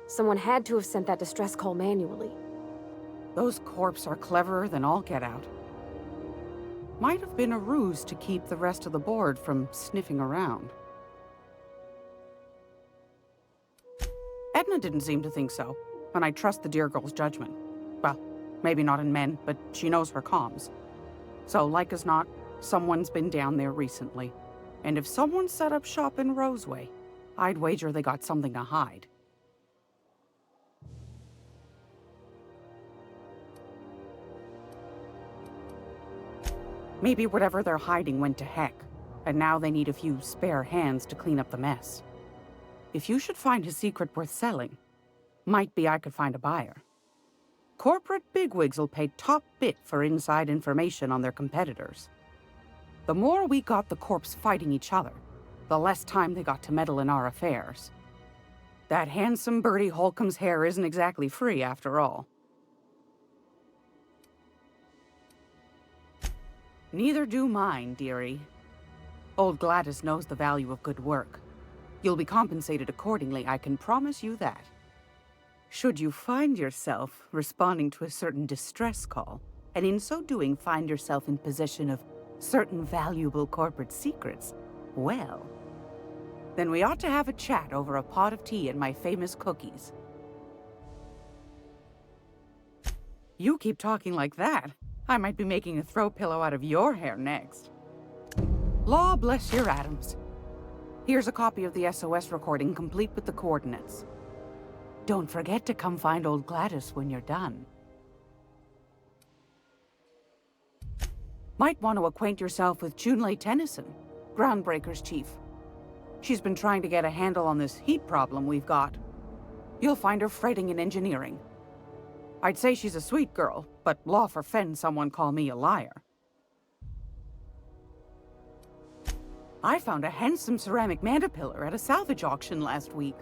Someone had to have sent that distress call manually. Those corps are cleverer than all get out. Might have been a ruse to keep the rest of the board from sniffing around. Edna didn't seem to think so, and I trust the dear girl's judgment. Well, maybe not in men, but she knows her comms. So, like as not, someone's been down there recently. And if someone set up shop in Roseway, I'd wager they got something to hide. Maybe whatever they're hiding went to heck, and now they need a few spare hands to clean up the mess. If you should find a secret worth selling, might be I could find a buyer. Corporate bigwigs will pay top bit for inside information on their competitors. The more we got the corps fighting each other, the less time they got to meddle in our affairs. That handsome Bertie Holcomb's hair isn't exactly free, after all. Neither do mine, dearie. Old Gladys knows the value of good work. You'll be compensated accordingly, I can promise you that. Should you find yourself responding to a certain distress call, and in so doing find yourself in possession of certain valuable corporate secrets, well, then we ought to have a chat over a pot of tea and my famous cookies. You keep talking like that, I might be making a throw pillow out of your hair next. Law bless your atoms. Here's a copy of the SOS recording, complete with the coordinates. Don't forget to come find old Gladys when you're done. Might want to acquaint yourself with Junlei Tennyson, Groundbreaker's chief. She's been trying to get a handle on this heat problem we've got. You'll find her fretting in engineering. I'd say she's a sweet girl, but law forfend someone call me a liar. I found a handsome ceramic mandapillar at a salvage auction last week.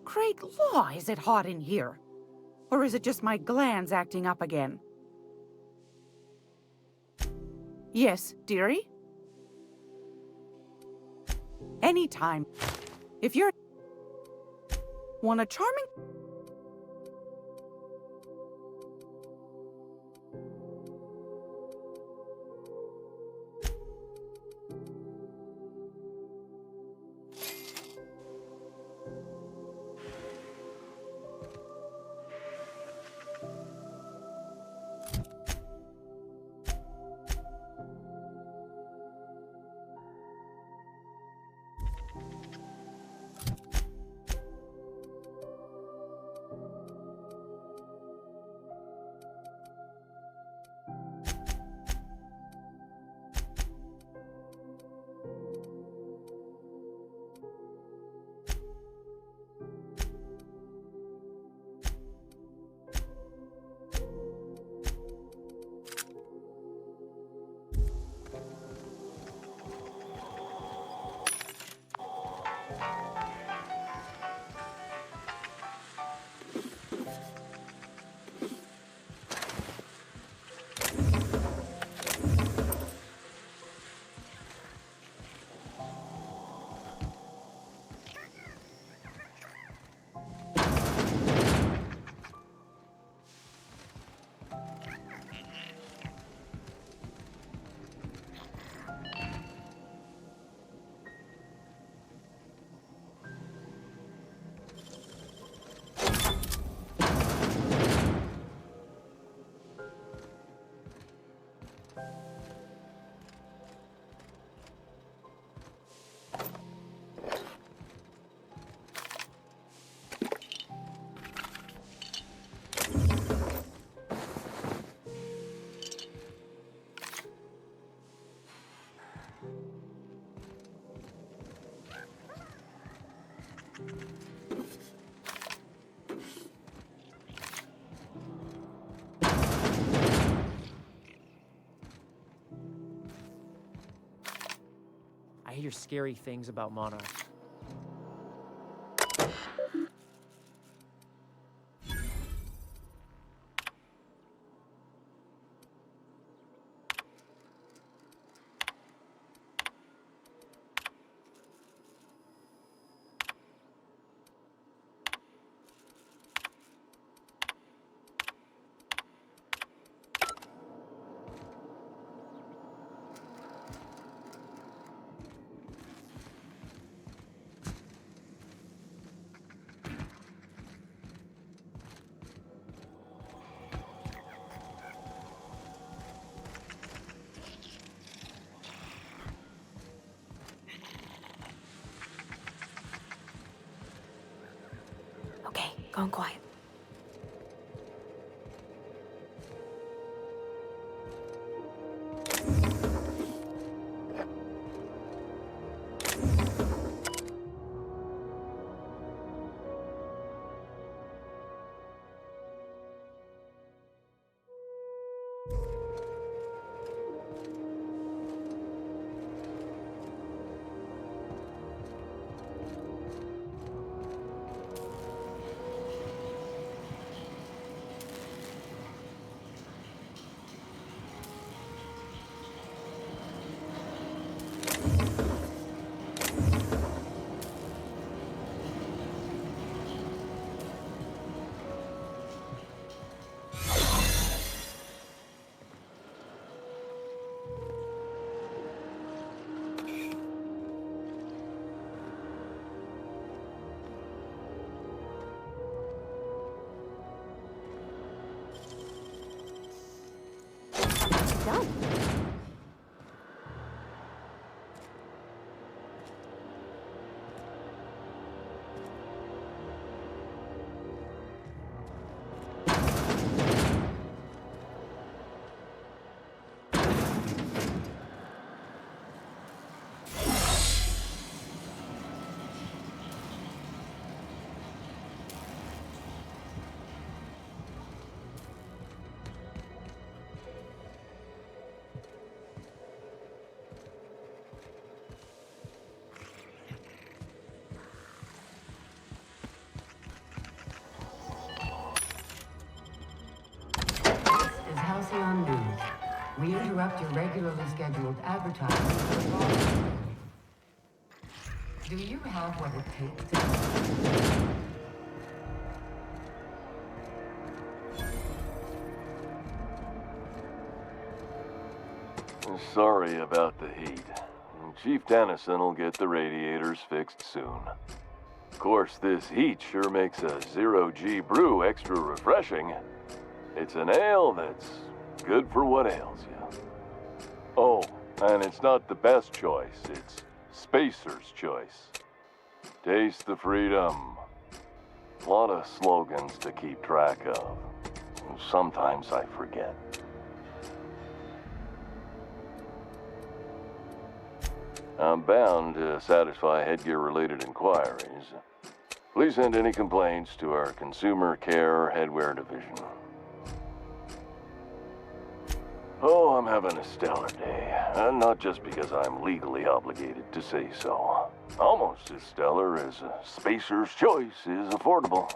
Great law, is it hot in here? Or is it just my glands acting up again? Yes, dearie? Anytime. If you're... Want a charming... your scary things about monarchs. Okay, going quiet. Done. Is Halcyon News. We interrupt your regularly scheduled advertising for the following story. Do you have what it takes to... Sorry about the heat. Chief Tennyson will get the radiators fixed soon. Of course, this heat sure makes a zero-G brew extra refreshing. It's an ale that's good for what ails you. Oh, and it's not the best choice, it's Spacer's choice. Taste the freedom. A lot of slogans to keep track of. Sometimes I forget. I'm bound to satisfy headgear-related inquiries. Please send any complaints to our Consumer Care Headwear Division. Oh, I'm having a stellar day. Not just because I'm legally obligated to say so. Almost as stellar as Spacer's Choice is affordable.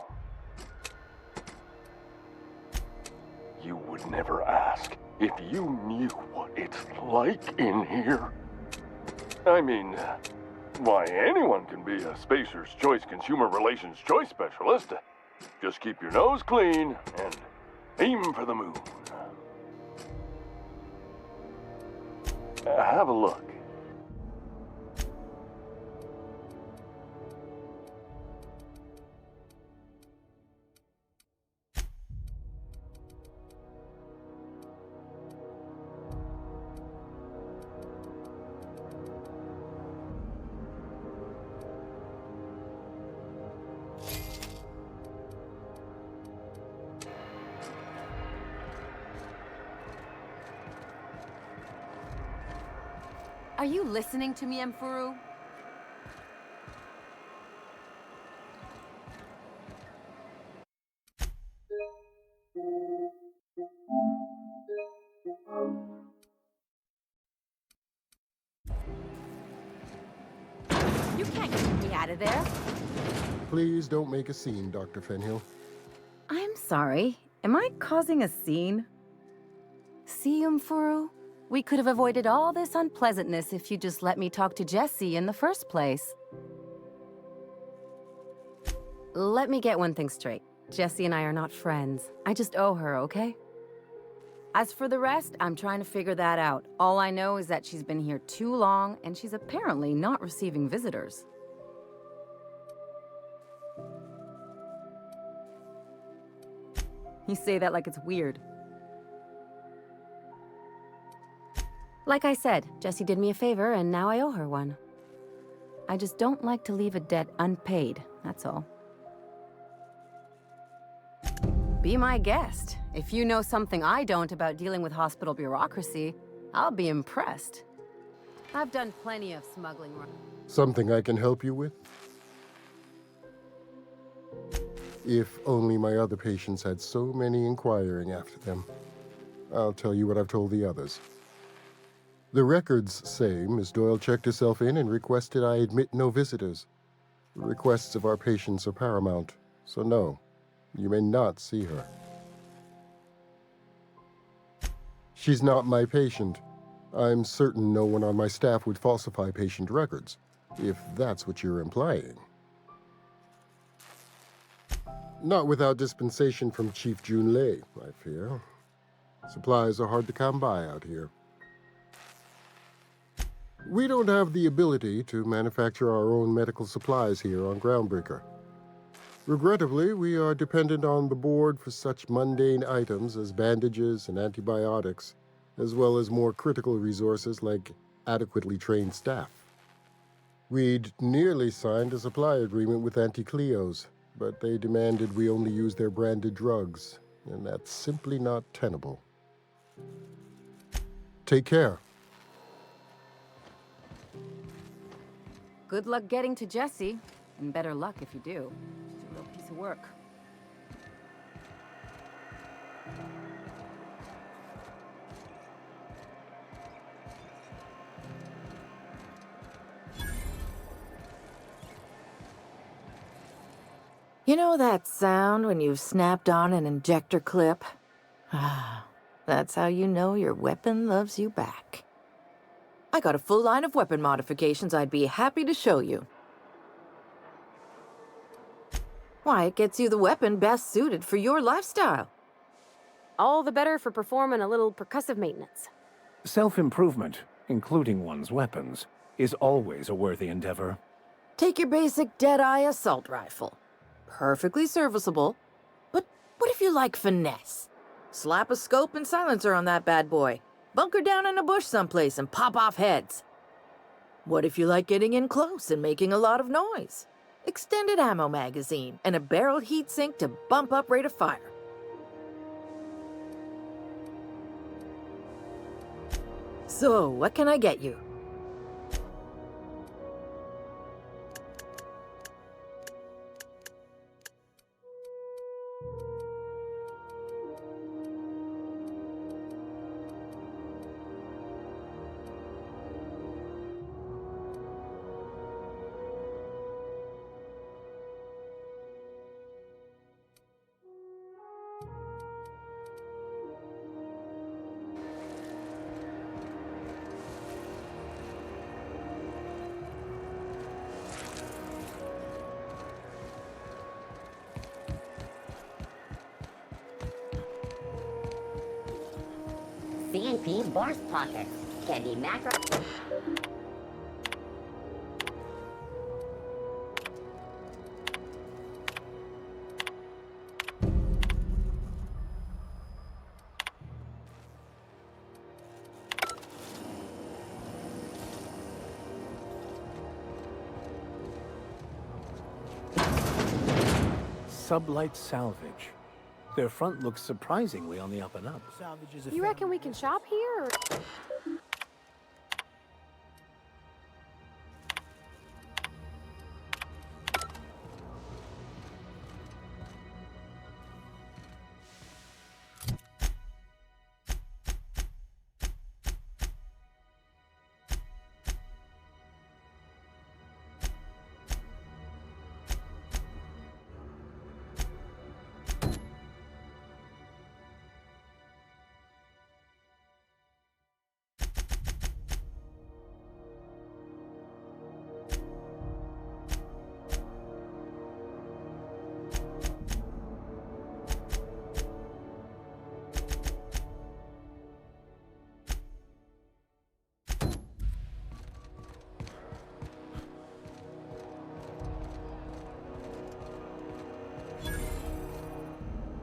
You would never ask if you knew what it's like in here. I mean, why, anyone can be a Spacer's Choice Consumer Relations Choice Specialist. Just keep your nose clean and aim for the moon. Have a look. Are you listening to me, Emfuru? out of there. Please don't make a scene, Dr. Fenhill. I'm sorry. Am I causing a scene? See, Umfuru? We could have avoided all this unpleasantness if you just let me talk to Jesse in the first place. Let me get one thing straight. Jesse and I are not friends. I just owe her, okay? As for the rest, I'm trying to figure that out. All I know is that she's been here too long, and she's apparently not receiving visitors. You say that like it's weird. Like I said, Jessie did me a favor, and now I owe her one. I just don't like to leave a debt unpaid, that's all. Be my guest. If you know something I don't about dealing with hospital bureaucracy, I'll be impressed. I've done plenty of smuggling. Something I can help you with? If only my other patients had so many inquiring after them. I'll tell you what I've told the others. The records say Miss Doyle checked herself in and requested I admit no visitors. The requests of our patients are paramount, so no, you may not see her. She's not my patient. I'm certain no one on my staff would falsify patient records, if that's what you're implying. Not without dispensation from Chief Junlei, I fear. Supplies are hard to come by out here. We don't have the ability to manufacture our own medical supplies here on Groundbreaker. Regrettably, we are dependent on the board for such mundane items as bandages and antibiotics, as well as more critical resources like adequately trained staff. We'd nearly signed a supply agreement with Anti-Cleos, but they demanded we only use their branded drugs, and that's simply not tenable. Take care. Good luck getting to Jesse, and better luck if you do. It's a real piece of work. You know that sound when you've snapped on an injector clip? Ah, that's how you know your weapon loves you back. I got a full line of weapon modifications I'd be happy to show you. Why, it gets you the weapon best suited for your lifestyle. All the better for performing a little percussive maintenance. Self-improvement, including one's weapons, is always a worthy endeavor. Take your basic Deadeye assault rifle. Perfectly serviceable. But what if you like finesse? Slap a scope and silencer on that bad boy. Bunker down in a bush someplace and pop off heads. What if you like getting in close and making a lot of noise? Extended ammo magazine and a barrel heatsink to bump up rate of fire. So, what can I get you? CNP Borscht Pockets can be macro... Sublight Salvage. Their front looks surprisingly on the up and up. You reckon we can shop here, or...?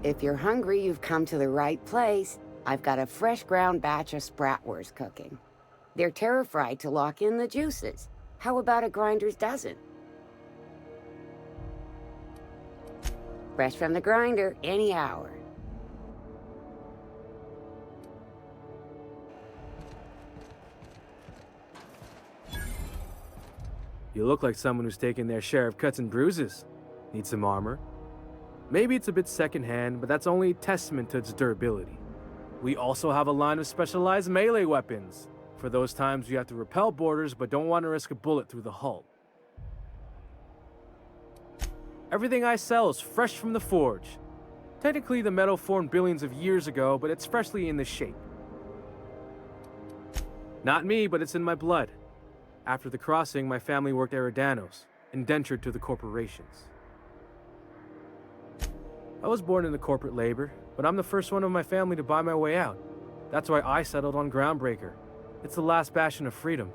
If you're hungry, you've come to the right place. I've got a fresh ground batch of spratwurst cooking. They're terra-fried to lock in the juices. How about a grinder's dozen? Fresh from the grinder, any hour. You look like someone who's taken their share of cuts and bruises. Need some armor? Maybe it's a bit secondhand, but that's only a testament to its durability. We also have a line of specialized melee weapons, for those times you have to repel boarders but don't want to risk a bullet through the hull. Everything I sell is fresh from the forge. Technically, the metal formed billions of years ago, but it's freshly in this shape. Not me, but it's in my blood. After the crossing, my family worked Eridanos, indentured to the corporations. I was born into corporate labor, but I'm the first one of my family to buy my way out. That's why I settled on Groundbreaker. It's the last bastion of freedom.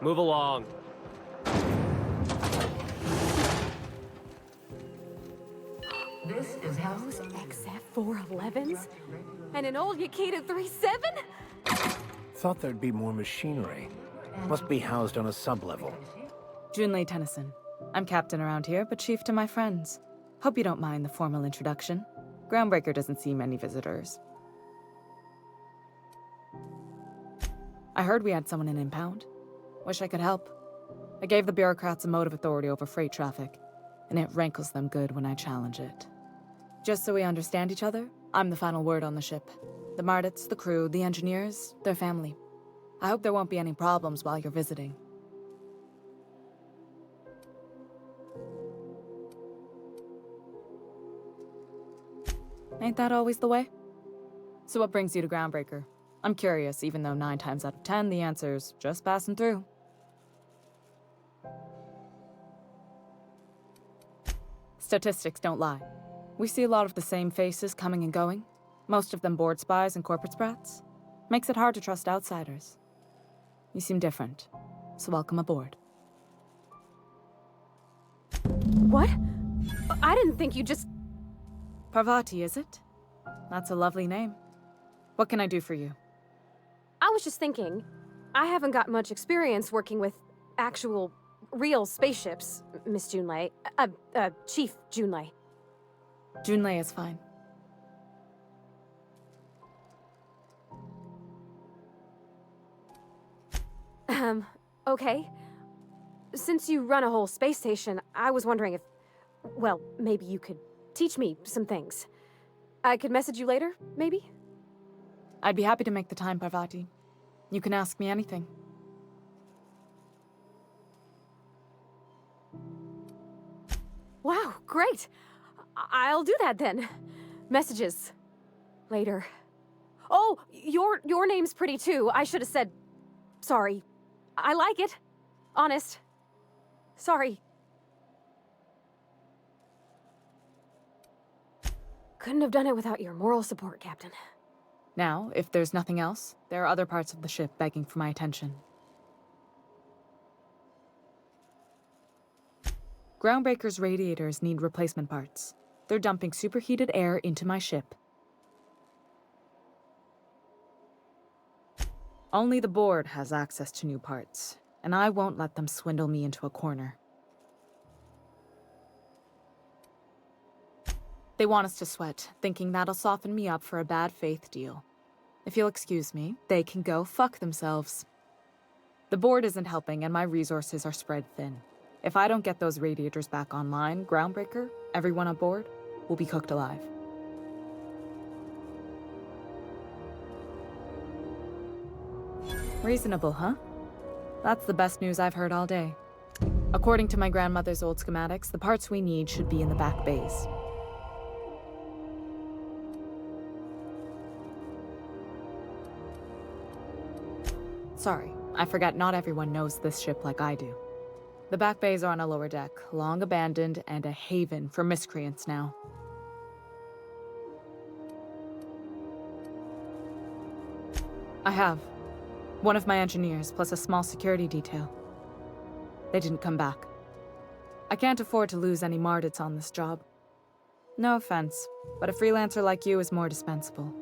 Move along. This is those XF411s? And an old Yakita 37? Thought there'd be more machinery. Must be housed on a sub-level. Junlei Tennyson. I'm captain around here, but chief to my friends. Hope you don't mind the formal introduction. Groundbreaker doesn't see many visitors. I heard we had someone in impound. Wish I could help. I gave the bureaucrats a motive authority over freight traffic, and it rankles them good when I challenge it. Just so we understand each other, I'm the final word on the ship. The Mardits, the crew, the engineers, their family. I hope there won't be any problems while you're visiting. Ain't that always the way? So what brings you to Groundbreaker? I'm curious, even though 9 times out of 10 the answer's just passing through. Statistics don't lie. We see a lot of the same faces coming and going, most of them board spies and corporate sprats. Makes it hard to trust outsiders. You seem different, so welcome aboard. What? I didn't think you just... Parvati, is it? That's a lovely name. What can I do for you? I was just thinking, I haven't got much experience working with actual, real spaceships, Miss Junlei. Chief Junlei. Junlei is fine. Okay. Since you run a whole space station, I was wondering if, well, maybe you could teach me some things. I could message you later, maybe? I'd be happy to make the time, Parvati. You can ask me anything. Wow, great. I'll do that then. Messages. Later. Oh, your name's pretty too. I should have said... Sorry. I like it. Honest. Sorry. Couldn't have done it without your moral support, Captain. Now, if there's nothing else, there are other parts of the ship begging for my attention. Groundbreaker's radiators need replacement parts. They're dumping superheated air into my ship. Only the board has access to new parts, and I won't let them swindle me into a corner. They want us to sweat, thinking that'll soften me up for a bad faith deal. If you'll excuse me, they can go fuck themselves. The board isn't helping, and my resources are spread thin. If I don't get those radiators back online, Groundbreaker, everyone on board, will be cooked alive. Reasonable, huh? That's the best news I've heard all day. According to my grandmother's old schematics, the parts we need should be in the back bays. Sorry, I forgot not everyone knows this ship like I do. The back bays are on a lower deck, long abandoned and a haven for miscreants now. I have. One of my engineers, plus a small security detail. They didn't come back. I can't afford to lose any Mardits on this job. No offense, but a freelancer like you is more dispensable.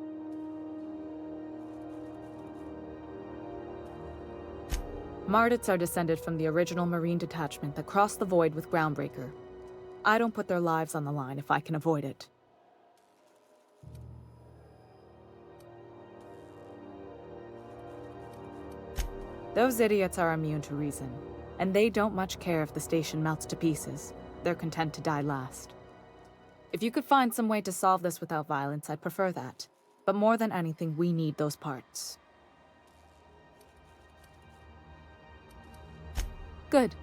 Mardits are descended from the original Marine detachment that crossed the void with Groundbreaker. I don't put their lives on the line if I can avoid it. Those idiots are immune to reason, and they don't much care if the station melts to pieces. They're content to die last. If you could find some way to solve this without violence, I'd prefer that. But more than anything, we need those parts. Good.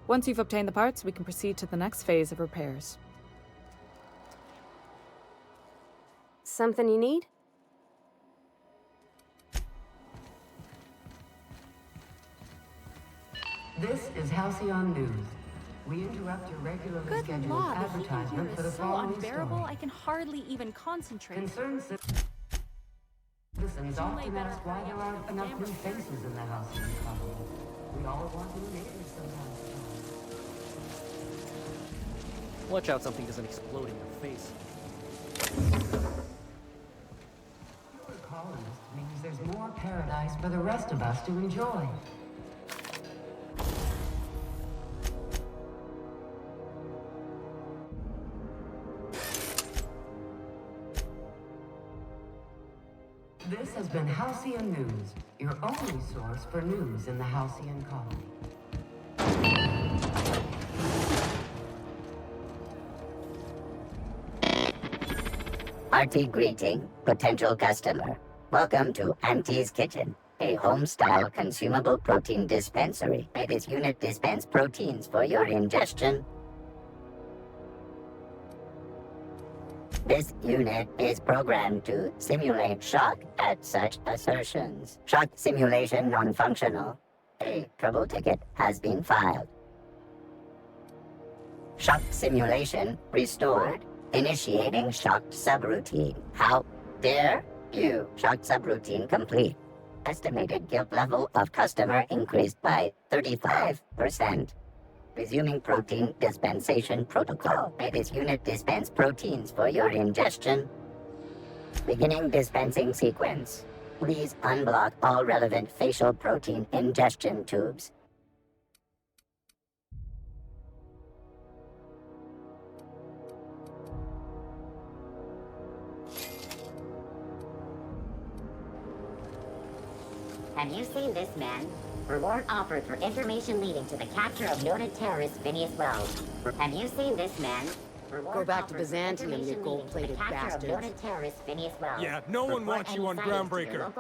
Once you've obtained the parts, we can proceed to the next phase of repairs. Something you need? This is Halcyon News. We interrupt your regularly Good scheduled Lord, the heat advertisement here for the is so following unbearable, story. I can hardly even concentrate. Concerned citizens often ask why there aren't enough new faces in the Halcyon colony. We all want new neighbors sometimes. Watch out something doesn't explode in your face. You're a colonist means there's more paradise for the rest of us to enjoy. This has been Halcyon News, your only source for news in the Halcyon colony. Hearty greeting, potential customer. Welcome to Auntie's Kitchen, a home-style consumable protein dispensary. This unit dispense proteins for your ingestion. This unit is programmed to simulate shock at such assertions. Shock simulation non-functional. A trouble ticket has been filed. Shock simulation restored. Initiating shocked subroutine. How dare you? Shocked subroutine complete. Estimated guilt level of customer increased by 35%. Resuming protein dispensation protocol. May this unit dispense proteins for your ingestion. Beginning dispensing sequence. Please unblock all relevant facial protein ingestion tubes. Have you seen this man? Reward offered for information leading to the capture of noted terrorist Phineas Wells. Have you seen this man? Go back to Byzantium, you gold-plated bastards. Noted terrorist Phineas Wells. Yeah, no one wants you on Groundbreaker.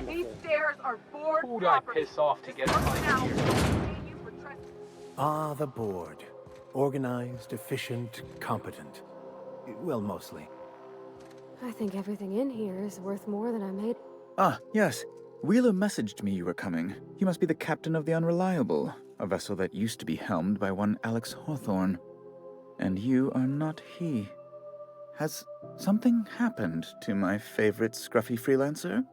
These stairs are board Who'd I piss off to get invited here? Ah, the board. Organized, efficient, competent. Well, mostly. I think everything in here is worth more than I made. Ah, yes. Wheeler messaged me you were coming. You must be the captain of the Unreliable, a vessel that used to be helmed by one Alex Hawthorne. And you are not he. Has something happened to my favorite scruffy freelancer?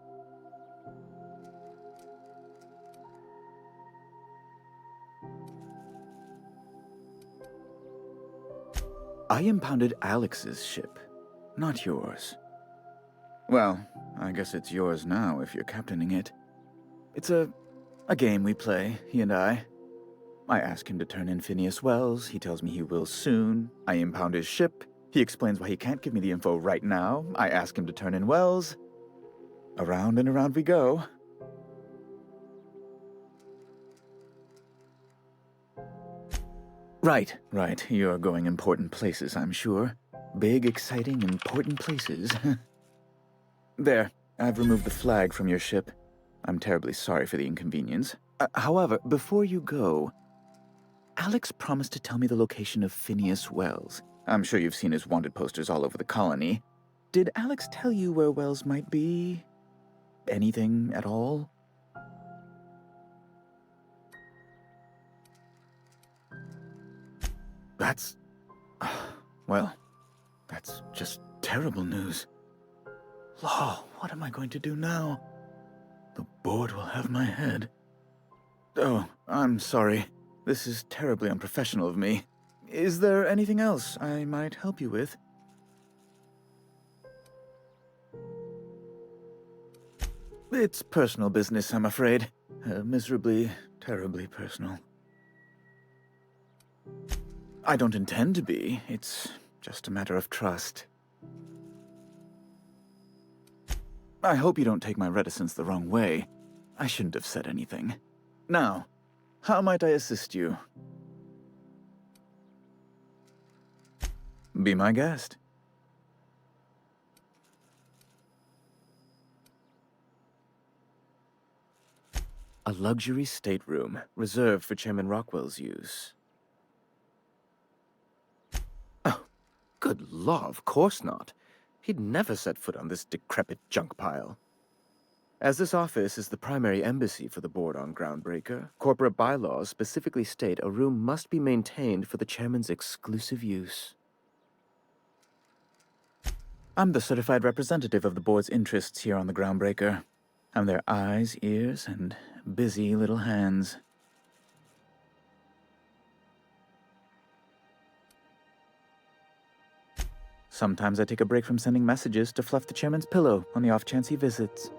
I impounded Alex's ship, not yours. Well, I guess it's yours now if you're captaining it. It's a game we play, he and I. I ask him to turn in Phineas Wells. He tells me he will soon. I impound his ship. He explains why he can't give me the info right now. I ask him to turn in Wells. Around and around we go. Right. You're going important places, I'm sure. Big, exciting, important places. There, I've removed the flag from your ship. I'm terribly sorry for the inconvenience. However, before you go, Alex promised to tell me the location of Phineas Wells. I'm sure you've seen his wanted posters all over the colony. Did Alex tell you where Wells might be? Anything at all? That's... well, that's just terrible news. Law, what am I going to do now? The board will have my head. Oh, I'm sorry. This is terribly unprofessional of me. Is there anything else I might help you with? It's personal business, I'm afraid. Miserably, terribly personal. I don't intend to be. It's just a matter of trust. I hope you don't take my reticence the wrong way. I shouldn't have said anything. Now, how might I assist you? Be my guest. A luxury stateroom, reserved for Chairman Rockwell's use. Oh, good law, of course not. He'd never set foot on this decrepit junk pile. As this office is the primary embassy for the board on Groundbreaker, corporate bylaws specifically state a room must be maintained for the chairman's exclusive use. I'm the certified representative of the board's interests here on the Groundbreaker. I'm their eyes, ears, and busy little hands. Sometimes I take a break from sending messages to fluff the chairman's pillow on the off chance he visits.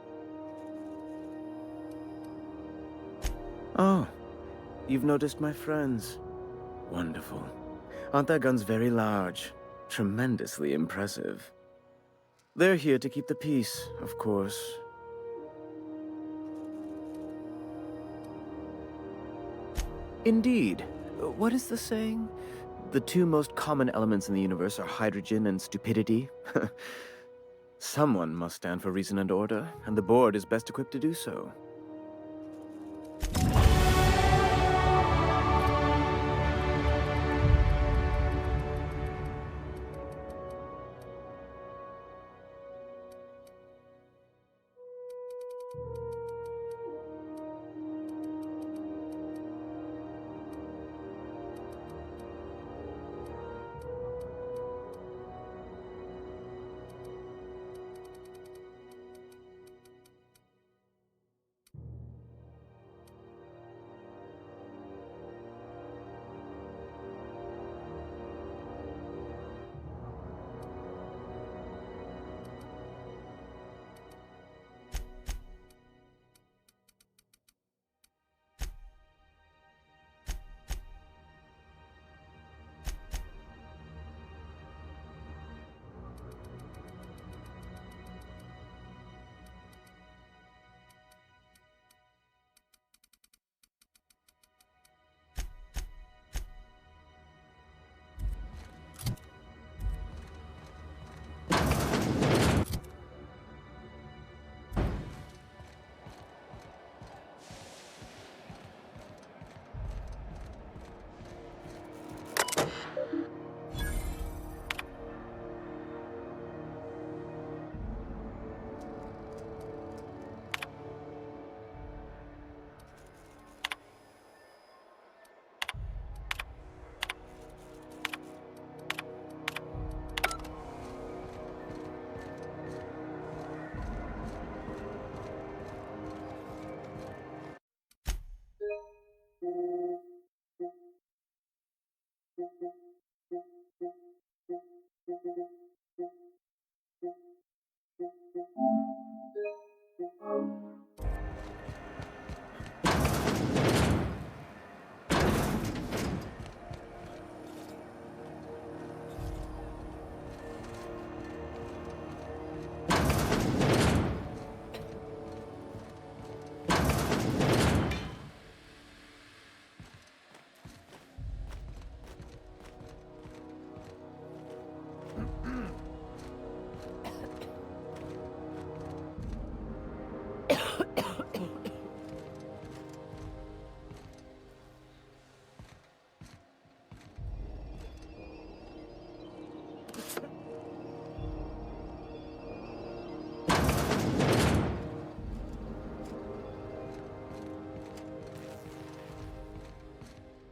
Oh, you've noticed my friends. Wonderful. Aren't their guns very large? Tremendously impressive. They're here to keep the peace, of course. Indeed. What is the saying? The two most common elements in the universe are hydrogen and stupidity. Someone must stand for reason and order, and the board is best equipped to do so.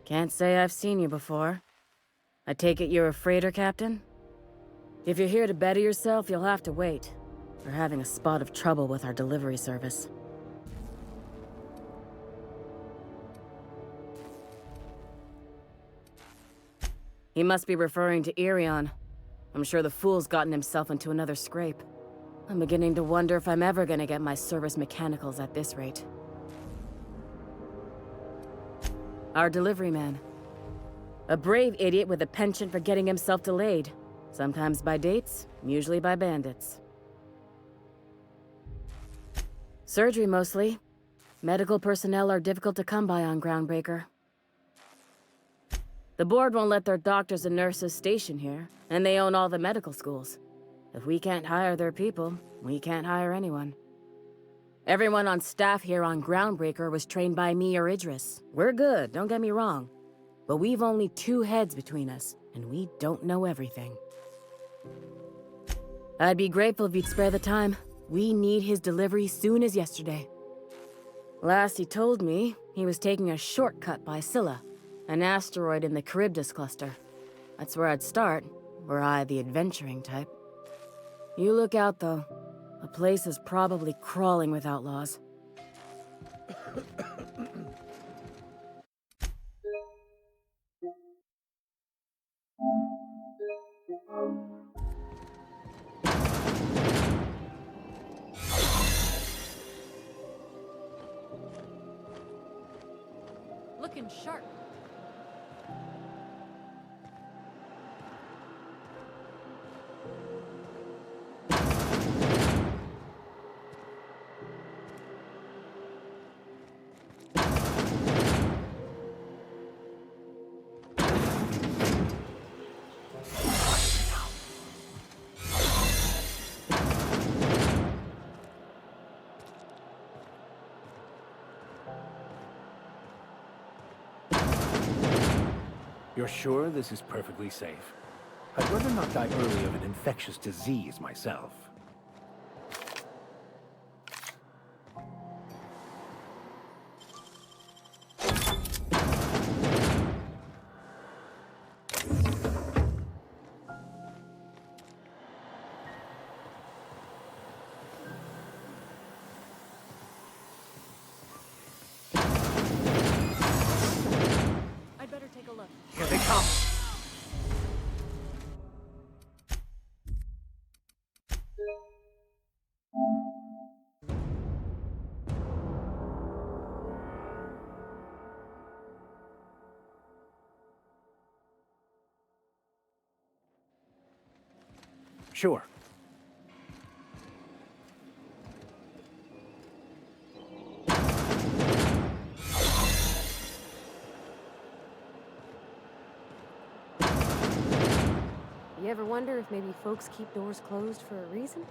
Can't say I've seen you before. I take it you're a freighter captain? If you're here to better yourself, you'll have to wait. We're having a spot of trouble with our delivery service. He must be referring to Irion. I'm sure the fool's gotten himself into another scrape. I'm beginning to wonder if I'm ever gonna get my service mechanicals at this rate. Our delivery man. A brave idiot with a penchant for getting himself delayed. Sometimes by dates, usually by bandits. Surgery mostly. Medical personnel are difficult to come by on Groundbreaker. The board won't let their doctors and nurses station here, and they own all the medical schools. If we can't hire their people, we can't hire anyone. Everyone on staff here on Groundbreaker was trained by me or Idris. We're good, don't get me wrong. But we've only 2 heads between us, and we don't know everything. I'd be grateful if you'd spare the time. We need his delivery soon as yesterday. Last he told me, he was taking a shortcut by Scylla, an asteroid in the Charybdis cluster. That's where I'd start, were I the adventuring type. You look out, though. The place is probably crawling with outlaws. Looking sharp. You're sure this is perfectly safe? I'd rather not die early of an infectious disease myself. I'd better take a look. Here they come! Sure. You ever wonder if maybe folks keep doors closed for a reason?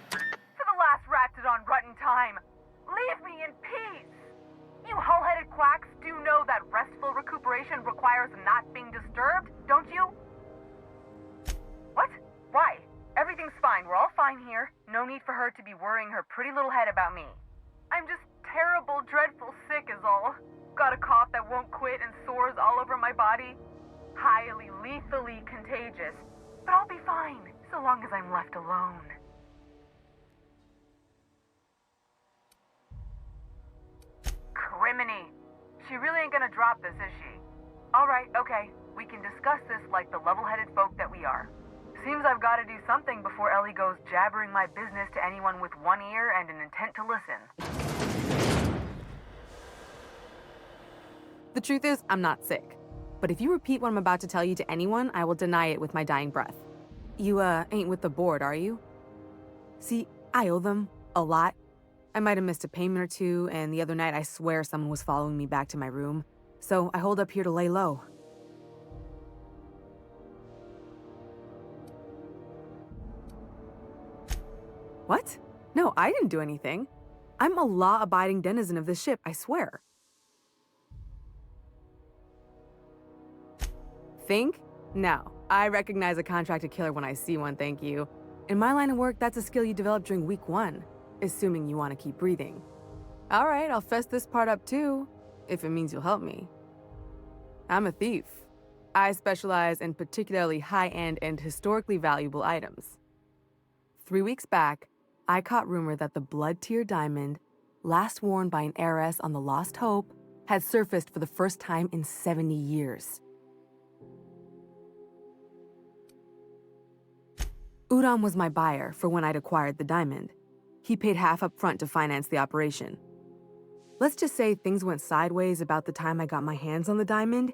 For the last Raptidon rutting time, leave me in peace! You hull-headed quacks do know that restful recuperation requires not being disturbed, don't you? What? Why? Everything's fine. We're all fine here. No need for her to be worrying her pretty little head about me. I'm just terrible, dreadful sick is all. Got a cough that won't quit and sores all over my body. Highly, lethally contagious. But I'll be fine, so long as I'm left alone. Criminy. She really ain't gonna drop this, is she? Alright, okay. We can discuss this like the level-headed folk that we are. Seems I've got to do something before Ellie goes jabbering my business to anyone with one ear and an intent to listen. The truth is, I'm not sick. But if you repeat what I'm about to tell you to anyone, I will deny it with my dying breath. You, ain't with the board, are you? See, I owe them a lot. I might have missed a payment or two, and the other night I swear someone was following me back to my room. So I hold up here to lay low. What? No, I didn't do anything. I'm a law-abiding denizen of this ship, I swear. think? No. I recognize a contracted killer when I see one, thank you. In my line of work, that's a skill you develop during week 1, assuming you want to keep breathing. All right, I'll fess this part up too, if it means you'll help me. I'm a thief. I specialize in particularly high-end and historically valuable items. 3 weeks back, I caught rumor that the blood tier diamond, last worn by an heiress on the Lost Hope, had surfaced for the first time in 70 years. Udom was my buyer for when I'd acquired the diamond. He paid half up front to finance the operation. Let's just say things went sideways about the time I got my hands on the diamond,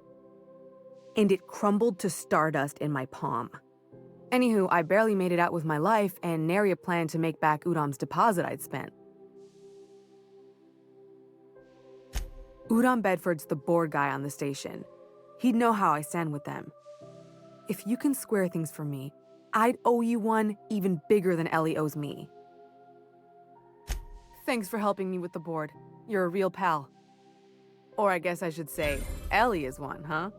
and it crumbled to stardust in my palm. Anywho, I barely made it out with my life, and nary a plan to make back Udom's deposit I'd spent. Udom Bedford's the board guy on the station. He'd know how I stand with them. If you can square things for me, I'd owe you one even bigger than Ellie owes me. Thanks for helping me with the board. You're a real pal. Or I guess I should say, Ellie is one, huh?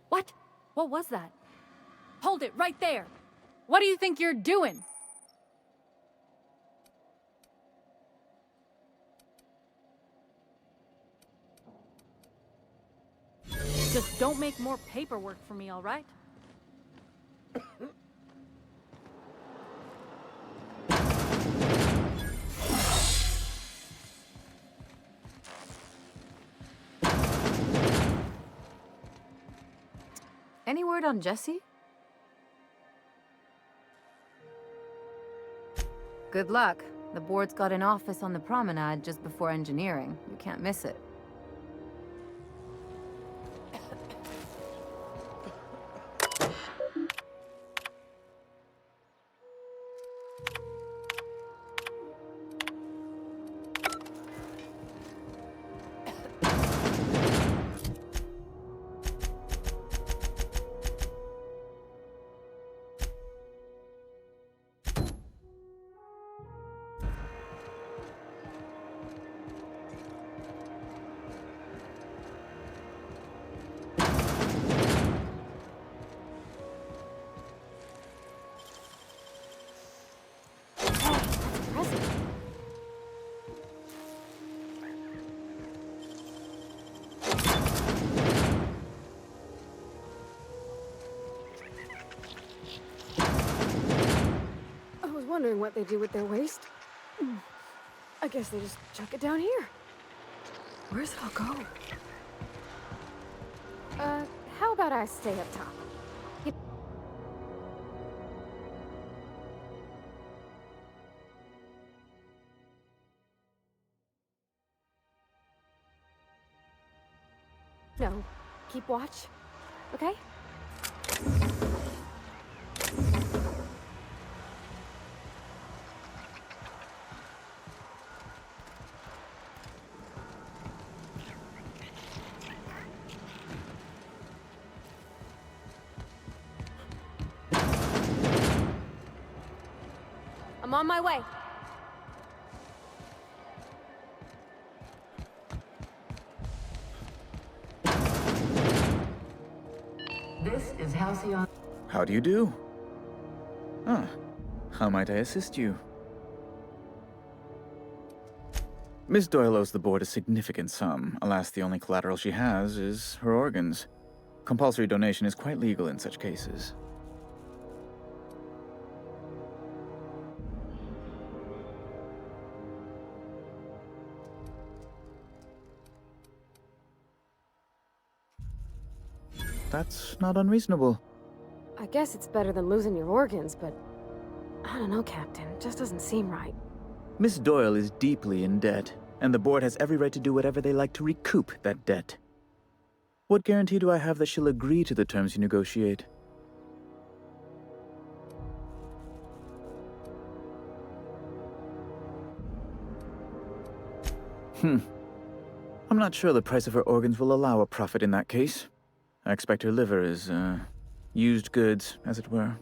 What? What was that? Hold it right there! What do you think you're doing? Just don't make more paperwork for me, all right? Any word on Jesse? Good luck. The board's got an office on the promenade just before engineering. You can't miss it. Wondering what they do with their waste. I guess they just chuck it down here. Where's it all go? How about I stay up top? No, keep watch, okay? I'm on my way. This is Halcyon. How do you do? Ah, how might I assist you? Miss Doyle owes the board a significant sum. Alas, the only collateral she has is her organs. Compulsory donation is quite legal in such cases. That's not unreasonable. I guess it's better than losing your organs, but I don't know, Captain. It just doesn't seem right. Miss Doyle is deeply in debt, and the board has every right to do whatever they like to recoup that debt. What guarantee do I have that she'll agree to the terms you negotiate? I'm not sure the price of her organs will allow a profit in that case. I expect her liver is, used goods, as it were.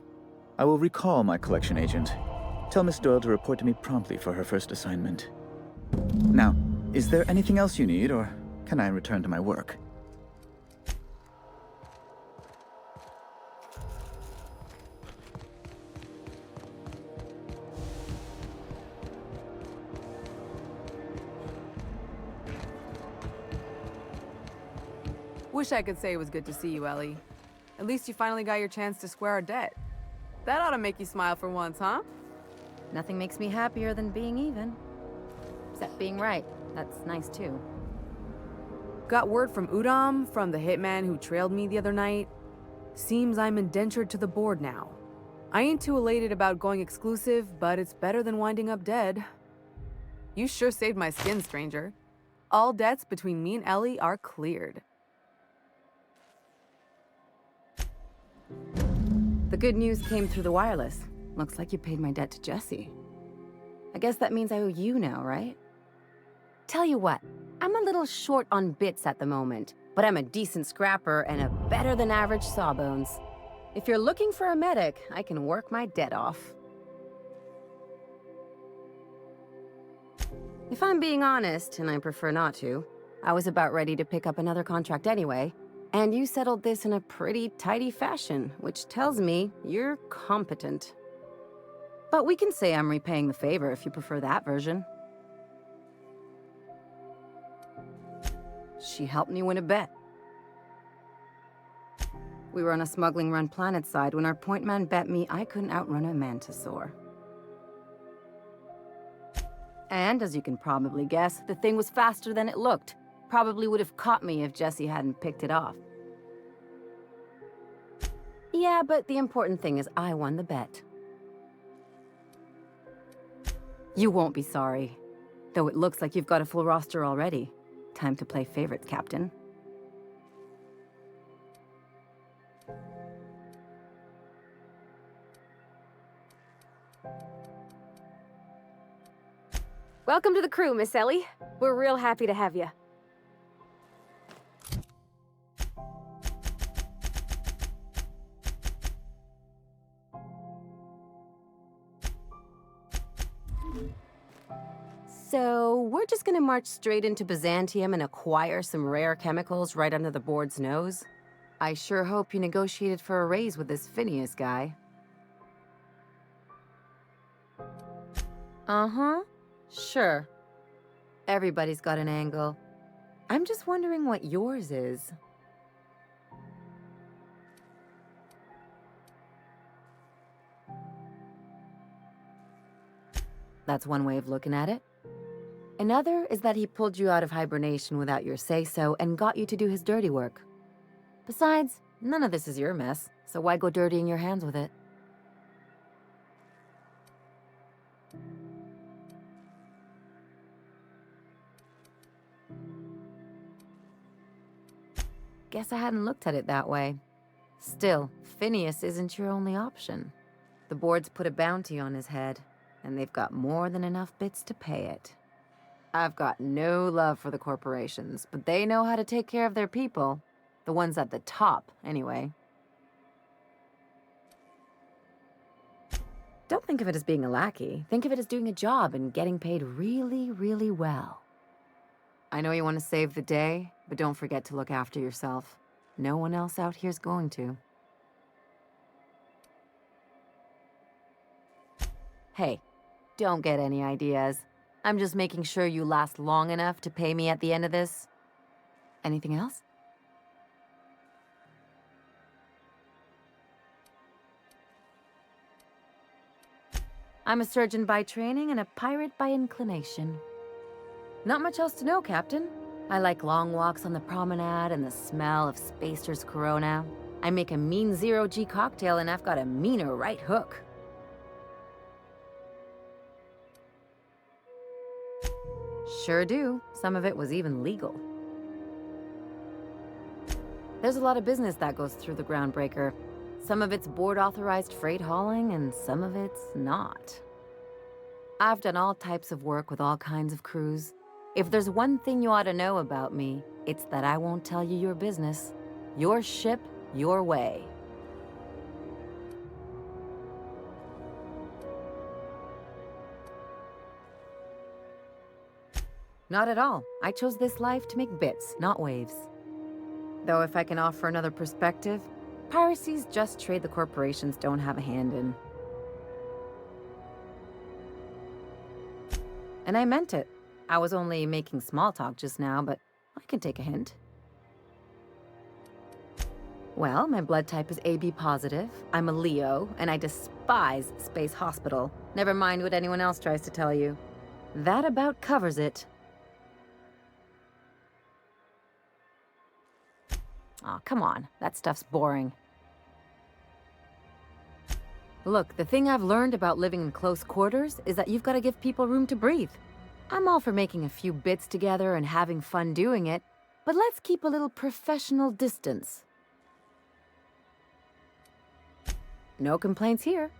I will recall my collection agent. Tell Miss Doyle to report to me promptly for her first assignment. Now, is there anything else you need, or can I return to my work? Wish I could say it was good to see you, Ellie. At least you finally got your chance to square our debt. That ought to make you smile for once, huh? Nothing makes me happier than being even. Except being right. That's nice, too. Got word from Udom, from the hitman who trailed me the other night. Seems I'm indentured to the board now. I ain't too elated about going exclusive, but it's better than winding up dead. You sure saved my skin, stranger. All debts between me and Ellie are cleared. The good news came through the wireless. Looks like you paid my debt to Jesse. I guess that means I owe you now, right? Tell you what, I'm a little short on bits at the moment, but I'm a decent scrapper and a better-than-average sawbones. If you're looking for a medic, I can work my debt off. If I'm being honest, and I prefer not to, I was about ready to pick up another contract anyway, and you settled this in a pretty tidy fashion, which tells me you're competent. But we can say I'm repaying the favor if you prefer that version. She helped me win a bet. We were on a smuggling run planetside when our point man bet me I couldn't outrun a mantisaur. And as you can probably guess, the thing was faster than it looked. Probably would have caught me if Jesse hadn't picked it off. Yeah, but the important thing is I won the bet. You won't be sorry. Though it looks like you've got a full roster already. Time to play favorites, Captain. Welcome to the crew, Miss Ellie. We're real happy to have you. So, we're just gonna march straight into Byzantium and acquire some rare chemicals right under the board's nose? I sure hope you negotiated for a raise with this Phineas guy. Uh-huh. Sure. Everybody's got an angle. I'm just wondering what yours is. That's one way of looking at it. Another is that he pulled you out of hibernation without your say-so and got you to do his dirty work. Besides, none of this is your mess, so why go dirtying your hands with it? Guess I hadn't looked at it that way. Still, Phineas isn't your only option. The board's put a bounty on his head, and they've got more than enough bits to pay it. I've got no love for the corporations, but they know how to take care of their people. The ones at the top, anyway. Don't think of it as being a lackey. Think of it as doing a job and getting paid really, really well. I know you want to save the day, but don't forget to look after yourself. No one else out here's going to. Hey, don't get any ideas. I'm just making sure you last long enough to pay me at the end of this. Anything else? I'm a surgeon by training and a pirate by inclination. Not much else to know, Captain. I like long walks on the promenade and the smell of Spacer's Corona. I make a mean zero-G cocktail and I've got a meaner right hook. Sure do. Some of it was even legal. There's a lot of business that goes through the Groundbreaker. Some of it's board-authorized freight hauling, and some of it's not. I've done all types of work with all kinds of crews. If there's one thing you ought to know about me, it's that I won't tell you your business. Your ship, your way. Not at all. I chose this life to make bits, not waves. Though if I can offer another perspective, piracy's just trade the corporations don't have a hand in. And I meant it. I was only making small talk just now, but I can take a hint. Well, my blood type is AB positive, I'm a Leo, and I despise Space Hospital. Never mind what anyone else tries to tell you. That about covers it. Aw, come on. That stuff's boring. Look, the thing I've learned about living in close quarters is that you've got to give people room to breathe. I'm all for making a few bits together and having fun doing it, but let's keep a little professional distance. No complaints here.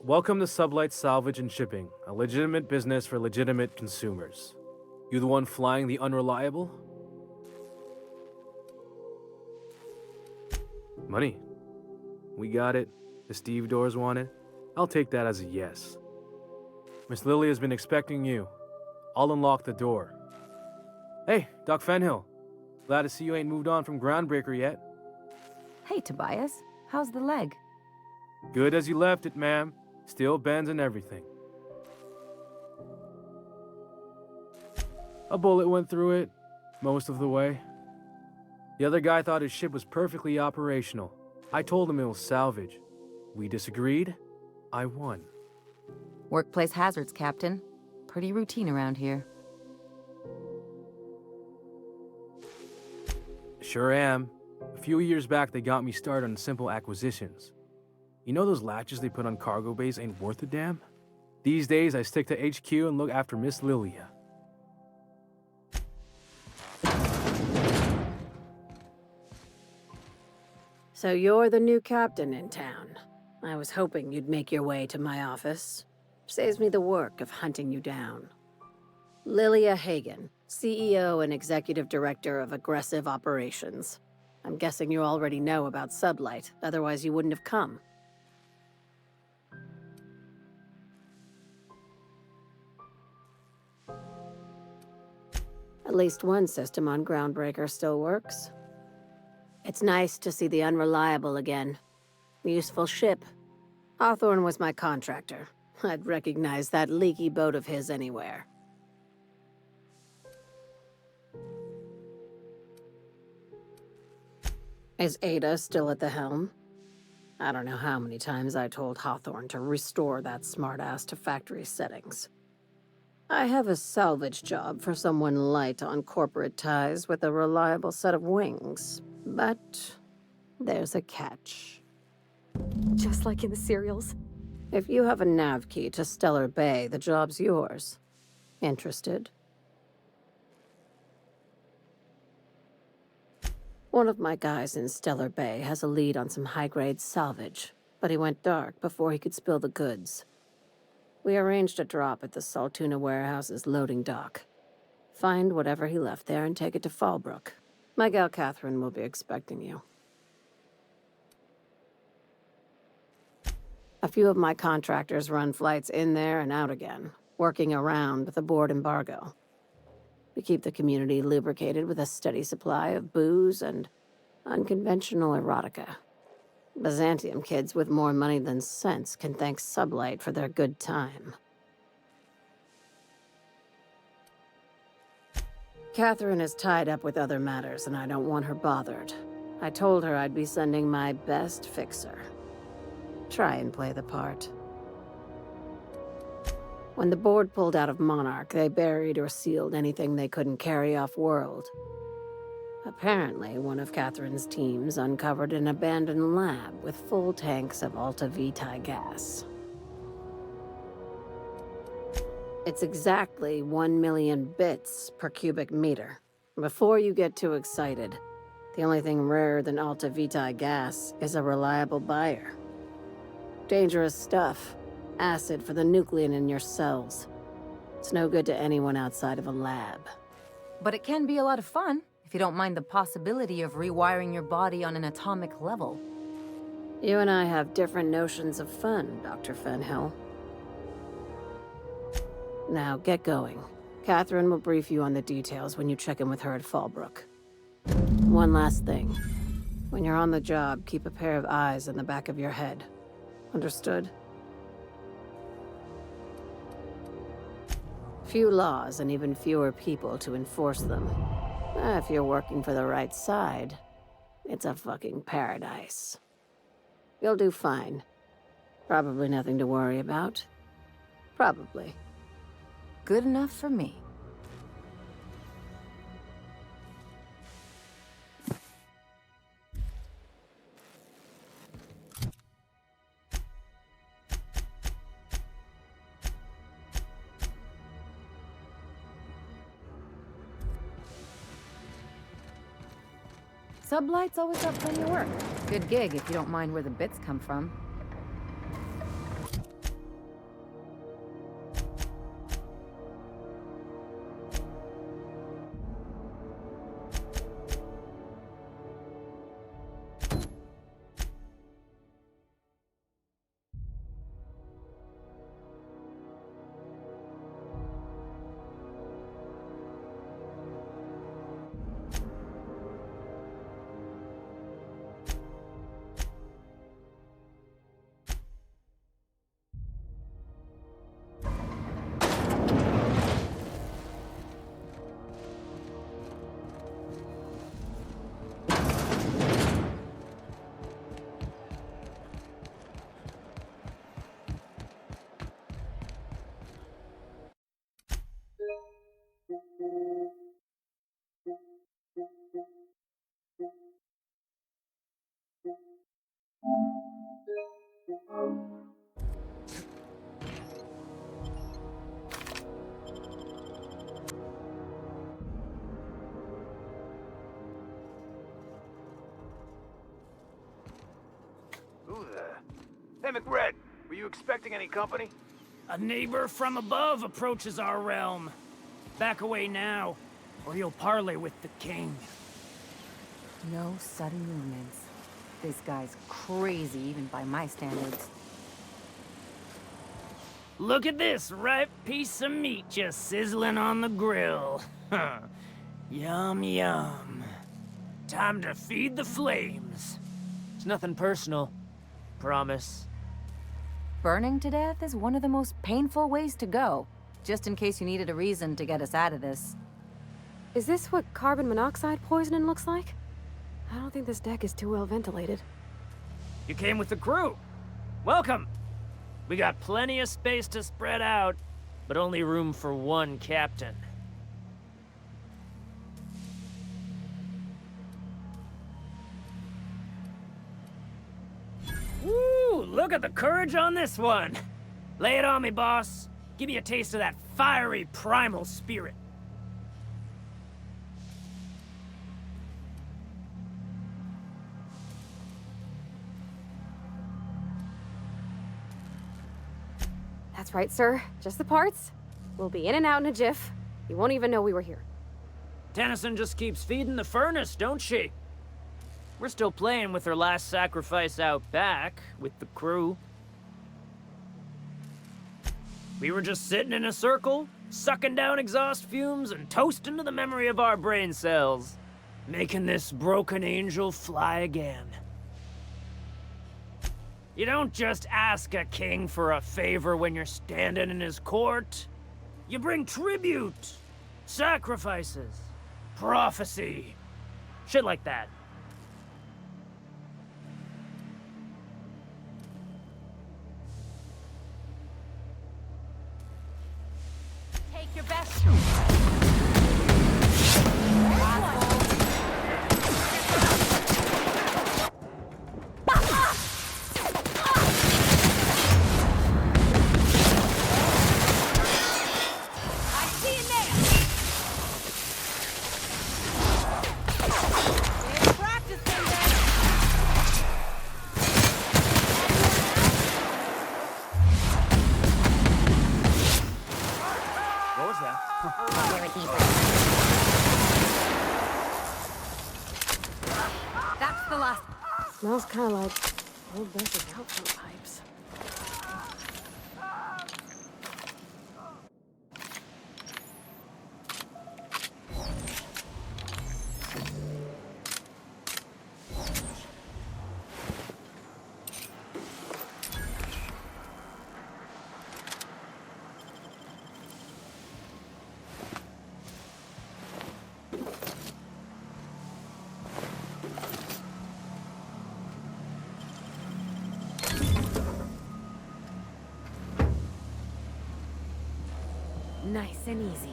Welcome to Sublight Salvage and Shipping, a legitimate business for legitimate consumers. You the one flying the unreliable? Money. We got it. The Steve doors want it. I'll take that as a yes. Miss Lily has been expecting you. I'll unlock the door. Hey, Doc Fenhill. Glad to see you ain't moved on from Groundbreaker yet. Hey, Tobias. How's the leg? Good as you left it, ma'am. Still bends and everything. A bullet went through it, most of the way. The other guy thought his ship was perfectly operational. I told him it was salvage. We disagreed. I won. Workplace hazards, Captain. Pretty routine around here. Sure am. A few years back, they got me started on simple acquisitions. You know those latches they put on cargo bays ain't worth a damn? These days, I stick to HQ and look after Miss Lilia. So you're the new captain in town. I was hoping you'd make your way to my office. Saves me the work of hunting you down. Lilia Hagen, CEO and Executive Director of Aggressive Operations. I'm guessing you already know about Sublight, otherwise you wouldn't have come. At least one system on Groundbreaker still works. It's nice to see the Unreliable again. Useful ship. Hawthorne was my contractor. I'd recognize that leaky boat of his anywhere. Is Ada still at the helm? I don't know how many times I told Hawthorne to restore that smartass to factory settings. I have a salvage job for someone light on corporate ties with a reliable set of wings, but there's a catch. Just like in the serials. If you have a nav key to Stellar Bay, the job's yours. Interested? One of my guys in Stellar Bay has a lead on some high-grade salvage, but he went dark before he could spill the goods. We arranged a drop at the Saltuna warehouse's loading dock. Find whatever he left there and take it to Fallbrook. My gal Catherine will be expecting you. A few of my contractors run flights in there and out again, working around the board embargo. We keep the community lubricated with a steady supply of booze and unconventional erotica. Byzantium kids with more money than sense can thank Sublight for their good time. Catherine is tied up with other matters, and I don't want her bothered. I told her I'd be sending my best fixer. Try and play the part. When the board pulled out of Monarch, they buried or sealed anything they couldn't carry off-world. Apparently, one of Catherine's teams uncovered an abandoned lab with full tanks of Alta Vitae gas. It's exactly 1 million bits per cubic meter. Before you get too excited, the only thing rarer than Alta Vitae gas is a reliable buyer. Dangerous stuff. Acid for the nuclein in your cells. It's no good to anyone outside of a lab. But it can be a lot of fun, if you don't mind the possibility of rewiring your body on an atomic level. You and I have different notions of fun, Dr. Fenhill. Now, get going. Catherine will brief you on the details when you check in with her at Fallbrook. One last thing. When you're on the job, keep a pair of eyes in the back of your head. Understood? Few laws and even fewer people to enforce them. If you're working for the right side, it's a fucking paradise. You'll do fine. Probably nothing to worry about. Probably. Good enough for me. Sublight's always got plenty of work. Good gig if you don't mind where the bits come from. Who the... Hey, McRed, were you expecting any company? A neighbor from above approaches our realm. Back away now, or you'll parley with the king. No sudden movements. This guy's crazy, even by my standards. Look at this ripe piece of meat just sizzling on the grill. Yum, yum. Time to feed the flames. It's nothing personal. Promise. Burning to death is one of the most painful ways to go, just in case you needed a reason to get us out of this. Is this what carbon monoxide poisoning looks like? I don't think this deck is too well ventilated. You came with the crew. Welcome. We got plenty of space to spread out, but only room for one captain. Woo! Look at the courage on this one. Lay it on me, boss. Give me a taste of that fiery primal spirit. That's right, sir. Just the parts. We'll be in and out in a jiff. You won't even know we were here. Tennyson just keeps feeding the furnace, don't she? We're still playing with her last sacrifice out back, with the crew. We were just sitting in a circle, sucking down exhaust fumes and toasting to the memory of our brain cells, making this broken angel fly again. You don't just ask a king for a favor when you're standing in his court. You bring tribute, sacrifices, prophecy, shit like that. Take your best. That's the last. Smells kind of like old versus outfit pipes. Nice and easy.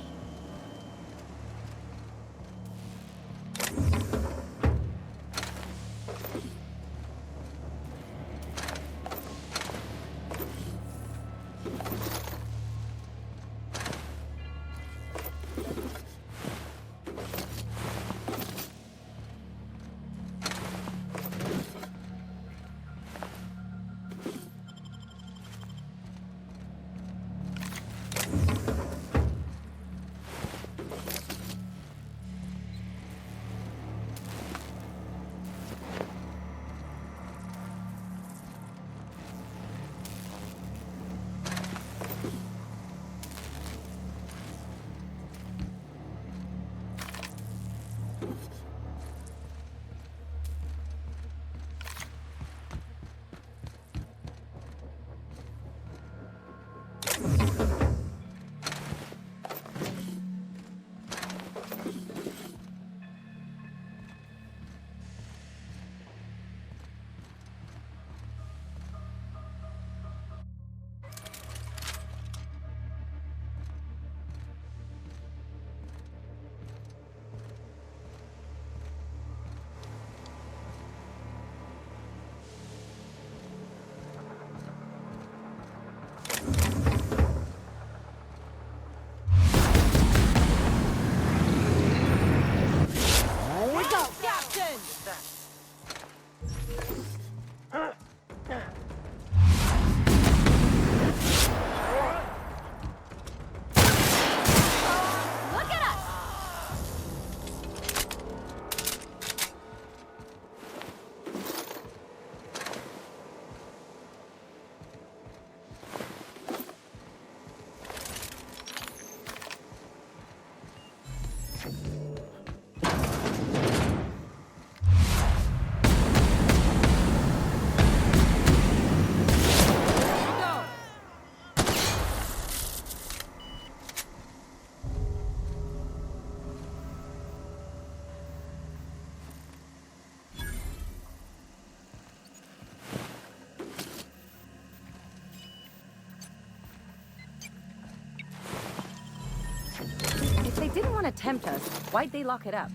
want to tempt us, why'd they lock it up?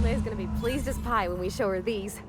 Leia's gonna be pleased as pie when we show her these.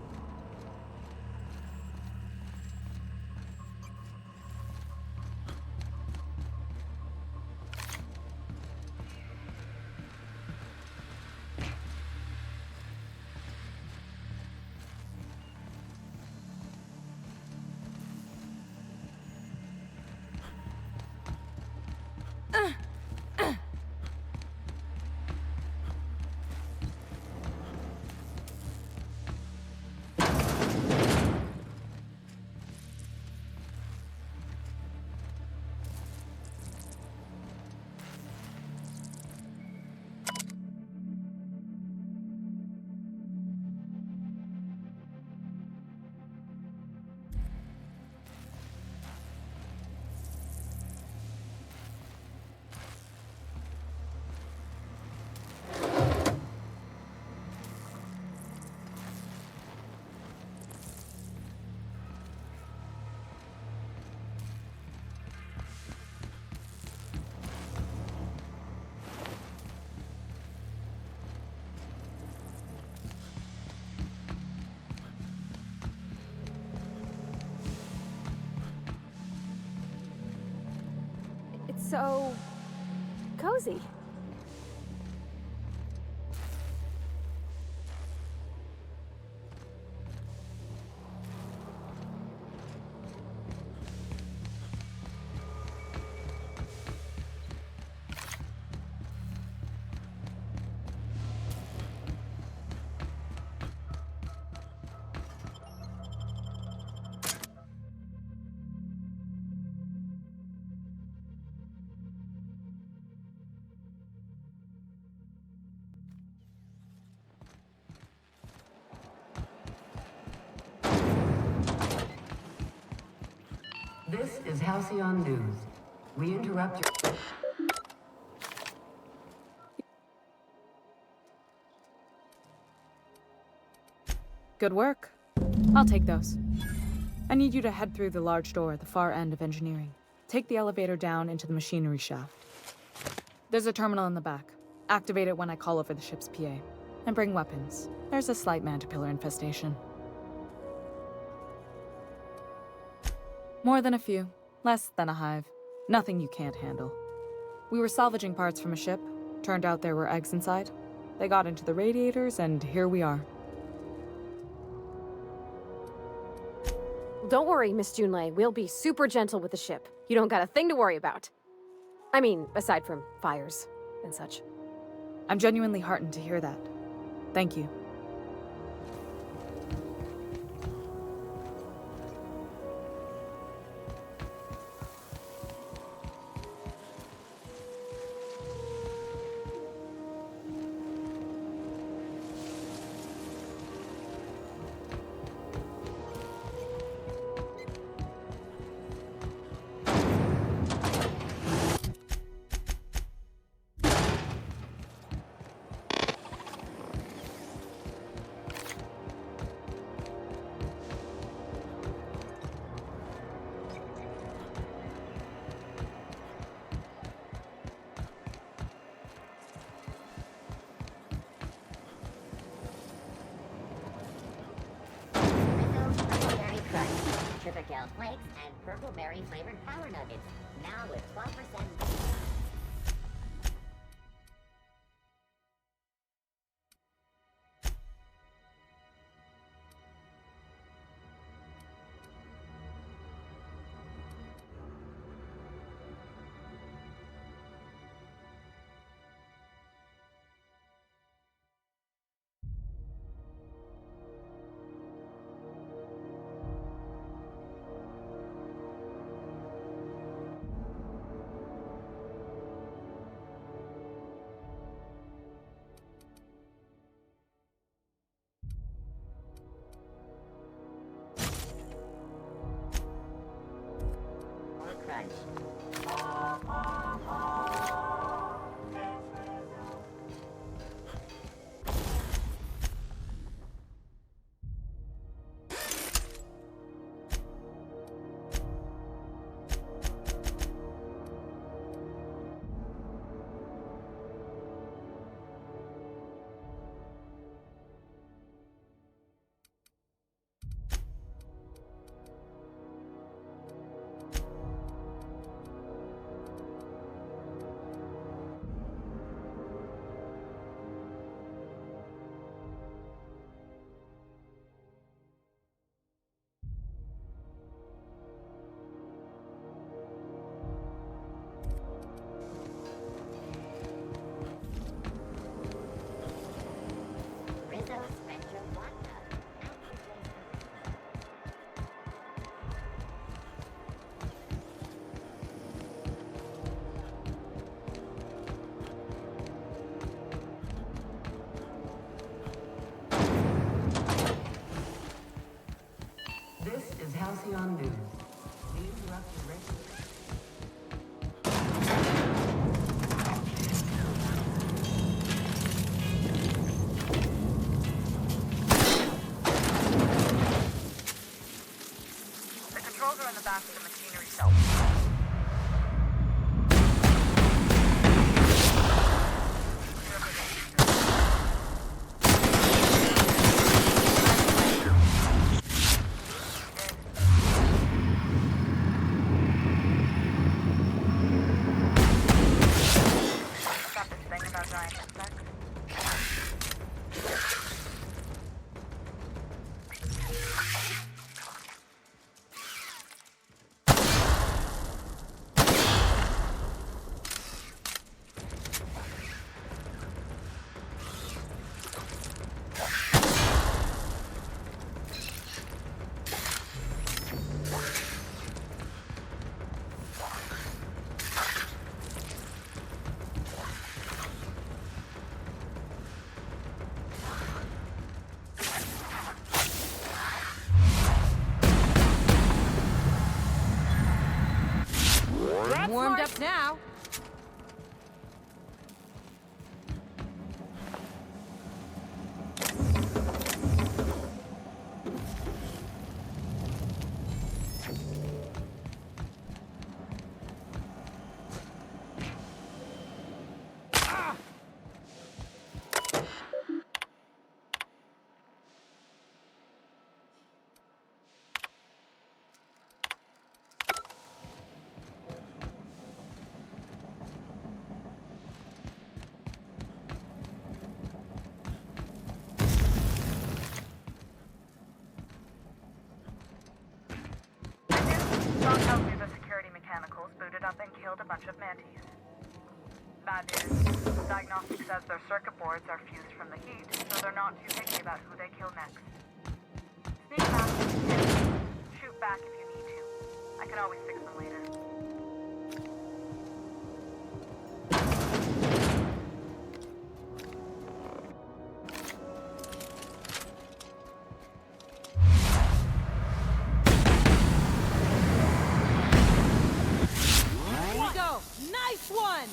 It's so cozy. This is Halcyon News. We interrupt your... Good work. I'll take those. I need you to head through the large door at the far end of engineering. Take the elevator down into the machinery shaft. There's a terminal in the back. Activate it when I call over the ship's PA. And bring weapons. There's a slight man-to-pillar infestation. More than a few. Less than a hive. Nothing you can't handle. We were salvaging parts from a ship. Turned out there were eggs inside. They got into the radiators, and here we are. Don't worry, Miss Junlei. We'll be super gentle with the ship. You don't got a thing to worry about. I mean, aside from fires and such. I'm genuinely heartened to hear that. Thank you. Kale Flakes and Purple Berry flavored Power Nuggets. Now with 12%. Crunch. This is Halcyon News. We interrupt your regular... The controls are in the back of the machinery shelf. Got this thing about giant insects. Warmed up now. John tells me the security mechanicals booted up and killed a bunch of mantis. Bad news. Diagnostic says their circuit boards are fused from the heat, so they're not too picky about who they kill next. Sneak past if you can. Shoot back if you need to. I can always fix them later. Go! Nice one!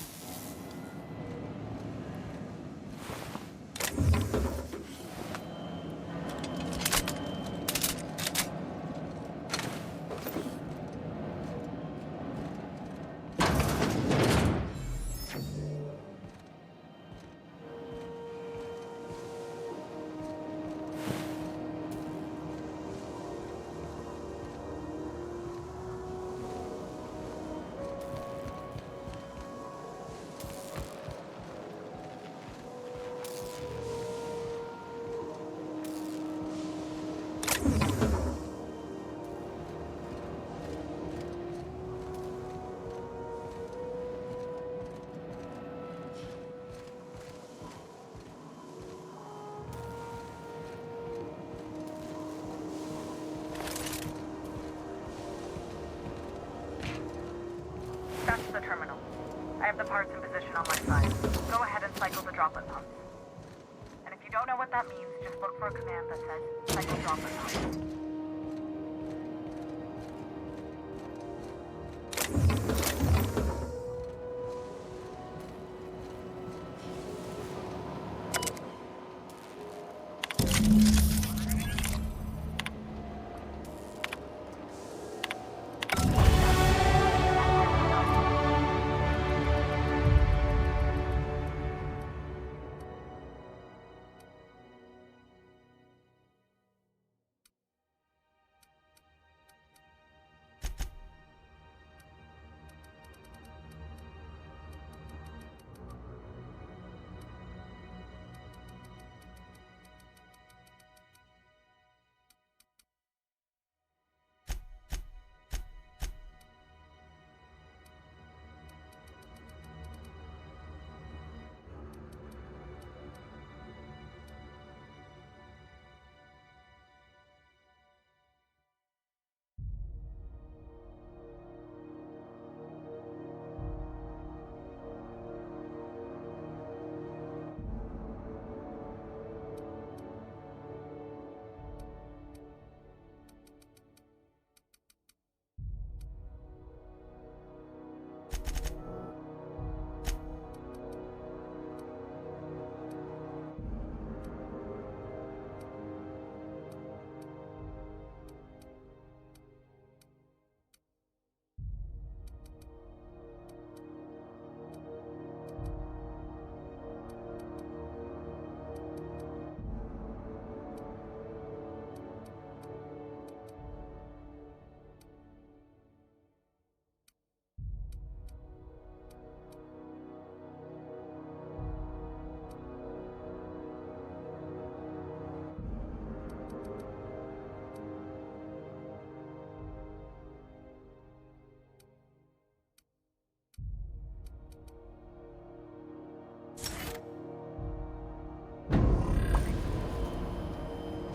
That's the terminal. I have the parts in position on my side. Go ahead and cycle the droplet pumps. And if you don't know what that means, just look for a command that says cycle droplet pumps.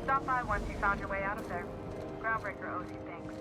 Stop by once you found your way out of there. Groundbreaker owes you thanks.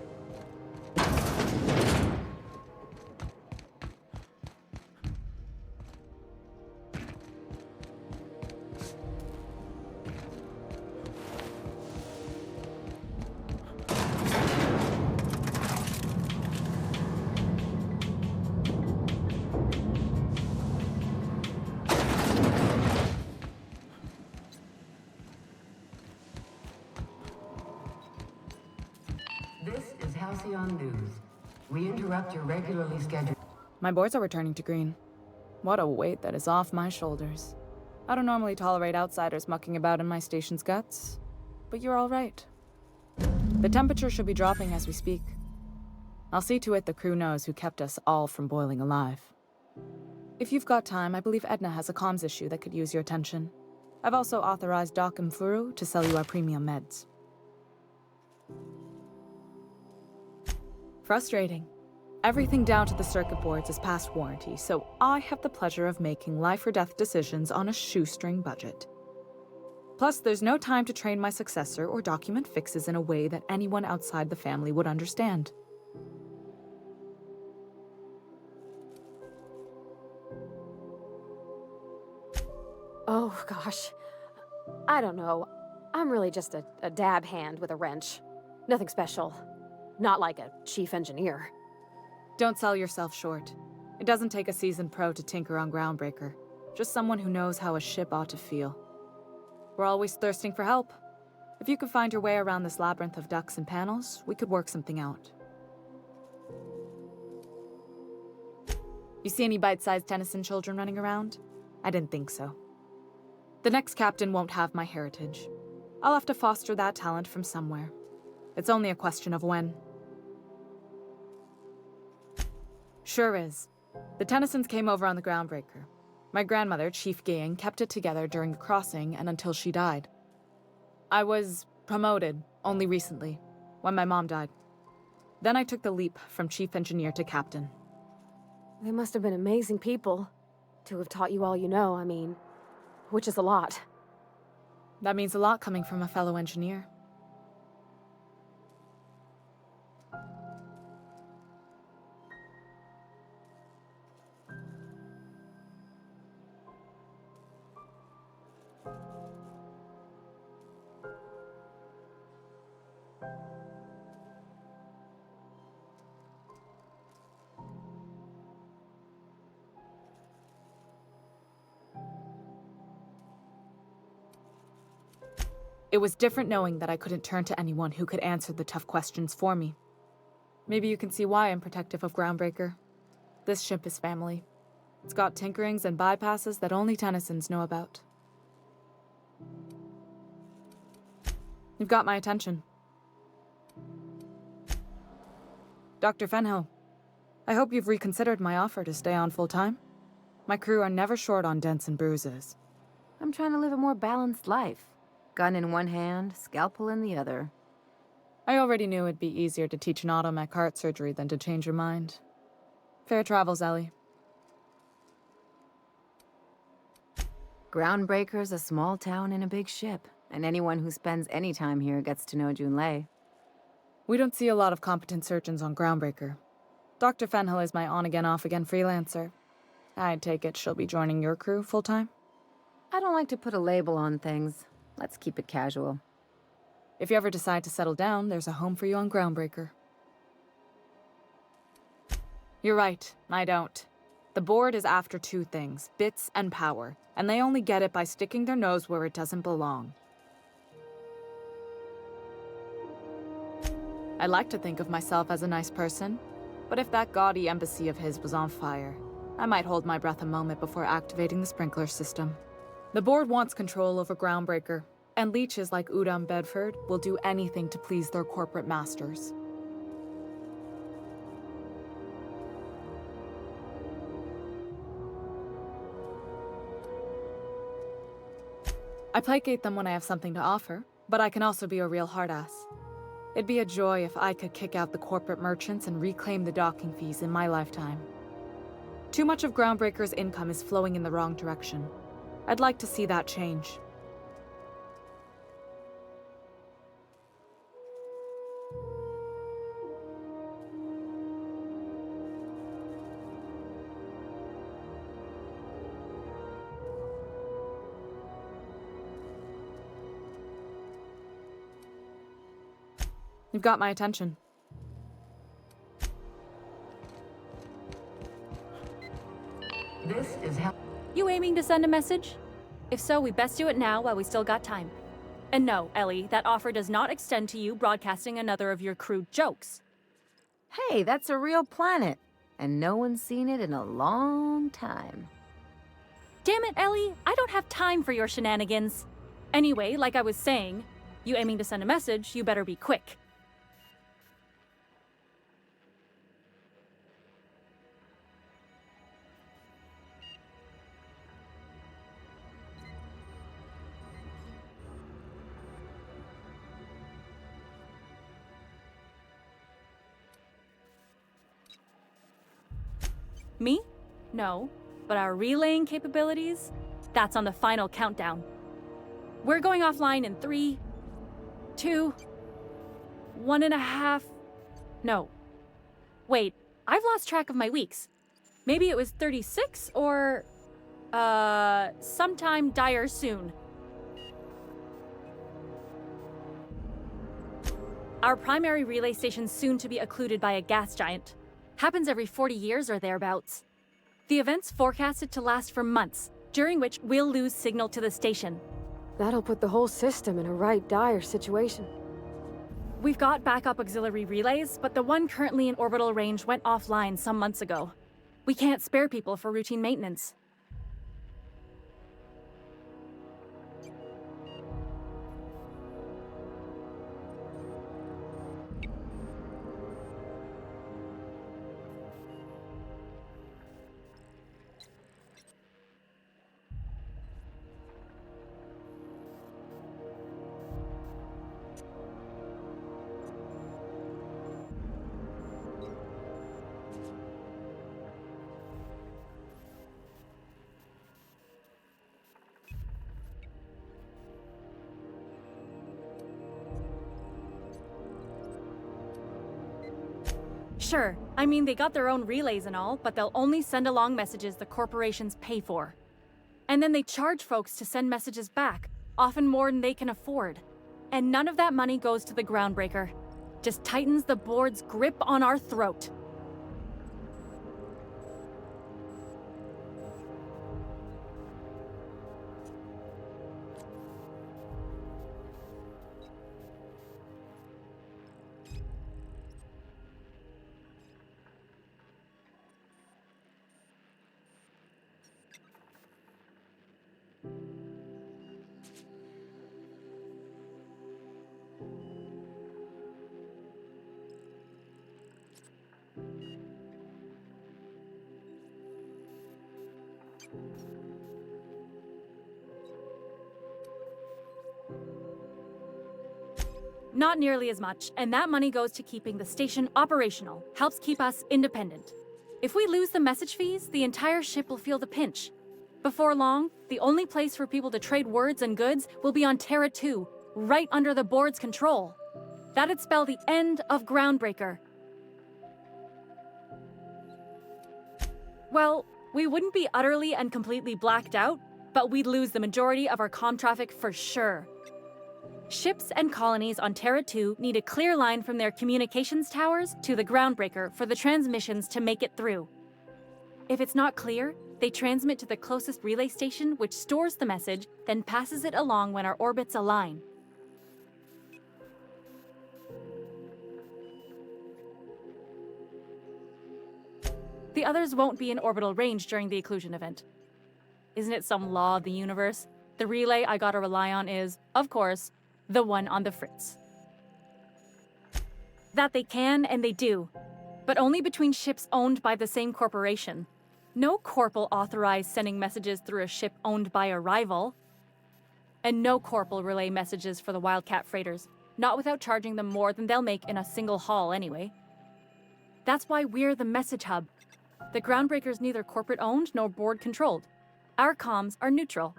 This is Halcyon News. We interrupt your regularly scheduled... My boards are returning to green. What a weight that is off my shoulders. I don't normally tolerate outsiders mucking about in my station's guts, but you're all right. The temperature should be dropping as we speak. I'll see to it the crew knows who kept us all from boiling alive. If you've got time, I believe Edna has a comms issue that could use your attention. I've also authorized Doc and Furu to sell you our premium meds. Frustrating. Everything down to the circuit boards is past warranty, so I have the pleasure of making life or death decisions on a shoestring budget. Plus, there's no time to train my successor or document fixes in a way that anyone outside the family would understand. Oh, gosh. I don't know. I'm really just a dab hand with a wrench. Nothing special. Not like a chief engineer. Don't sell yourself short. It doesn't take a seasoned pro to tinker on Groundbreaker. Just someone who knows how a ship ought to feel. We're always thirsting for help. If you could find your way around this labyrinth of ducts and panels, we could work something out. You see any bite-sized Tennyson children running around? I didn't think so. The next captain won't have my heritage. I'll have to foster that talent from somewhere. It's only a question of when. Sure is. The Tennysons came over on the Groundbreaker. My grandmother, Chief Gaying, kept it together during the crossing and until she died. I was promoted only recently, when my mom died. Then I took the leap from chief engineer to captain. They must have been amazing people to have taught you all you know, I mean, which is a lot. That means a lot coming from a fellow engineer. It was different knowing that I couldn't turn to anyone who could answer the tough questions for me. Maybe you can see why I'm protective of Groundbreaker. This ship is family. It's got tinkerings and bypasses that only Tennysons know about. You've got my attention. Dr. Fenhill, I hope you've reconsidered my offer to stay on full-time. My crew are never short on dents and bruises. I'm trying to live a more balanced life. Gun in one hand, scalpel in the other. I already knew it'd be easier to teach an automech heart surgery than to change your mind. Fair travels, Ellie. Groundbreaker's a small town in a big ship, and anyone who spends any time here gets to know Junlei. We don't see a lot of competent surgeons on Groundbreaker. Dr. Fenhill is my on-again, off-again freelancer. I'd take it she'll be joining your crew full-time? I don't like to put a label on things. Let's keep it casual. If you ever decide to settle down, there's a home for you on Groundbreaker. You're right, I don't. The board is after two things, bits and power, and they only get it by sticking their nose where it doesn't belong. I like to think of myself as a nice person, but if that gaudy embassy of his was on fire, I might hold my breath a moment before activating the sprinkler system. The board wants control over Groundbreaker, and leeches like Udom Bedford will do anything to please their corporate masters. I placate them when I have something to offer, but I can also be a real hard-ass. It'd be a joy if I could kick out the corporate merchants and reclaim the docking fees in my lifetime. Too much of Groundbreaker's income is flowing in the wrong direction. I'd like to see that change. You've got my attention. This is how. You aiming to send a message? If so, we best do it now while we still got time. And no, Ellie, that offer does not extend to you broadcasting another of your crude jokes. Hey, that's a real planet, and no one's seen it in a long time. Damn it, Ellie, I don't have time for your shenanigans. Anyway, like I was saying, you aiming to send a message, you better be quick. Me? No. But our relaying capabilities? That's on the final countdown. We're going offline in 3, 2, 1.5... No. Wait, I've lost track of my weeks. Maybe it was 36 or... sometime dire soon. Our primary relay station's soon to be occluded by a gas giant. Happens every 40 years or thereabouts. The event's forecasted to last for months, during which we'll lose signal to the station. That'll put the whole system in a right dire situation. We've got backup auxiliary relays, but the one currently in orbital range went offline some months ago. We can't spare people for routine maintenance. Sure, I mean they got their own relays and all, but they'll only send along messages the corporations pay for. And then they charge folks to send messages back, often more than they can afford. And none of that money goes to the Groundbreaker. Just tightens the board's grip on our throat. Not nearly as much, and that money goes to keeping the station operational, helps keep us independent. If we lose the message fees, the entire ship will feel the pinch. Before long, the only place for people to trade words and goods will be on Terra 2, right under the board's control. That'd spell the end of Groundbreaker. Well, we wouldn't be utterly and completely blacked out, but we'd lose the majority of our comm traffic for sure. Ships and colonies on Terra 2 need a clear line from their communications towers to the Groundbreaker for the transmissions to make it through. If it's not clear, they transmit to the closest relay station, which stores the message, then passes it along when our orbits align. The others won't be in orbital range during the occlusion event. Isn't it some law of the universe? The relay I gotta rely on is, of course, the one on the Fritz. That they can and they do, but only between ships owned by the same corporation. No corp will authorize sending messages through a ship owned by a rival. And no corp will relay messages for the Wildcat freighters, not without charging them more than they'll make in a single haul anyway. That's why we're the message hub. The Groundbreaker's neither corporate owned nor board controlled. Our comms are neutral.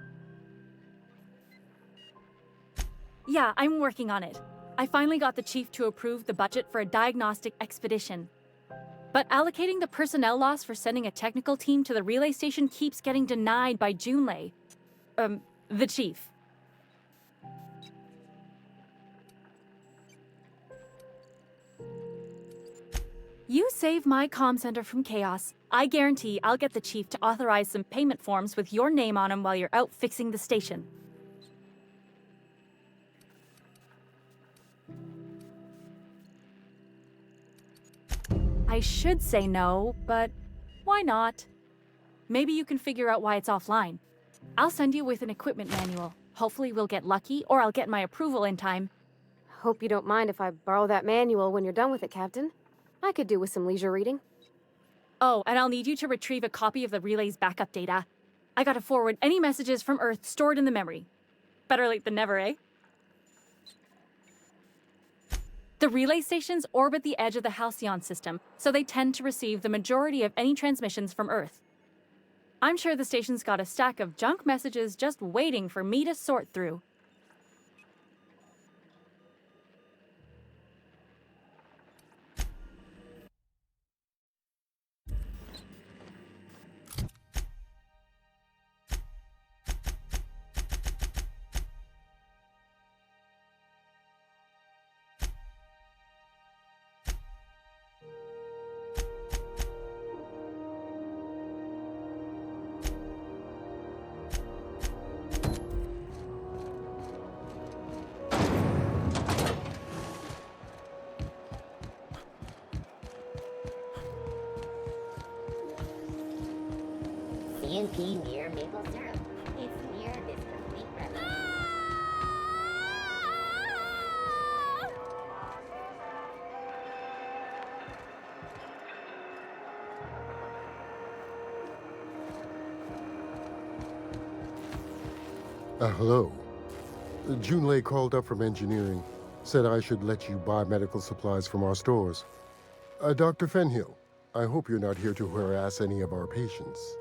Yeah, I'm working on it. I finally got the chief to approve the budget for a diagnostic expedition. But allocating the personnel loss for sending a technical team to the relay station keeps getting denied by Junlei. The chief. You save my comm center from chaos. I guarantee I'll get the chief to authorize some payment forms with your name on them while you're out fixing the station. I should say no, but why not? Maybe you can figure out why it's offline. I'll send you with an equipment manual. Hopefully we'll get lucky, or I'll get my approval in time. Hope you don't mind if I borrow that manual when you're done with it, Captain. I could do with some leisure reading. Oh, and I'll need you to retrieve a copy of the relay's backup data. I gotta forward any messages from Earth stored in the memory. Better late than never, eh? The relay stations orbit the edge of the Halcyon system, so they tend to receive the majority of any transmissions from Earth. I'm sure the station's got a stack of junk messages just waiting for me to sort through. CNP near maple syrup. It's near this complete revenue. Hello. Junlei called up from engineering. Said I should let you buy medical supplies from our stores. Dr. Fenhill, I hope you're not here to harass any of our patients.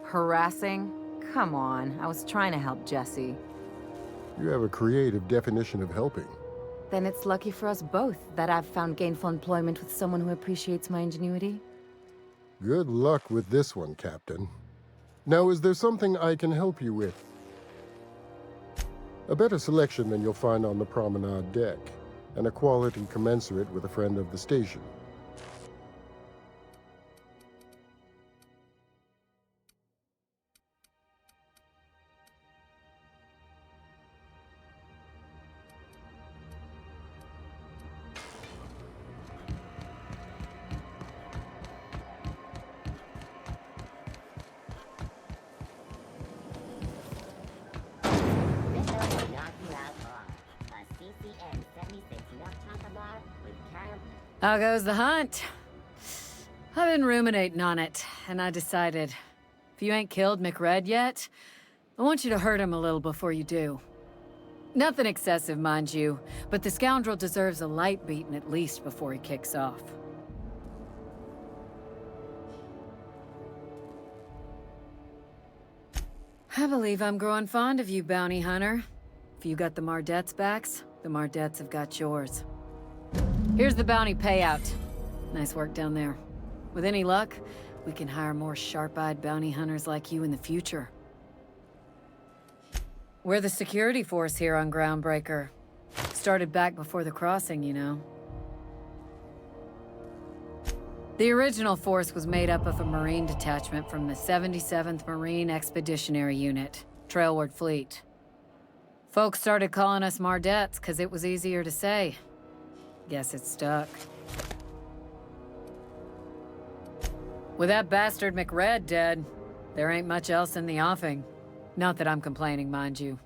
Harassing? Come on, I was trying to help Jesse. You have a creative definition of helping. Then it's lucky for us both that I've found gainful employment with someone who appreciates my ingenuity. Good luck with this one, Captain. Now, is there something I can help you with? A better selection than you'll find on the promenade deck, and a quality commensurate with a friend of the station. How goes the hunt? I've been ruminating on it, and I decided If you ain't killed McRed yet, I want you to hurt him a little before you do. Nothing excessive, mind you, but the scoundrel deserves a light beating at least before he kicks off. I believe I'm growing fond of you, bounty hunter. If you got the Mardets' backs, the Mardets have got yours. Here's the bounty payout. Nice work down there. With any luck, we can hire more sharp-eyed bounty hunters like you in the future. We're the security force here on Groundbreaker. Started back before the crossing, you know. The original force was made up of a Marine detachment from the 77th Marine Expeditionary Unit, Trailward Fleet. Folks started calling us Mardets because it was easier to say. Guess it stuck. With that bastard McRed dead, there ain't much else in the offing. Not that I'm complaining, mind you.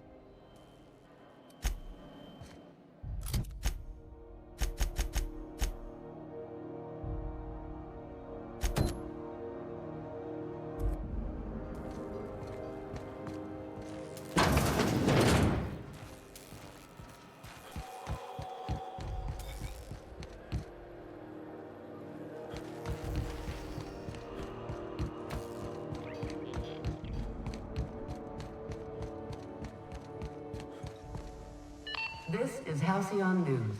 This is Halcyon News.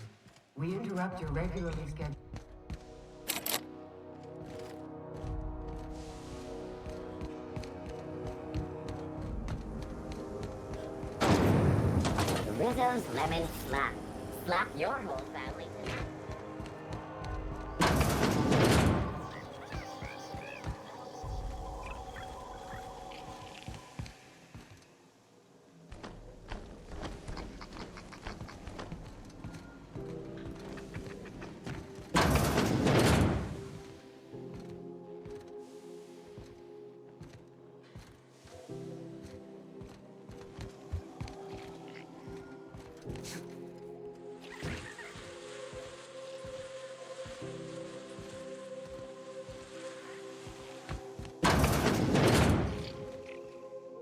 We interrupt your regularly scheduled... Rizzo's Lemon Slap. Slap your whole family tonight.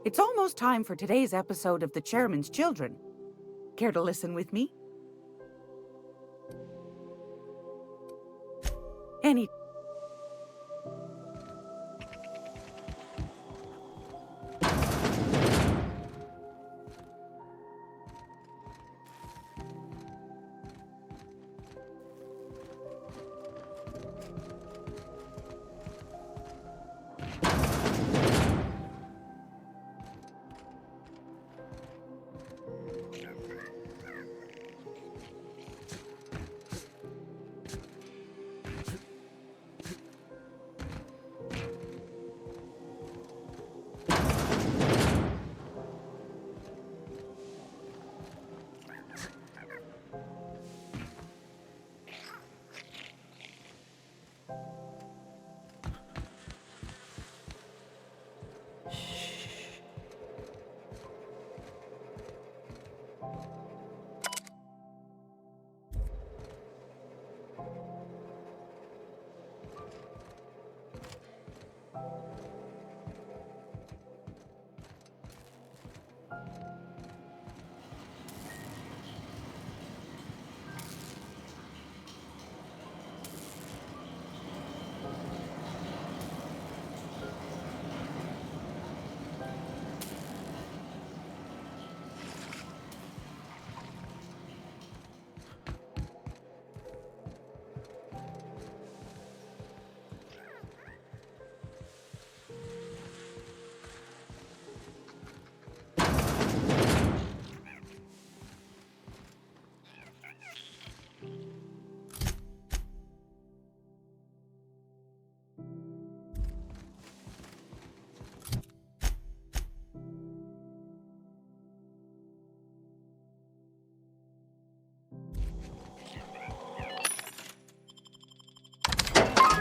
It's almost time for today's episode of The Chairman's Children. Care to listen with me? Any...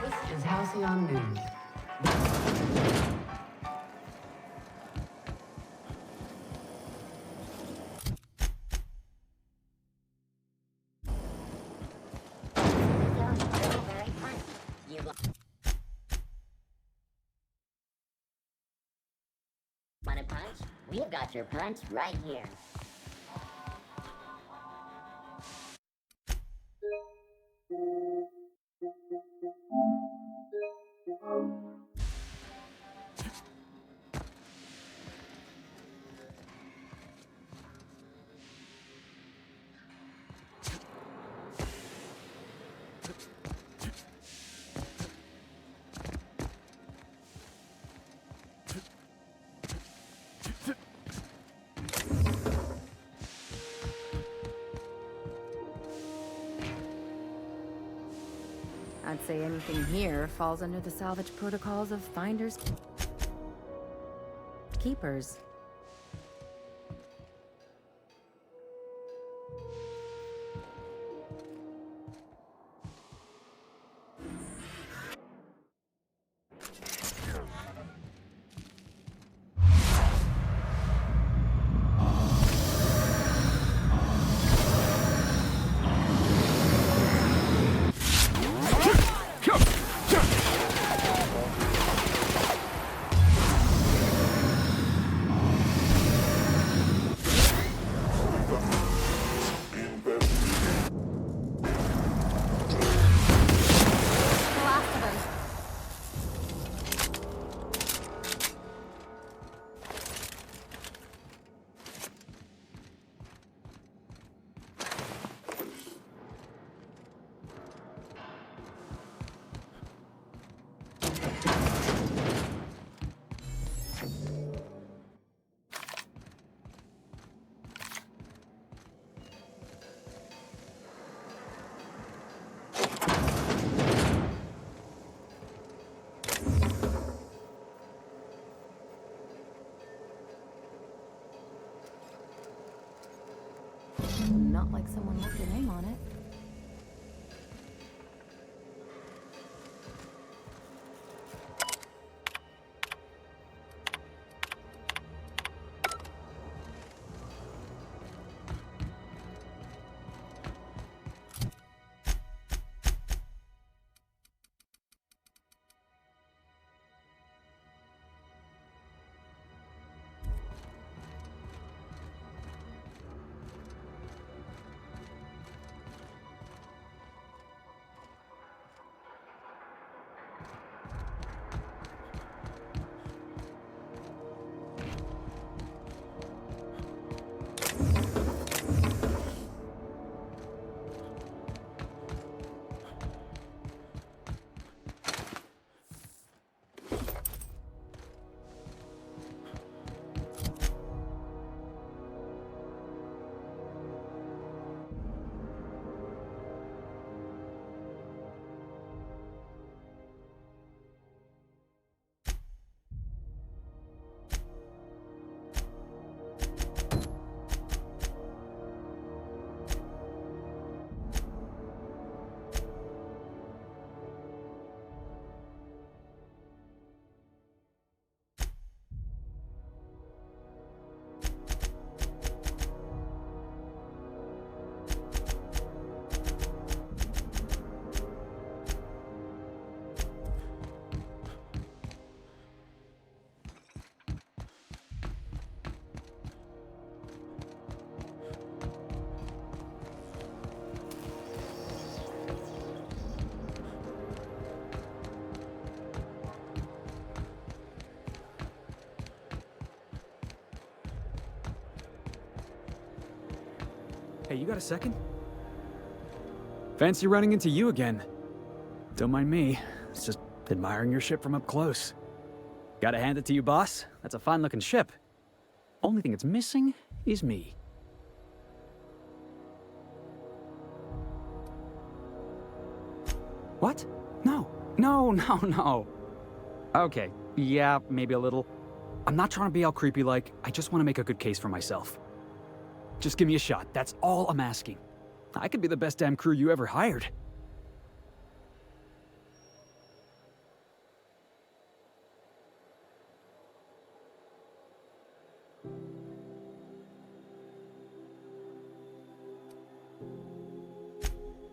This is Halcyon News. Want a punch? We've got your punch right here. I'd say anything here falls under the salvage protocols of finders, keepers. Not like someone left their name on it. Hey, you got a second? Fancy running into you again. Don't mind me. It's just admiring your ship from up close. Gotta hand it to you, boss. That's a fine-looking ship. Only thing it's missing is me. What? No. Okay, yeah, maybe a little. I'm not trying to be all creepy-like. I just want to make a good case for myself. Just give me a shot. That's all I'm asking. I could be the best damn crew you ever hired.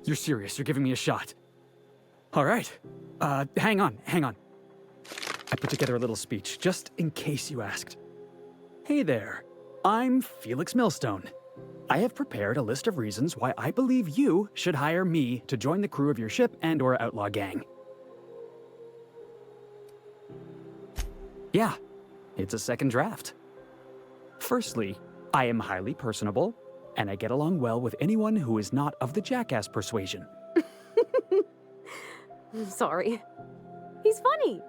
You're serious. You're giving me a shot. All right. Hang on. I put together a little speech, just in case you asked. Hey there. I'm Felix Millstone. I have prepared a list of reasons why I believe you should hire me to join the crew of your ship and/or outlaw gang. Yeah, it's a second draft. Firstly, I am highly personable, and I get along well with anyone who is not of the jackass persuasion. Sorry. He's funny.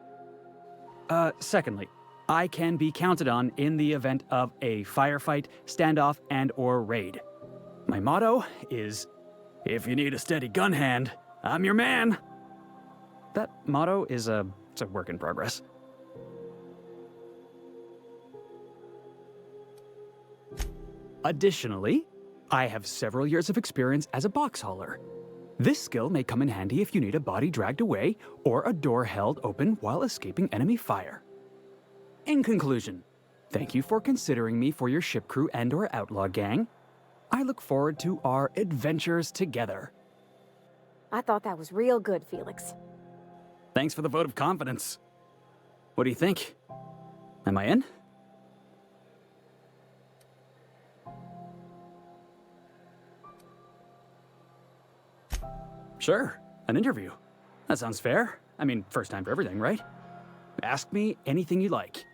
Secondly, I can be counted on in the event of a firefight, standoff, and/or raid. My motto is, if you need a steady gun hand, I'm your man. That motto is it's a work in progress. Additionally, I have several years of experience as a box hauler. This skill may come in handy if you need a body dragged away or a door held open while escaping enemy fire. In conclusion, thank you for considering me for your ship crew and/or outlaw gang. I look forward to our adventures together. I thought that was real good, Felix. Thanks for the vote of confidence. What do you think? Am I in? Sure, an interview. That sounds fair. I mean, first time for everything, right? Ask me anything you like.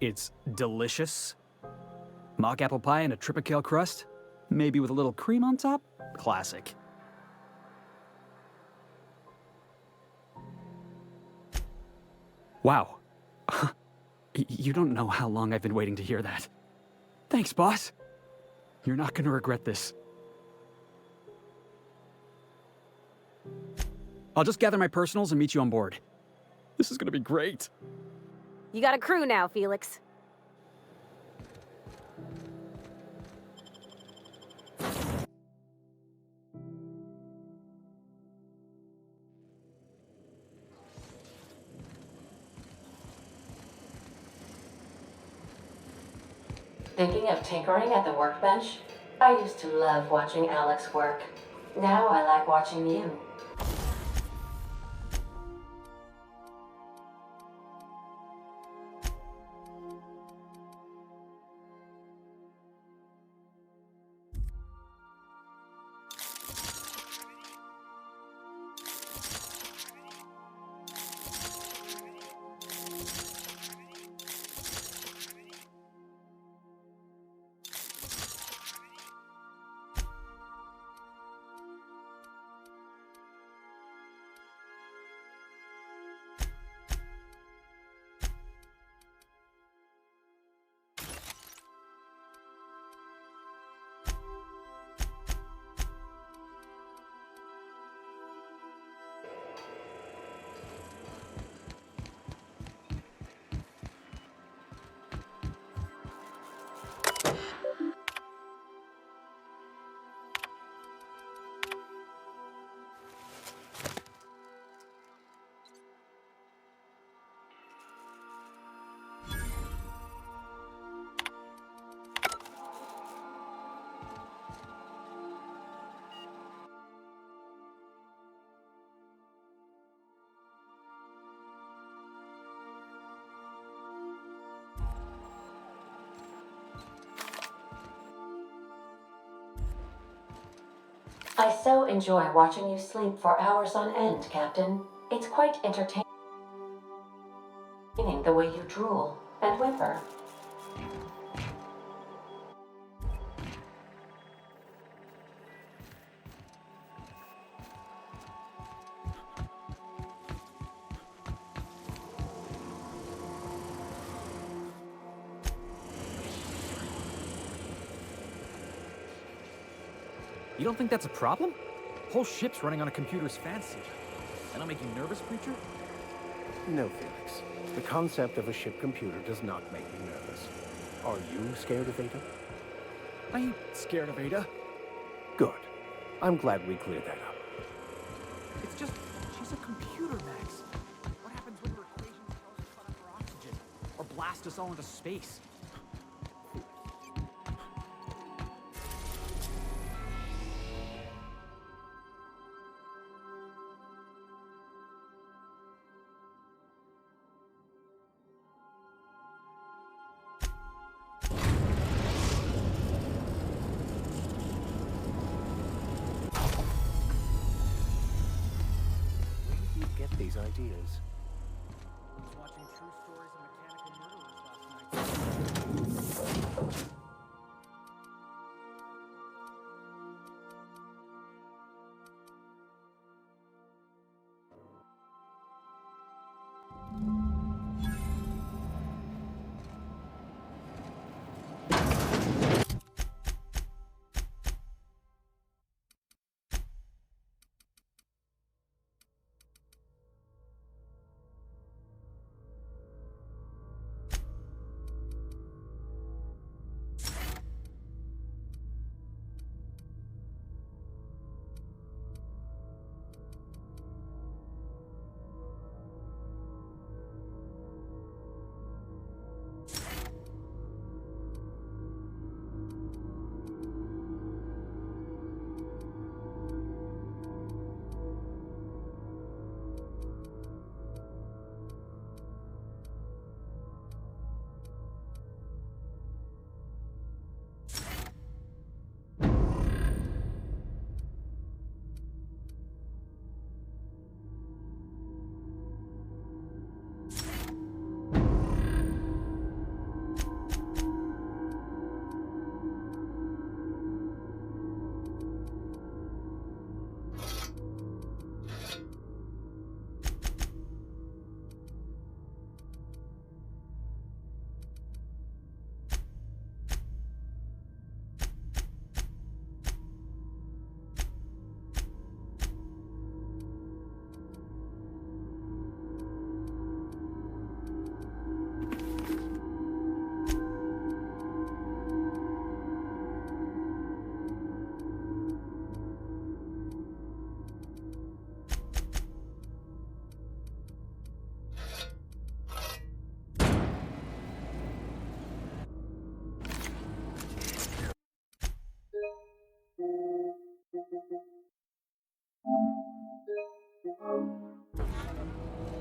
It's delicious. Mock apple pie and a tripicale crust, maybe with a little cream on top. Classic. Wow. You don't know how long I've been waiting to hear that. Thanks, boss. You're not gonna regret this. I'll just gather my personals and meet you on board. This is gonna be great. You got a crew now, Felix. Thinking of tinkering at the workbench? I used to love watching Alex work. Now I like watching you. I so enjoy watching you sleep for hours on end, Captain. It's quite entertaining the way you drool and whimper. You don't think that's a problem? Whole ship's running on a computer's fancy. That'll make you nervous, Preacher? No, Felix. The concept of a ship computer does not make me nervous. Are you scared of Ada? I ain't scared of Ada. Good. I'm glad we cleared that up. It's just, she's a computer, Max. What happens when her equations tell us to cut up her oxygen? Or blast us all into space? these ideas. I was watching True Stories of Mechanical Murderers last night.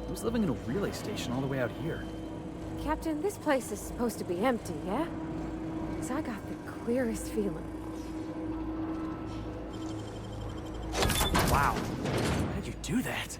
Who's living in a relay station all the way out here? Captain, this place is supposed to be empty, yeah? 'Cause I got the clearest feeling. Wow. How did you do that?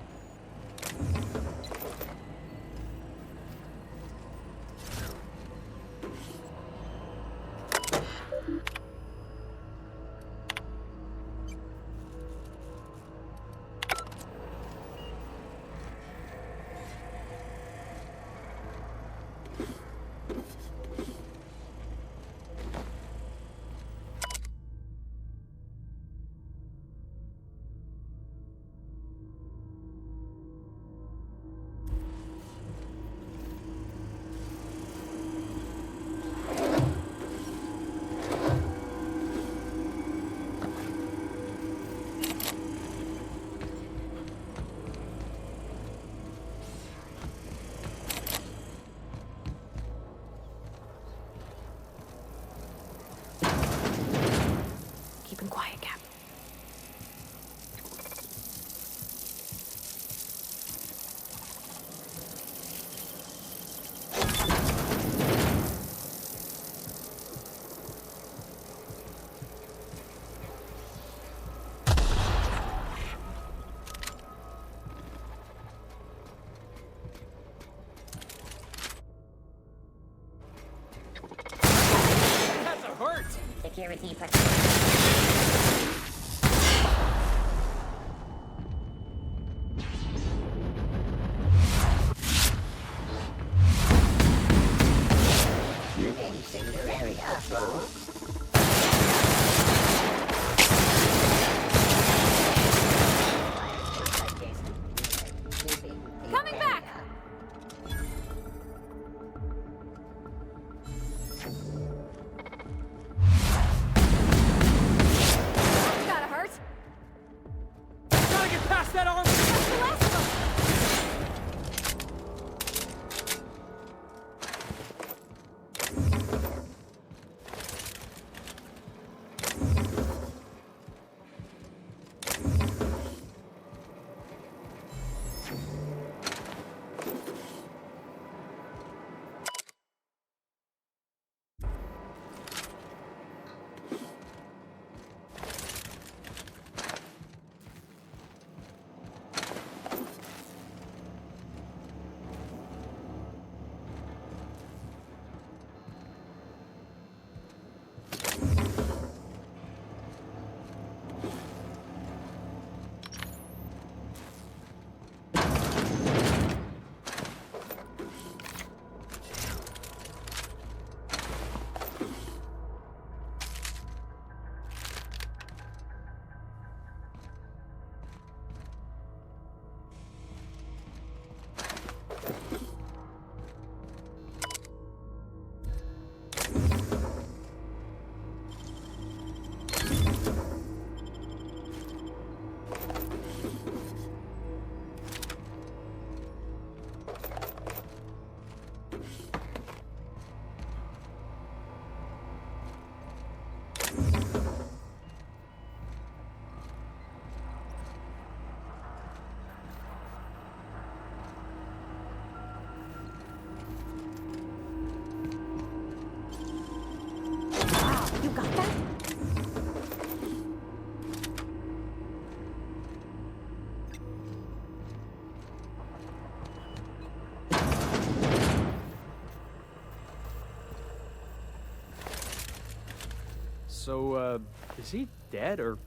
Keeping quiet, Cap. That's a hurt! Security Coming back! So, is he dead, or...?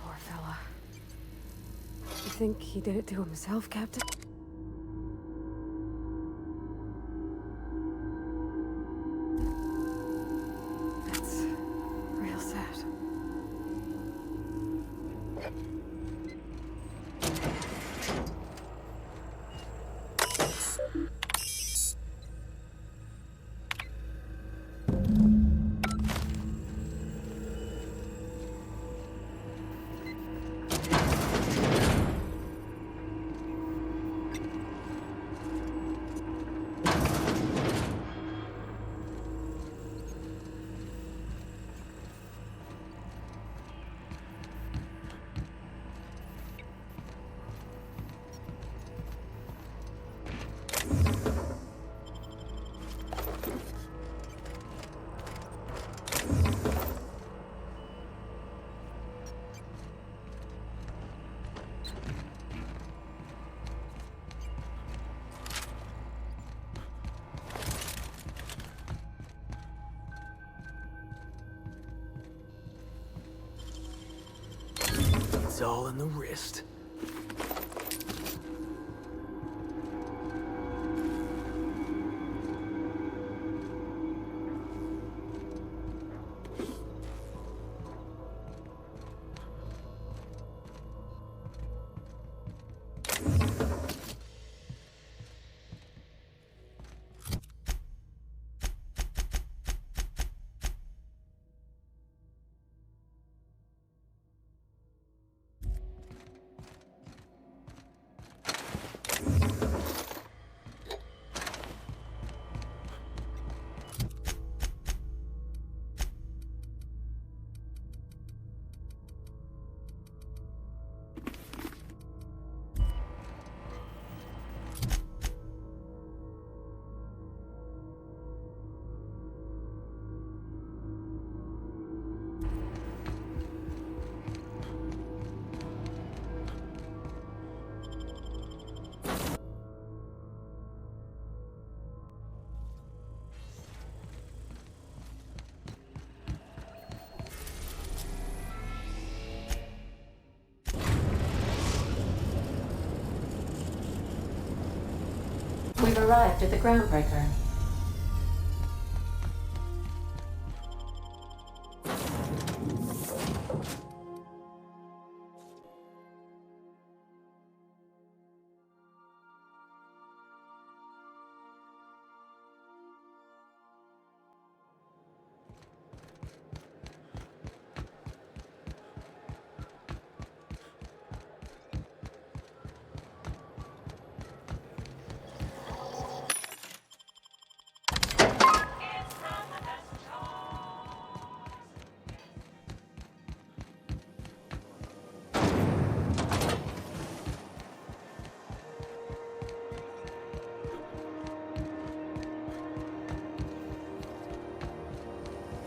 Poor fella. You think he did it to himself, Captain? That's real sad. It's all in the wrist. We've arrived at the groundbreaker.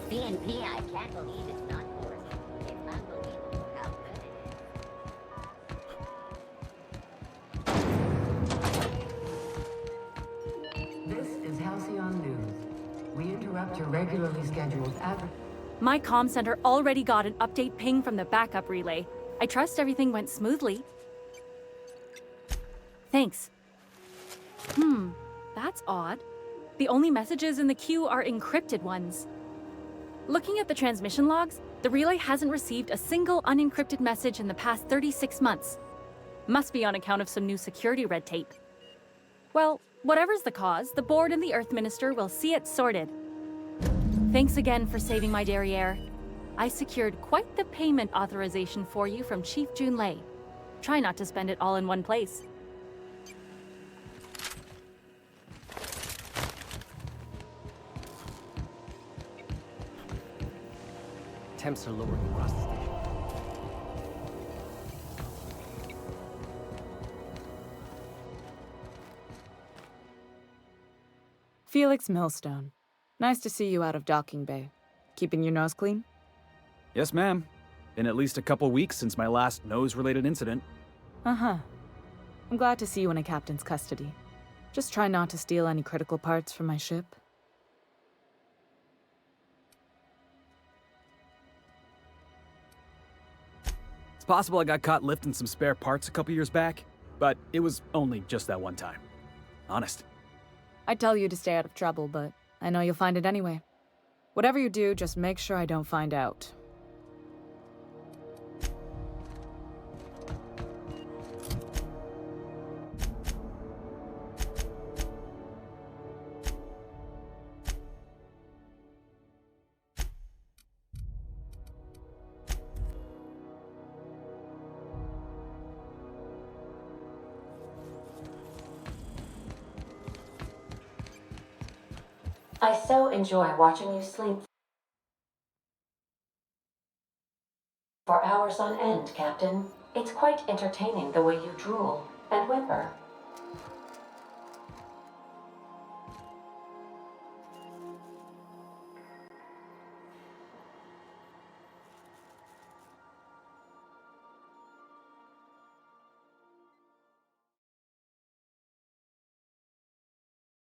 BNP, I can't believe it's not yours. It's unbelievable how good it is. This is Halcyon News. We interrupt your regularly scheduled My comm center already got an update ping from the backup relay. I trust everything went smoothly. Thanks. That's odd. The only messages in the queue are encrypted ones. Looking at the transmission logs, the relay hasn't received a single unencrypted message in the past 36 months. Must be on account of some new security red tape. Well, whatever's the cause, the board and the Earth Minister will see it sorted. Thanks again for saving my derriere. I secured quite the payment authorization for you from Chief Junlei. Try not to spend it all in one place. Temps are lowering across the station. Felix Millstone. Nice to see you out of docking bay. Keeping your nose clean? Yes, ma'am. Been at least a couple weeks since my last nose-related incident. Uh-huh. I'm glad to see you in a captain's custody. Just try not to steal any critical parts from my ship. possible I got caught lifting some spare parts a couple years back, but it was only just that one time. Honest. I'd tell you to stay out of trouble, but I know you'll find it anyway. Whatever you do, just make sure I don't find out. I so enjoy watching you sleep for hours on end, Captain. It's quite entertaining the way you drool and whimper.